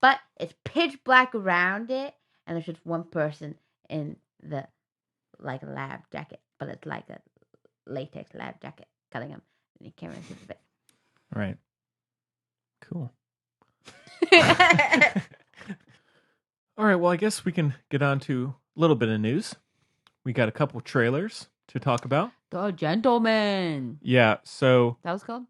But it's pitch black around it, and there's just one person in the like lab jacket, but it's like a latex lab jacket cutting them, and you can't really see the Right. Cool. bit. All right. Well, I guess we can get on to a little bit of news. We got a couple trailers to talk about. The Gentleman. Yeah. So That was called?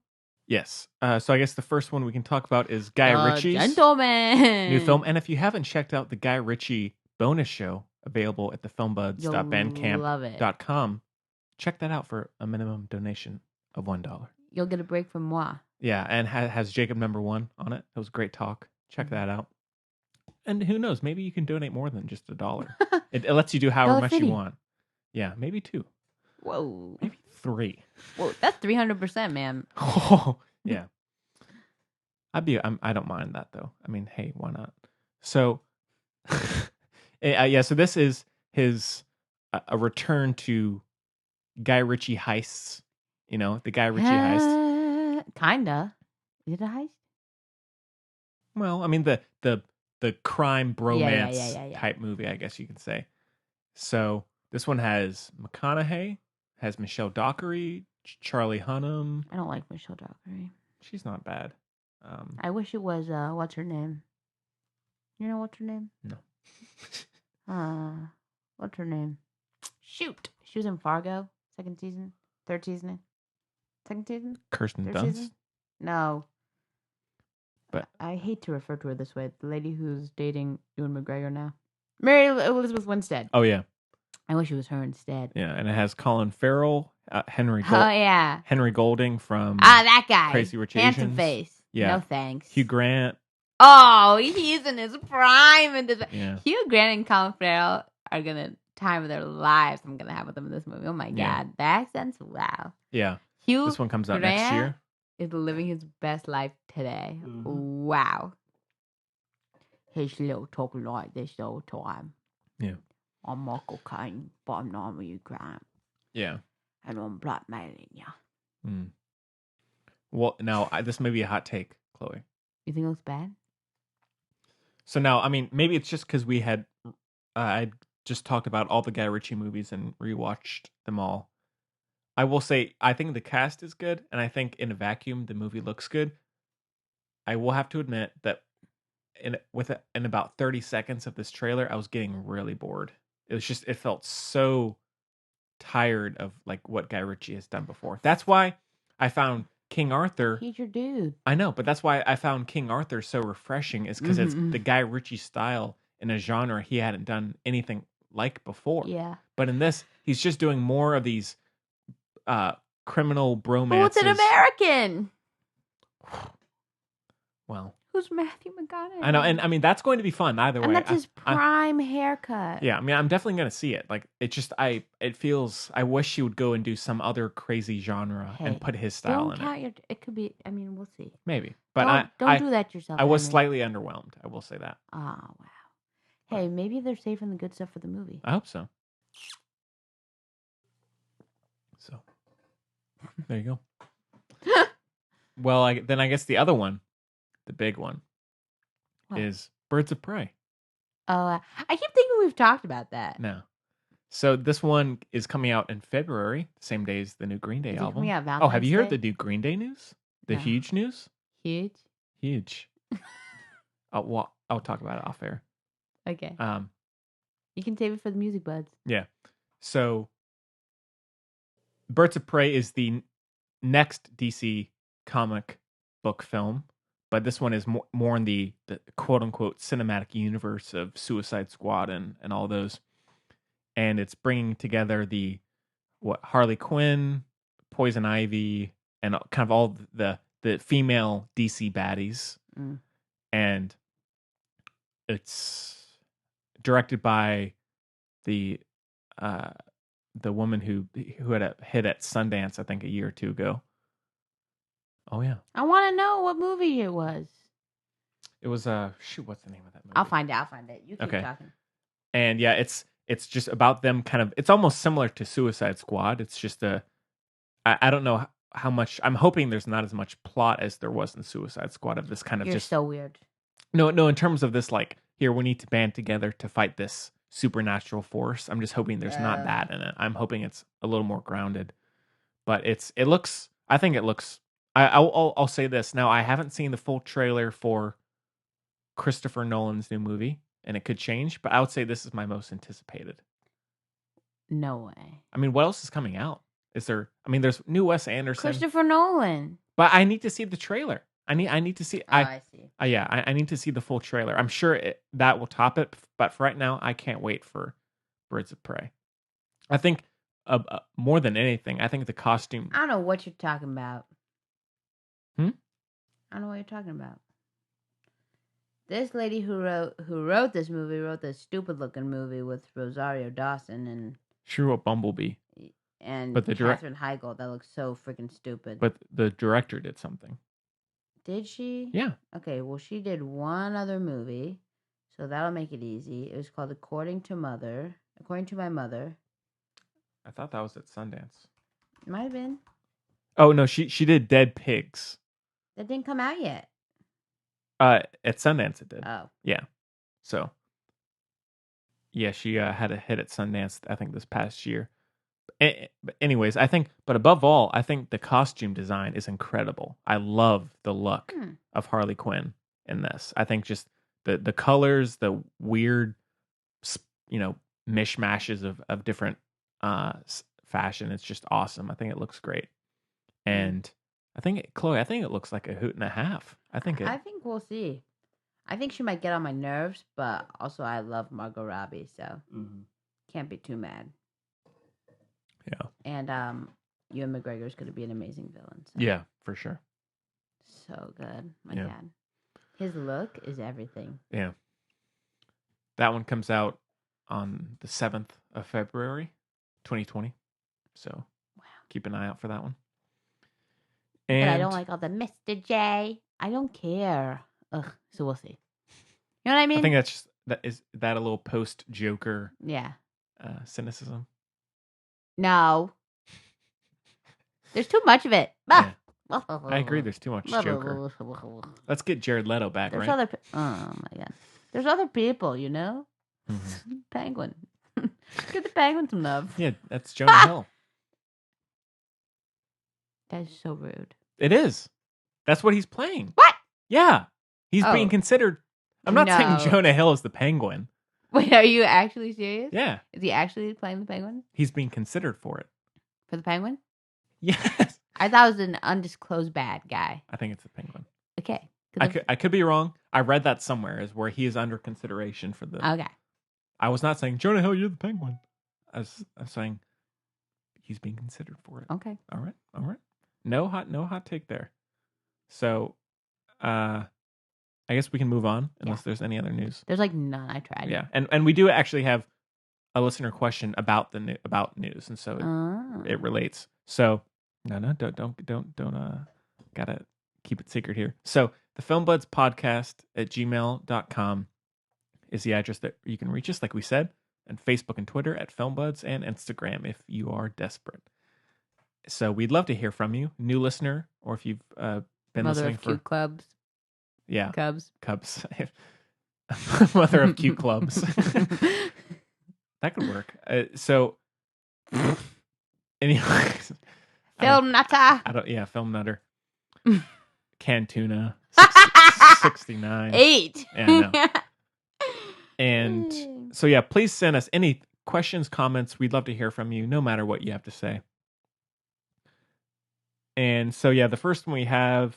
yes. So I guess the first one we can talk about is Guy The Ritchie's Gentleman. new film. And if you haven't checked out the Guy Ritchie bonus show available at the You'll filmbuds.bandcamp.com, check that out for a minimum donation of $1. You'll get a break from moi. Yeah, and has Jacob number 1 on it. It was a great talk. Check that out. And who knows? Maybe you can donate more than just $1. It lets you do however much you $1.50. want. Yeah, maybe 2, Whoa. maybe 3. Whoa, that's 300%, man. Oh, yeah. I don't mind that though. I mean, hey, why not? So, yeah. So this is his a return to Guy Ritchie heists. You know, the Guy Ritchie heist. Kinda. Is it a heist? Well, I mean the crime bromance yeah. type movie, I guess you could say. So this one has McConaughey, has Michelle Dockery, Charlie Hunnam. I don't like Michelle Dockery. She's not bad. I wish it was, what's her name? You know what's her name? No. What's her name? Shoot. She was in Fargo, second season, third season. Second season? Kirsten Third Dunst. season? No. But I hate to refer to her this way. The lady who's dating Ewan McGregor now. Mary Elizabeth Winstead. oh yeah, I wish it was her instead. yeah, and it has Colin Farrell, Henry Golding from that guy. Crazy Rich Handsome Asians. face. Yeah. No thanks. Hugh Grant. Oh, he's in his prime. Yeah. Hugh Grant and Colin Farrell are gonna time of their lives. I'm gonna have with them in this movie. Oh my Yeah. god, the accents! Wow. Yeah. Hugh. This one comes out Grant next year. is living his best life today. Mm-hmm. Wow. He's still talking like this all the time. Yeah. I'm Michael Caine, but I'm not Hugh Grant, Yeah. and I'm blackmailing you. Mm. Well, now this may be a hot take, Chloe. You think it looks bad? So now, I mean, maybe it's just because we had, I just talked about all the Guy Ritchie movies and rewatched them all. I will say, I think the cast is good, and I think in a vacuum, the movie looks good. I will have to admit that in about 30 seconds of this trailer, I was getting really bored. It felt so tired of like what Guy Ritchie has done before. That's why I found King Arthur. He's your dude. I know, but that's why I found King Arthur so refreshing, is because it's the Guy Ritchie style in a genre he hadn't done anything like before. Yeah. But in this, he's just doing more of these criminal bromances. Oh, it's an American. Well, Who's Matthew McConaughey? I know, and I mean that's going to be fun either way. And that's his prime haircut. Yeah, I mean I'm definitely going to see it. Like it just I wish he would go and do some other crazy genre and put his style in it. It could be. I mean, we'll see. Maybe, but don't do that yourself. I was Henry. slightly underwhelmed. I will say that. Oh wow. Hey, maybe they're saving the good stuff for the movie. I hope so. So there you go. Well, I guess the other one, the big one, is Birds of Prey. Oh, I keep thinking we've talked about that. No. So this one is coming out in February, the same day as the new Green Day album. Coming out Oh, have Valentine's you heard Day? the new Green Day news? The No. huge news? Huge. Huge. I'll talk about it off air. Okay. You can save it for the music buds. Yeah. So Birds of Prey is the next DC comic book film, but this one is more in the quote unquote cinematic universe of Suicide Squad and all those. And it's bringing together Harley Quinn, Poison Ivy, and kind of all the female DC baddies. Mm. And it's directed by the the woman who had a hit at Sundance, I think, a year or two ago. Oh yeah, I want to know what movie it was. it was shoot, what's the name of that movie? I'll find it. You keep Okay. talking. And yeah, it's just about them kind of. It's almost similar to Suicide Squad. It's just I don't know how much. I'm hoping there's not as much plot as there was in Suicide Squad of this kind of You're just so weird. no in terms of this like here we need to band together to fight this supernatural force. I'm just hoping there's not that in it. I'm hoping it's a little more grounded. But it looks. I think it looks. I'll say this now. I haven't seen the full trailer for Christopher Nolan's new movie, and it could change. But I would say this is my most anticipated. No way. I mean, what else is coming out? Is there? I mean, there's new Wes Anderson, Christopher Nolan. but I need to see the trailer. I need to see. I see. Yeah, I need to see the full trailer. I'm sure that will top it. But for right now, I can't wait for Birds of Prey. I think more than anything, I think the costume. I don't know what you're talking about. Hmm? I don't know what you're talking about. This lady who wrote this movie wrote this stupid looking movie with Rosario Dawson She wrote Bumblebee, and but the Katherine Heigl that looks so freaking stupid. But the director did something. Did she? Yeah. Okay, well she did one other movie, so that'll make it easy. It was called According to My Mother. I thought that was at Sundance. Might have been. Oh no, she did Dead Pigs. That didn't come out yet. At Sundance it did. Oh. Yeah. So. Yeah, she had a hit at Sundance, I think, this past year. But anyways, but above all, I think the costume design is incredible. I love the look of Harley Quinn in this. I think just the colors, the weird, mishmashes of different fashion. It's just awesome. I think it looks great. And Chloe, I think it looks like a hoot and a half. I think we'll see. I think she might get on my nerves, but also I love Margot Robbie, so can't be too mad. Yeah. And Ewan McGregor's going to be an amazing villain. So. Yeah, for sure. So good. My God. His look is everything. Yeah. That one comes out on the 7th of February, 2020. So keep an eye out for that one. And but I don't like all the Mr. J. I don't care. Ugh. So we'll see. You know what I mean? I think that's just, is that a little post Joker cynicism? No. There's too much of it. Yeah. I agree. There's too much Joker. Let's get Jared Leto back, There's right? oh my God. There's other people, you know? Mm-hmm. Penguin. Give the Penguin some love. Yeah, that's Jonah Hill. That is so rude. It is. That's what he's playing. What? Yeah. He's being considered. I'm not saying Jonah Hill is the Penguin. Wait, are you actually serious? Yeah. Is he actually playing the Penguin? He's being considered for it. For the Penguin? Yes. I thought it was an undisclosed bad guy. I think it's the Penguin. Okay. I could be wrong. I read that somewhere as where he is under consideration for the. Okay. I was not saying Jonah Hill, you're the Penguin. I was saying he's being considered for it. Okay. All right. No hot take there. So, I guess we can move on unless there's any other news. There's like none. I tried. Yeah, and we do actually have a listener question about about news, and so it relates. So don't gotta keep it secret here. So the Filmbuds podcast at gmail.com is the address that you can reach us, like we said, and Facebook and Twitter at Filmbuds, and Instagram if you are desperate. So we'd love to hear from you, new listener, or if you've been Mother listening of for cute clubs. Yeah, Cubs. Mother of cute clubs. That could work. So, anyways, Film nutter. Film nutter. Canned tuna. 69. 8. Yeah, I know. And so, yeah, please send us any questions, comments. We'd love to hear from you, no matter what you have to say. And so, yeah, the first one we have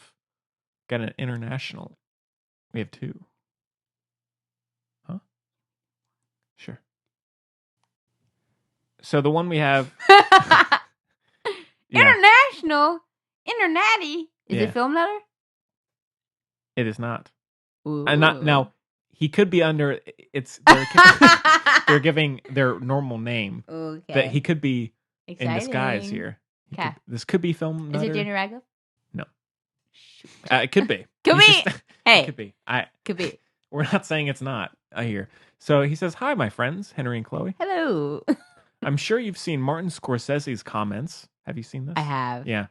got an international. We have 2. Huh? Sure. So the one we have. International? Internatty? Is Yeah. it Film Nutter? It is not. Ooh. And not now. He could be under. It's. they're giving their normal name. Okay. That he could be Exciting. in disguise here. Okay. This could be film. Is it Nutter. Daniel Radcliffe? No. It could be. Could He's be. It could be. Could be. We're not saying it's not. I hear. So he says, "Hi, my friends, Henry and Chloe. Hello. I'm sure you've seen Martin Scorsese's comments. Have you seen this? I have. Yeah.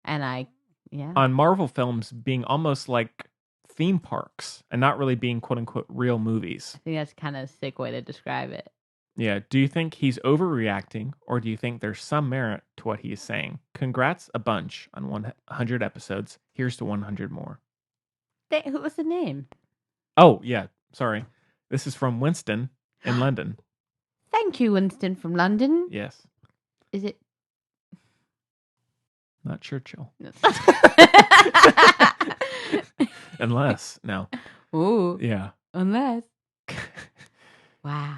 And yeah. On Marvel films being almost like theme parks and not really being quote unquote real movies. I think that's kind of a sick way to describe it. Yeah. Do you think he's overreacting or do you think there's some merit to what he is saying? Congrats a bunch on 100 episodes. Here's to 100 more." Who was the name? Oh, yeah. Sorry. This is from Winston in London. Thank you, Winston from London. Yes. Is it? Not Churchill. No. Unless, no. Ooh. Yeah. Unless. Wow.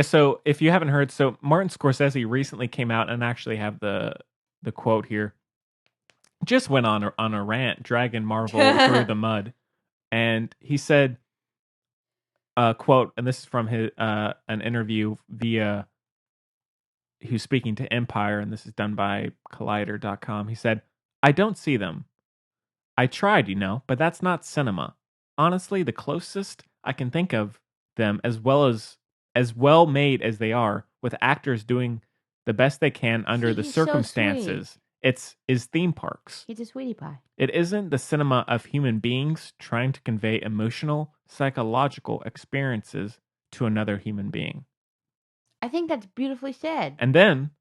So if you haven't heard, so Martin Scorsese recently came out and actually have the quote here. Just went on a rant, dragging Marvel through the mud. And he said, quote, and this is from his an interview via who's speaking to Empire, and this is done by Collider.com. He said, "I don't see them. I tried, but that's not cinema. Honestly, the closest I can think of them as well made as they are, with actors doing the best they can under the he's so circumstances. Is theme parks. He's a sweetie pie. It isn't the cinema of human beings trying to convey emotional, psychological experiences to another human being." I think that's beautifully said. And then,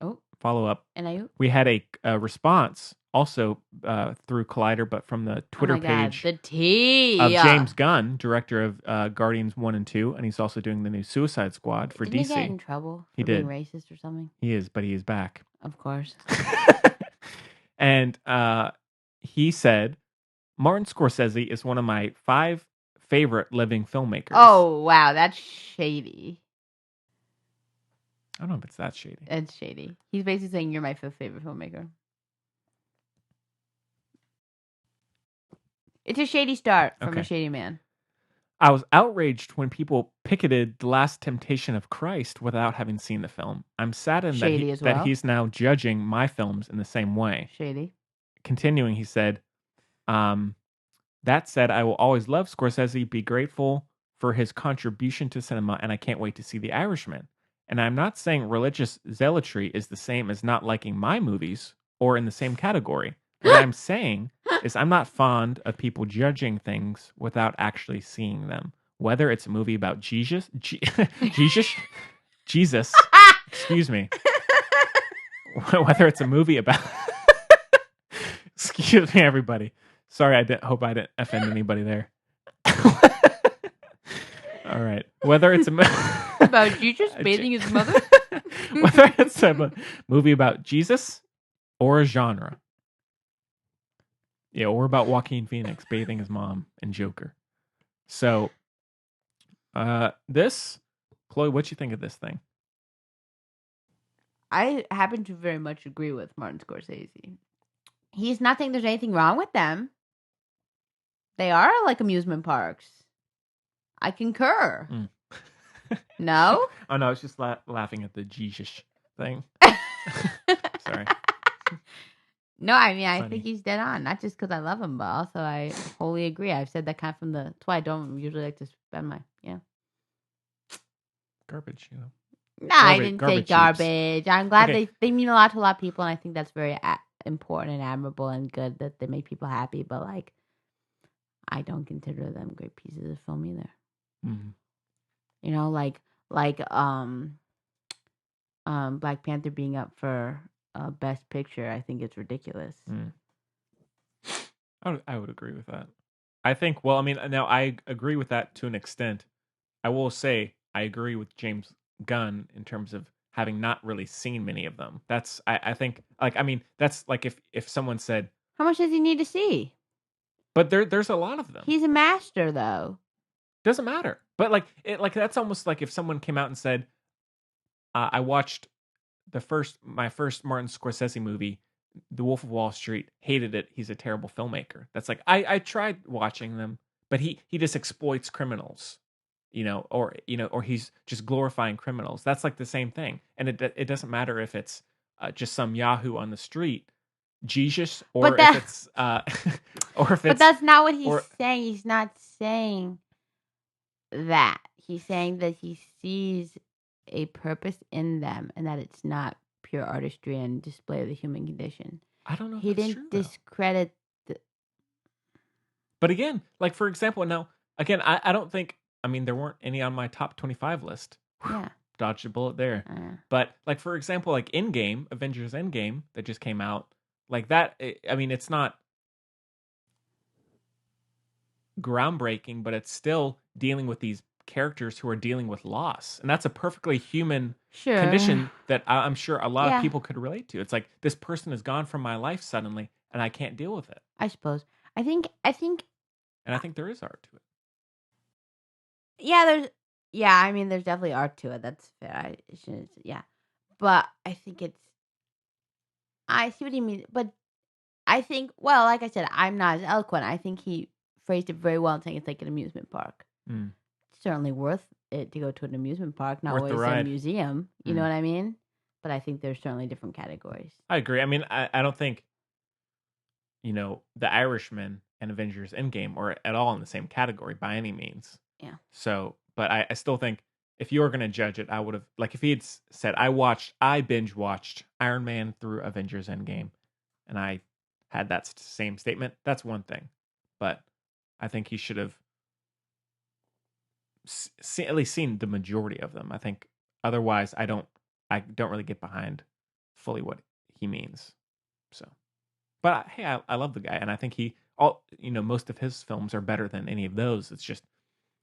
Oh, follow up, and we had a response also through Collider, but from the Twitter page the tea of James Gunn, director of Guardians 1 and 2, and he's also doing the new Suicide Squad for Didn't DC. he get in trouble He for being did. racist or something? He is, but he is back. Of course. And he said, "Martin Scorsese is one of my 5 favorite living filmmakers." Oh, wow. That's shady. I don't know if it's that shady. It's shady. He's basically saying you're my 5th favorite filmmaker. It's a shady start from a shady man. "I was outraged when people picketed The Last Temptation of Christ without having seen the film. I'm saddened that he's now judging my films in the same way." Shady. Continuing, he said, "That said, I will always love Scorsese, be grateful for his contribution to cinema, and I can't wait to see The Irishman. And I'm not saying religious zealotry is the same as not liking my movies or in the same category. What I'm saying is I'm not fond of people judging things without actually seeing them. Whether it's a movie about Jesus, excuse me. Whether it's a movie about, excuse me, everybody. Sorry, hope I didn't offend anybody there. All right. Whether it's about Jesus bathing his mother? Whether it's a movie about Jesus or a genre. Yeah, or about Joaquin Phoenix bathing his mom in Joker. So, Chloe, what you think of this thing? I happen to very much agree with Martin Scorsese. He's not saying there's anything wrong with them. They are like amusement parks. I concur. No? Oh, no, I was just laughing at the Jesus thing. Sorry. No, I mean, I think he's dead on. Not just because I love him, but also I wholly agree. I've said that kind of that's why I don't usually like to spend my, garbage, No, I didn't say garbage. I'm glad they mean a lot to a lot of people, and I think that's very important and admirable and good that they make people happy, but, like, I don't consider them great pieces of film either. Mm-hmm. You know, like Black Panther being up for Best Picture, I think it's ridiculous. I would agree with that. I think, well, I mean, now I agree with that to an extent. I will say I agree with James Gunn in terms of having not really seen many of them. That's, I think, like, I mean, that's like if someone said, how much does he need to see? But there's a lot of them. He's a master, though. Doesn't matter. But like that's almost like if someone came out and said, I watched my first Martin Scorsese movie, The Wolf of Wall Street, hated it. He's a terrible filmmaker. That's like I tried watching them, but he just exploits criminals. or he's just glorifying criminals. That's like the same thing. And it doesn't matter if it's just some Yahoo on the street, Jesus, or But if it's or if But it's that's not what he's or- saying. He's not saying that. He's saying that he sees a purpose in them and that it's not pure artistry and display of the human condition. I don't know if He that's didn't true, though. discredit But again, like for example, now again, I don't think, I mean, there weren't any on my top 25 list. Yeah. Dodged a bullet there. But like for example, like Endgame, Avengers Endgame that just came out, like that. I mean, it's not groundbreaking, but it's still dealing with these characters who are dealing with loss, and that's a perfectly human Sure. condition that I'm sure a lot Yeah. of people could relate to. It's like this person is gone from my life suddenly, and I can't deal with it. I suppose. I think And I think there is art to it. I mean there's definitely art to it. That's fair. But I think I see what you mean, but I think, well, like I said, I'm not as eloquent. I think he phrased it very well, saying it's like an amusement park. Mm. It's certainly worth it to go to an amusement park, not Worth the always a ride. museum. You know what I mean? But I think there's certainly different categories. I agree. I mean, I don't think, The Irishman and Avengers Endgame are at all in the same category by any means. Yeah. So, but I still think if you were going to judge it, I would have, like, if he had said, I binge watched Iron Man through Avengers Endgame, and I had that same statement, that's one thing. But I think he should have at least seen the majority of them. I think otherwise, I don't really get behind fully what he means. So, but hey, I love the guy, and I think most of his films are better than any of those. It's just,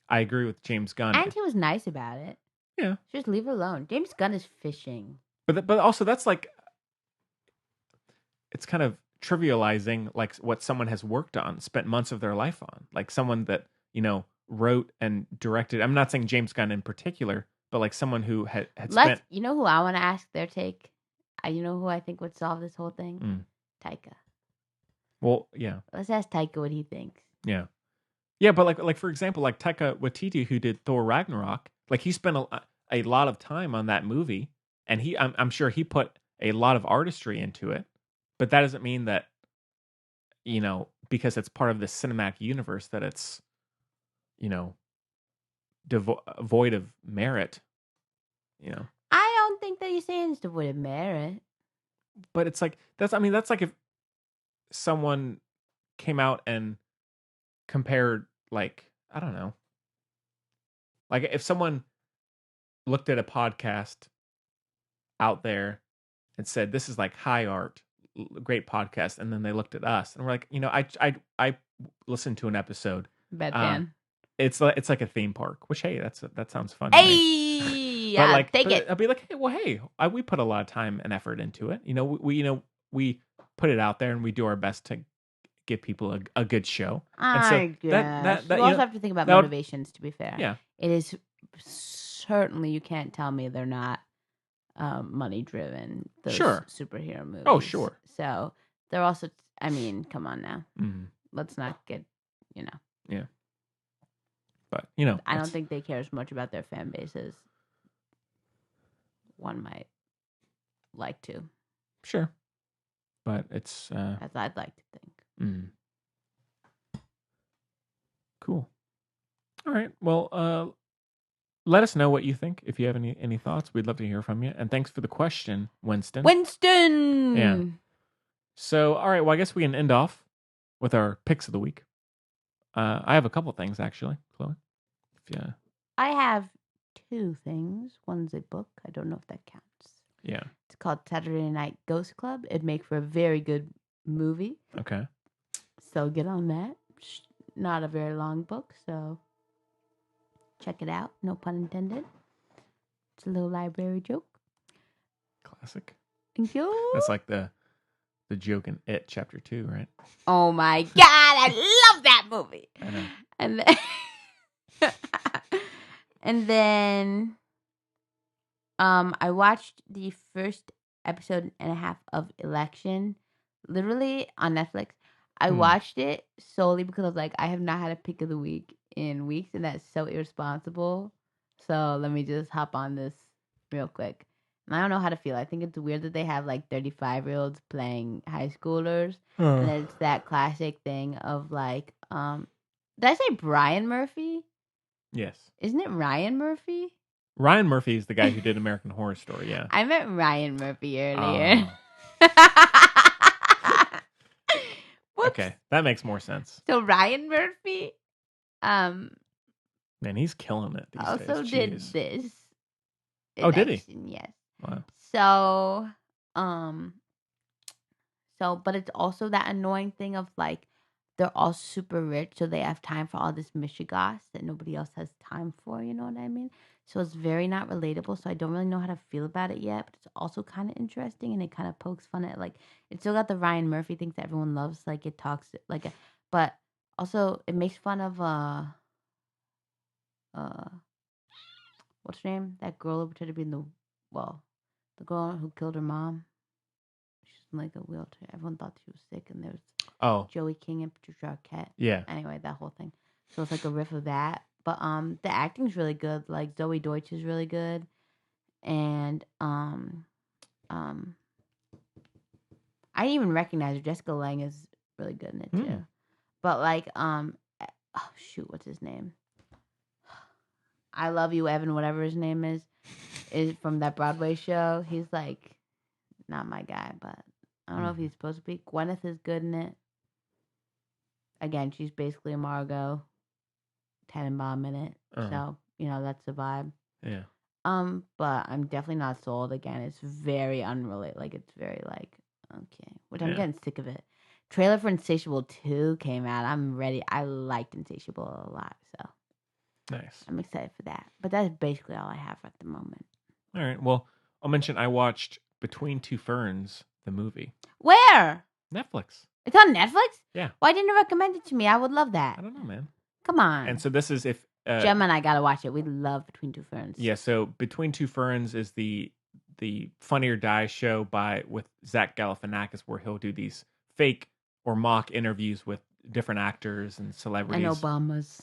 I agree with James Gunn. And he was nice about it. Yeah. Just leave it alone. James Gunn is fishing. But also that's like, it's kind of trivializing like what someone has worked on, spent months of their life on, like someone that wrote and directed. I'm not saying James Gunn in particular, but like someone who had spent. You know who I want to ask their take? You know who I think would solve this whole thing? Taika. Well, yeah. Let's ask Taika what he thinks. Yeah. Yeah, but like for example, like Taika Waititi, who did Thor Ragnarok, like he spent a lot of time on that movie, and I'm sure he put a lot of artistry into it, but that doesn't mean that, because it's part of the cinematic universe that it's, void of merit, I don't think that he's saying it's devoid of merit. But it's like, that's like if someone came out and compared, like, I don't know, like if someone looked at a podcast out there and said, this is like high art, great podcast, and then they looked at us and we're like, I listened to an episode. Bad fan. It's like a theme park, which, hey, that sounds fun. Hey, but like, take it. I'll be like, hey, we put a lot of time and effort into it. We put it out there and we do our best to give people a good show. I guess. You also have to think about motivations, to be fair. Yeah. It is certainly, you can't tell me they're not money driven. Those Sure. superhero movies. Oh, sure. So they're also, I mean, come on now. Mm-hmm. Let's not get, Yeah. But, I don't think they care as much about their fan base as one might like to. Sure. But it's as I'd like to think. Cool. All right. Well, let us know what you think. If you have any thoughts, we'd love to hear from you. And thanks for the question, Winston. Yeah. So, all right. Well, I guess we can end off with our picks of the week. I have a couple things, actually, Chloe. I have two things. One's a book. I don't know if that counts. Yeah. It's called Saturday Night Ghost Club. It'd make for a very good movie. Okay. So get on that. Not a very long book, so check it out. No pun intended. It's a little library joke. Classic. Thank you. That's like the joke in It Chapter 2, right? Oh my God, I love that movie. I know. And then I watched the first episode and a half of Election, literally on Netflix. I watched it solely because I was like, I have not had a pick of the week in weeks, and that's so irresponsible. So let me just hop on this real quick. And I don't know how to feel. I think it's weird that they have like 35-year-olds playing high schoolers. And it's that classic thing of like, did I say Brian Murphy? Yes. Isn't it Ryan Murphy? Ryan Murphy is the guy who did American Horror Story, yeah. I meant Ryan Murphy earlier. Okay, that makes more sense. So Ryan Murphy, Man, he's killing it these also days. did Jeez. this. Oh, did he? Yes. Wow. But it's also that annoying thing of like, they're all super rich, so they have time for all this mishigas that nobody else has time for, you know what I mean? So it's very not relatable, so I don't really know how to feel about it yet, but it's also kind of interesting, and it kind of pokes fun at, like, it's still got the Ryan Murphy things that everyone loves, like, it talks, like, but also it makes fun of, what's her name? That girl who pretended to be the girl who killed her mom. She's in, like, a wheelchair. Everyone thought she was sick, and there's Joey King and Patricia Arquette. Yeah. Anyway, that whole thing. So it's like a riff of that. But the acting's really good. Like Zoe Deutsch is really good. And I didn't even recognize her. Jessica Lange is really good in it too. But like what's his name? I Love You, Evan, whatever his name is from that Broadway show. He's like not my guy, but I don't know if he's supposed to be. Gwyneth is good in it. Again, she's basically a Margot Tenenbaum in it. So, that's the vibe. Yeah. But I'm definitely not sold. Again, it's very unrelated. Like, it's very like, okay. Which I'm getting sick of it. Trailer for Insatiable 2 came out. I'm ready. I liked Insatiable a lot, so. Nice. I'm excited for that. But that's basically all I have at the moment. All right. Well, I'll mention I watched Between Two Ferns, the movie. Where? Netflix. It's on Netflix? Yeah. Why didn't you recommend it to me? I would love that. I don't know, man. Come on. And so this is if... Gemma and I got to watch it. We love Between Two Ferns. Yeah, so Between Two Ferns is the Funny or Die show with Zach Galifianakis, where he'll do these fake or mock interviews with different actors and celebrities. And Obamas.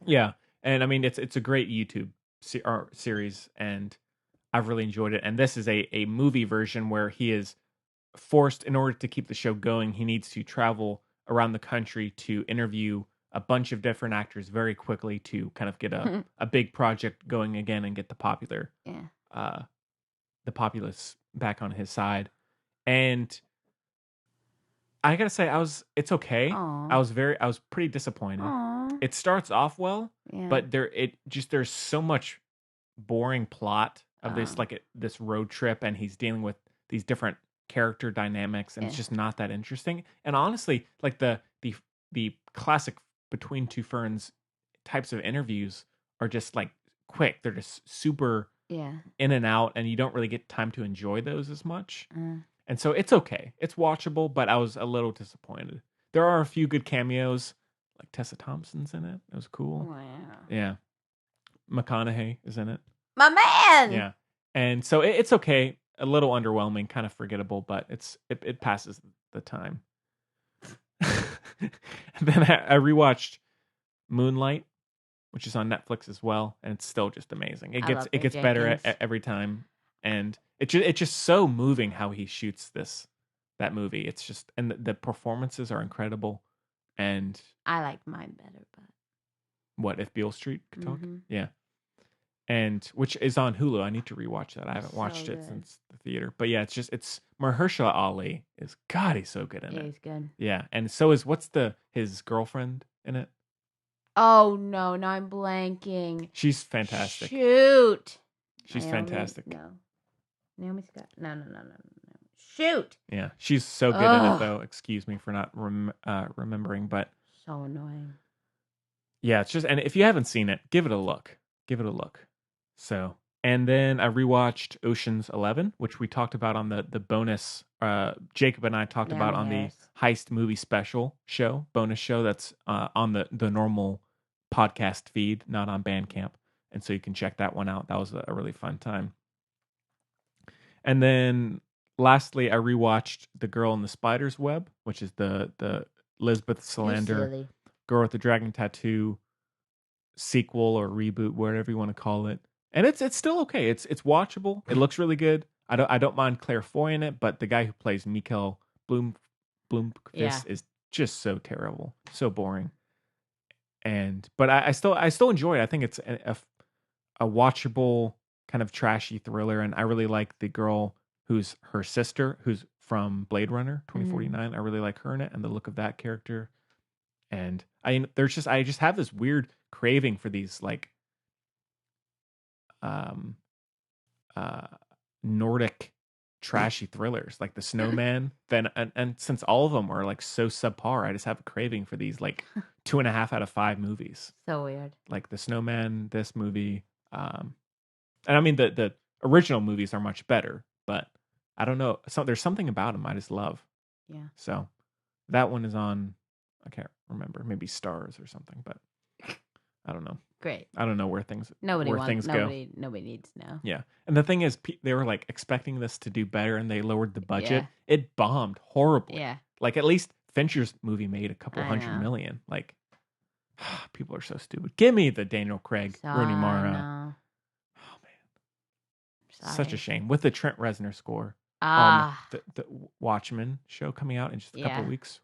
Yeah, and I mean, it's a great YouTube series, and I've really enjoyed it. And this is a movie version where he is forced, in order to keep the show going, he needs to travel around the country to interview a bunch of different actors very quickly to kind of get a big project going again and get the populace back on his side. And I gotta say, it's okay. Aww. I was pretty disappointed. Aww. It starts off well, but there's so much boring plot of this road trip, and he's dealing with these different character dynamics, and it's just not that interesting. And honestly, like the classic Between Two Ferns types of interviews are just like quick. They're just super in and out, and you don't really get time to enjoy those as much. And so it's okay. It's watchable, but I was a little disappointed. There are a few good cameos, like Tessa Thompson's in it. It was cool. Wow. Yeah. McConaughey is in it. My man! Yeah. And so it's okay. A little underwhelming, kind of forgettable, but it passes the time. And then I rewatched Moonlight, which is on Netflix as well, and it's still just amazing. It gets better every time, and it's just so moving how he shoots that movie. It's just, and the performances are incredible. And I like mine better, but what if Beale Street could talk? Yeah. And which is on Hulu. I need to rewatch that. I haven't watched it since the theater. But yeah, it's Mahershala Ali he's so good in it. He's good. Yeah, and so is his girlfriend in it? Oh no, I'm blanking. She's fantastic. Shoot. She's fantastic. No. Naomi Scott. No. Shoot. Yeah, she's so good in it though. Excuse me for not remembering, but so annoying. Yeah, it's just, and if you haven't seen it, give it a look. So, and then I rewatched Ocean's 11, which we talked about on the bonus. Jacob and I talked about on the Heist Movie Special bonus show that's on the normal podcast feed, not on Bandcamp, and so you can check that one out. That was a really fun time. And then lastly, I rewatched The Girl in the Spider's Web, which is the Lisbeth Salander Girl with the Dragon Tattoo sequel or reboot, whatever you want to call it. And it's still okay. It's watchable. It looks really good. I don't mind Claire Foy in it, but the guy who plays Mikael Blomkvist Yeah. is just so terrible, so boring. But I still enjoy it. I think it's a watchable kind of trashy thriller, and I really like the girl who's her sister, who's from Blade Runner 2049. I really like her in it and the look of that character. And I just have this weird craving for these like Nordic trashy thrillers, like The Snowman. And since all of them are like so subpar, I just have a craving for these like 2.5 out of 5 movies. So weird. Like The Snowman, this movie, and I mean the original movies are much better, but I don't know. There's something about them I just love. Yeah. So that one is on. I can't remember, maybe Stars or something, but I don't know. Great. I don't know where things Nobody go. needs to know. Yeah, and the thing is, they were like expecting this to do better, and they lowered the budget. Yeah. It bombed horribly. Yeah. Like at least Fincher's movie made a couple I hundred know. million. Like people are so stupid. Give me the Daniel Craig, Rooney Mara. No. Oh man, such a shame. With the Trent Reznor score. Ah, The Watchmen show coming out in just a couple Yeah. weeks.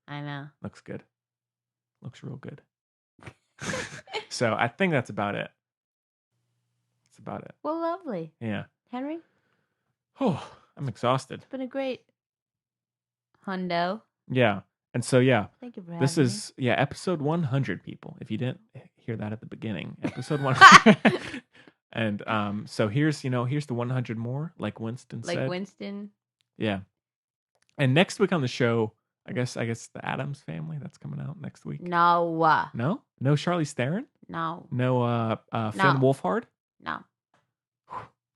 I know. Looks good. Looks real good. So I think that's about it. That's about it. Well, lovely. Yeah. Henry, Oh, I'm exhausted. it's been a great hundo. Yeah. And so, yeah, Thank you for having this me. is, episode 100, people. If you didn't hear that at the beginning, episode 100. And so here's the 100 more, like Winston Like said. Winston. Yeah. And next week on the show, I guess the Addams Family, that's coming out next week. No. No? No Charlize Theron? No. No Finn No. Wolfhard? No.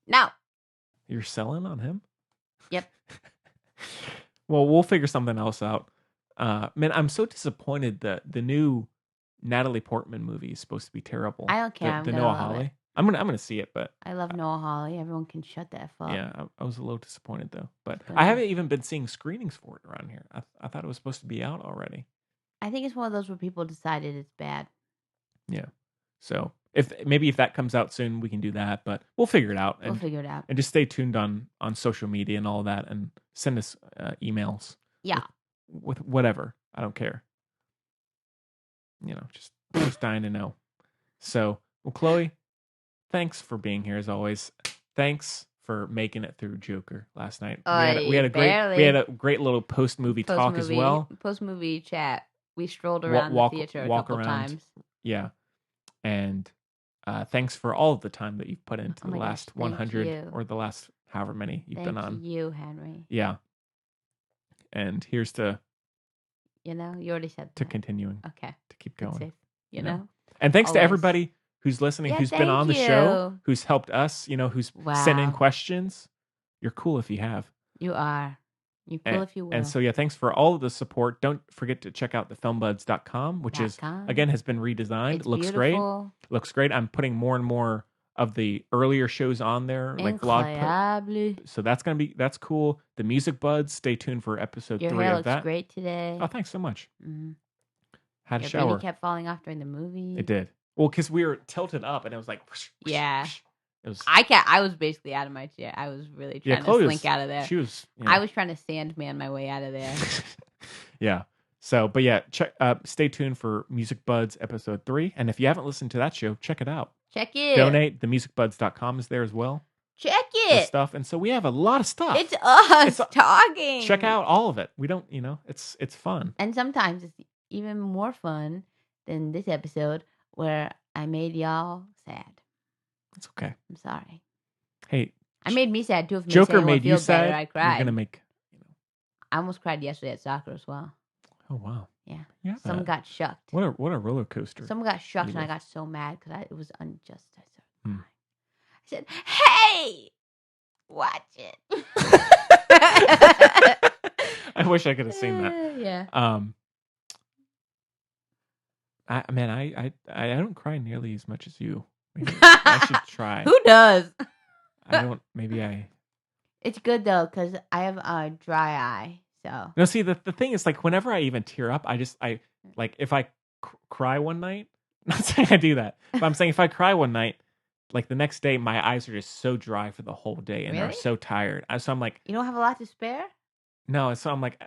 No. You're selling on him? Yep. Well, we'll figure something else out. Man, I'm so disappointed that the new Natalie Portman movie is supposed to be terrible. I don't care. The I'm gonna Noah love Hawley. it. I'm gonna see it, but I love Noah Hawley. Everyone can shut that fuck. yeah, I was a little disappointed though. But Good. I haven't even been seeing screenings for it around here. I thought it was supposed to be out already. I think it's one of those where people decided it's bad. Yeah. So if that comes out soon, we can do that. But we'll figure it out. We'll figure it out. And just stay tuned on social media and all that, and send us emails. Yeah. With whatever. I don't care. Just dying to know. So, well, Chloe, thanks for being here as always. Thanks for making it through Joker last night. We had a great little post movie talk as well. Post movie chat. We strolled around the theater a couple times. Yeah, and thanks for all of the time that you've put into the last 100 or the last however many you've been on. Thank you, Henry. Yeah, and here's to you already said that. continuing. Okay, to keep going. Safe, you know. And thanks to Always. everybody who's listening, who's been on the show, who's helped us, who's sent in questions. You're cool if you have. You are. You're cool if you will. And so, yeah, thanks for all of the support. Don't forget to check out thefilmbuds.com, which again, has been redesigned. It's Looks beautiful. great. Looks great. I'm putting more and more of the earlier shows on there, like vlog. So that's cool. The Music Buds, stay tuned for episode 3 Your hair of that. looks great today. Oh, thanks so much. Mm-hmm. Had a Your shower. beanie kept falling off during the movie. It did. Well, because we were tilted up, and it was like, whoosh, whoosh, yeah. whoosh. It was. I was basically out of my chair. I was really trying to slink out of there. She was. I was trying to Sandman my way out of there. Yeah. So, but yeah, stay tuned for Music Buds episode 3, and if you haven't listened to that show, check it out. Check it. Donate. Themusicbuds.com is there as well. Check it. Stuff, and so we have a lot of stuff. It's us talking. Check out all of it. We don't, it's fun. And sometimes it's even more fun than this episode where I made y'all sad. It's okay. I'm sorry. Hey, I made me sad too. If Joker made you sad. Better, I cried. You're gonna make. I almost cried yesterday at soccer as well. Oh wow. Yeah. Someone got shucked. What a roller coaster. Someone got shucked, and I got so mad because it was unjust. I started crying. I said, "Hey, watch it." I wish I could have seen that. Yeah. I don't cry nearly as much as you. Maybe I should try. Who does? I don't. Maybe I. It's good though because I have a dry eye. So no. See, the thing is, like, whenever I even tear up, I like if I cry one night, not saying I do that, but I'm saying if I cry one night, like the next day, my eyes are just so dry for the whole day and are Really? so tired. So I'm like, You don't have a lot to spare? no. So I'm like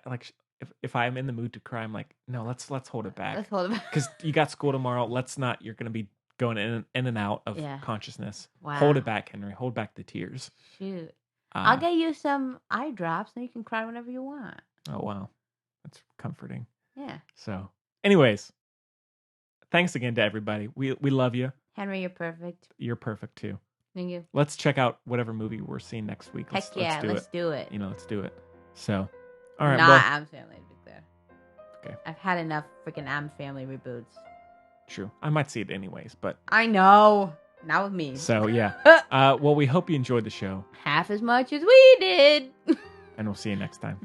if I'm in the mood to cry, I'm like, no, let's hold it back. Let's hold it back. Because you got school tomorrow. Let's not. You're gonna be going in and out of Yeah. consciousness. Wow. Hold it back, Henry. Hold back the tears. Shoot. I'll get you some eye drops and you can cry whenever you want. Oh wow, that's comforting. Yeah. So, anyways, thanks again to everybody. We love you. Henry, you're perfect. You're perfect too. Thank you. Let's check out whatever movie we're seeing next week. Heck yeah, let's do it. You know, let's do it. So, all right. Not Well, Adam's Family, to be clear. Okay. I've had enough freaking Adam's Family reboots. true. I might see it anyways, but I know. Not with me. so yeah. Well, we hope you enjoyed the show, Half as much as we did. and we'll see you next time.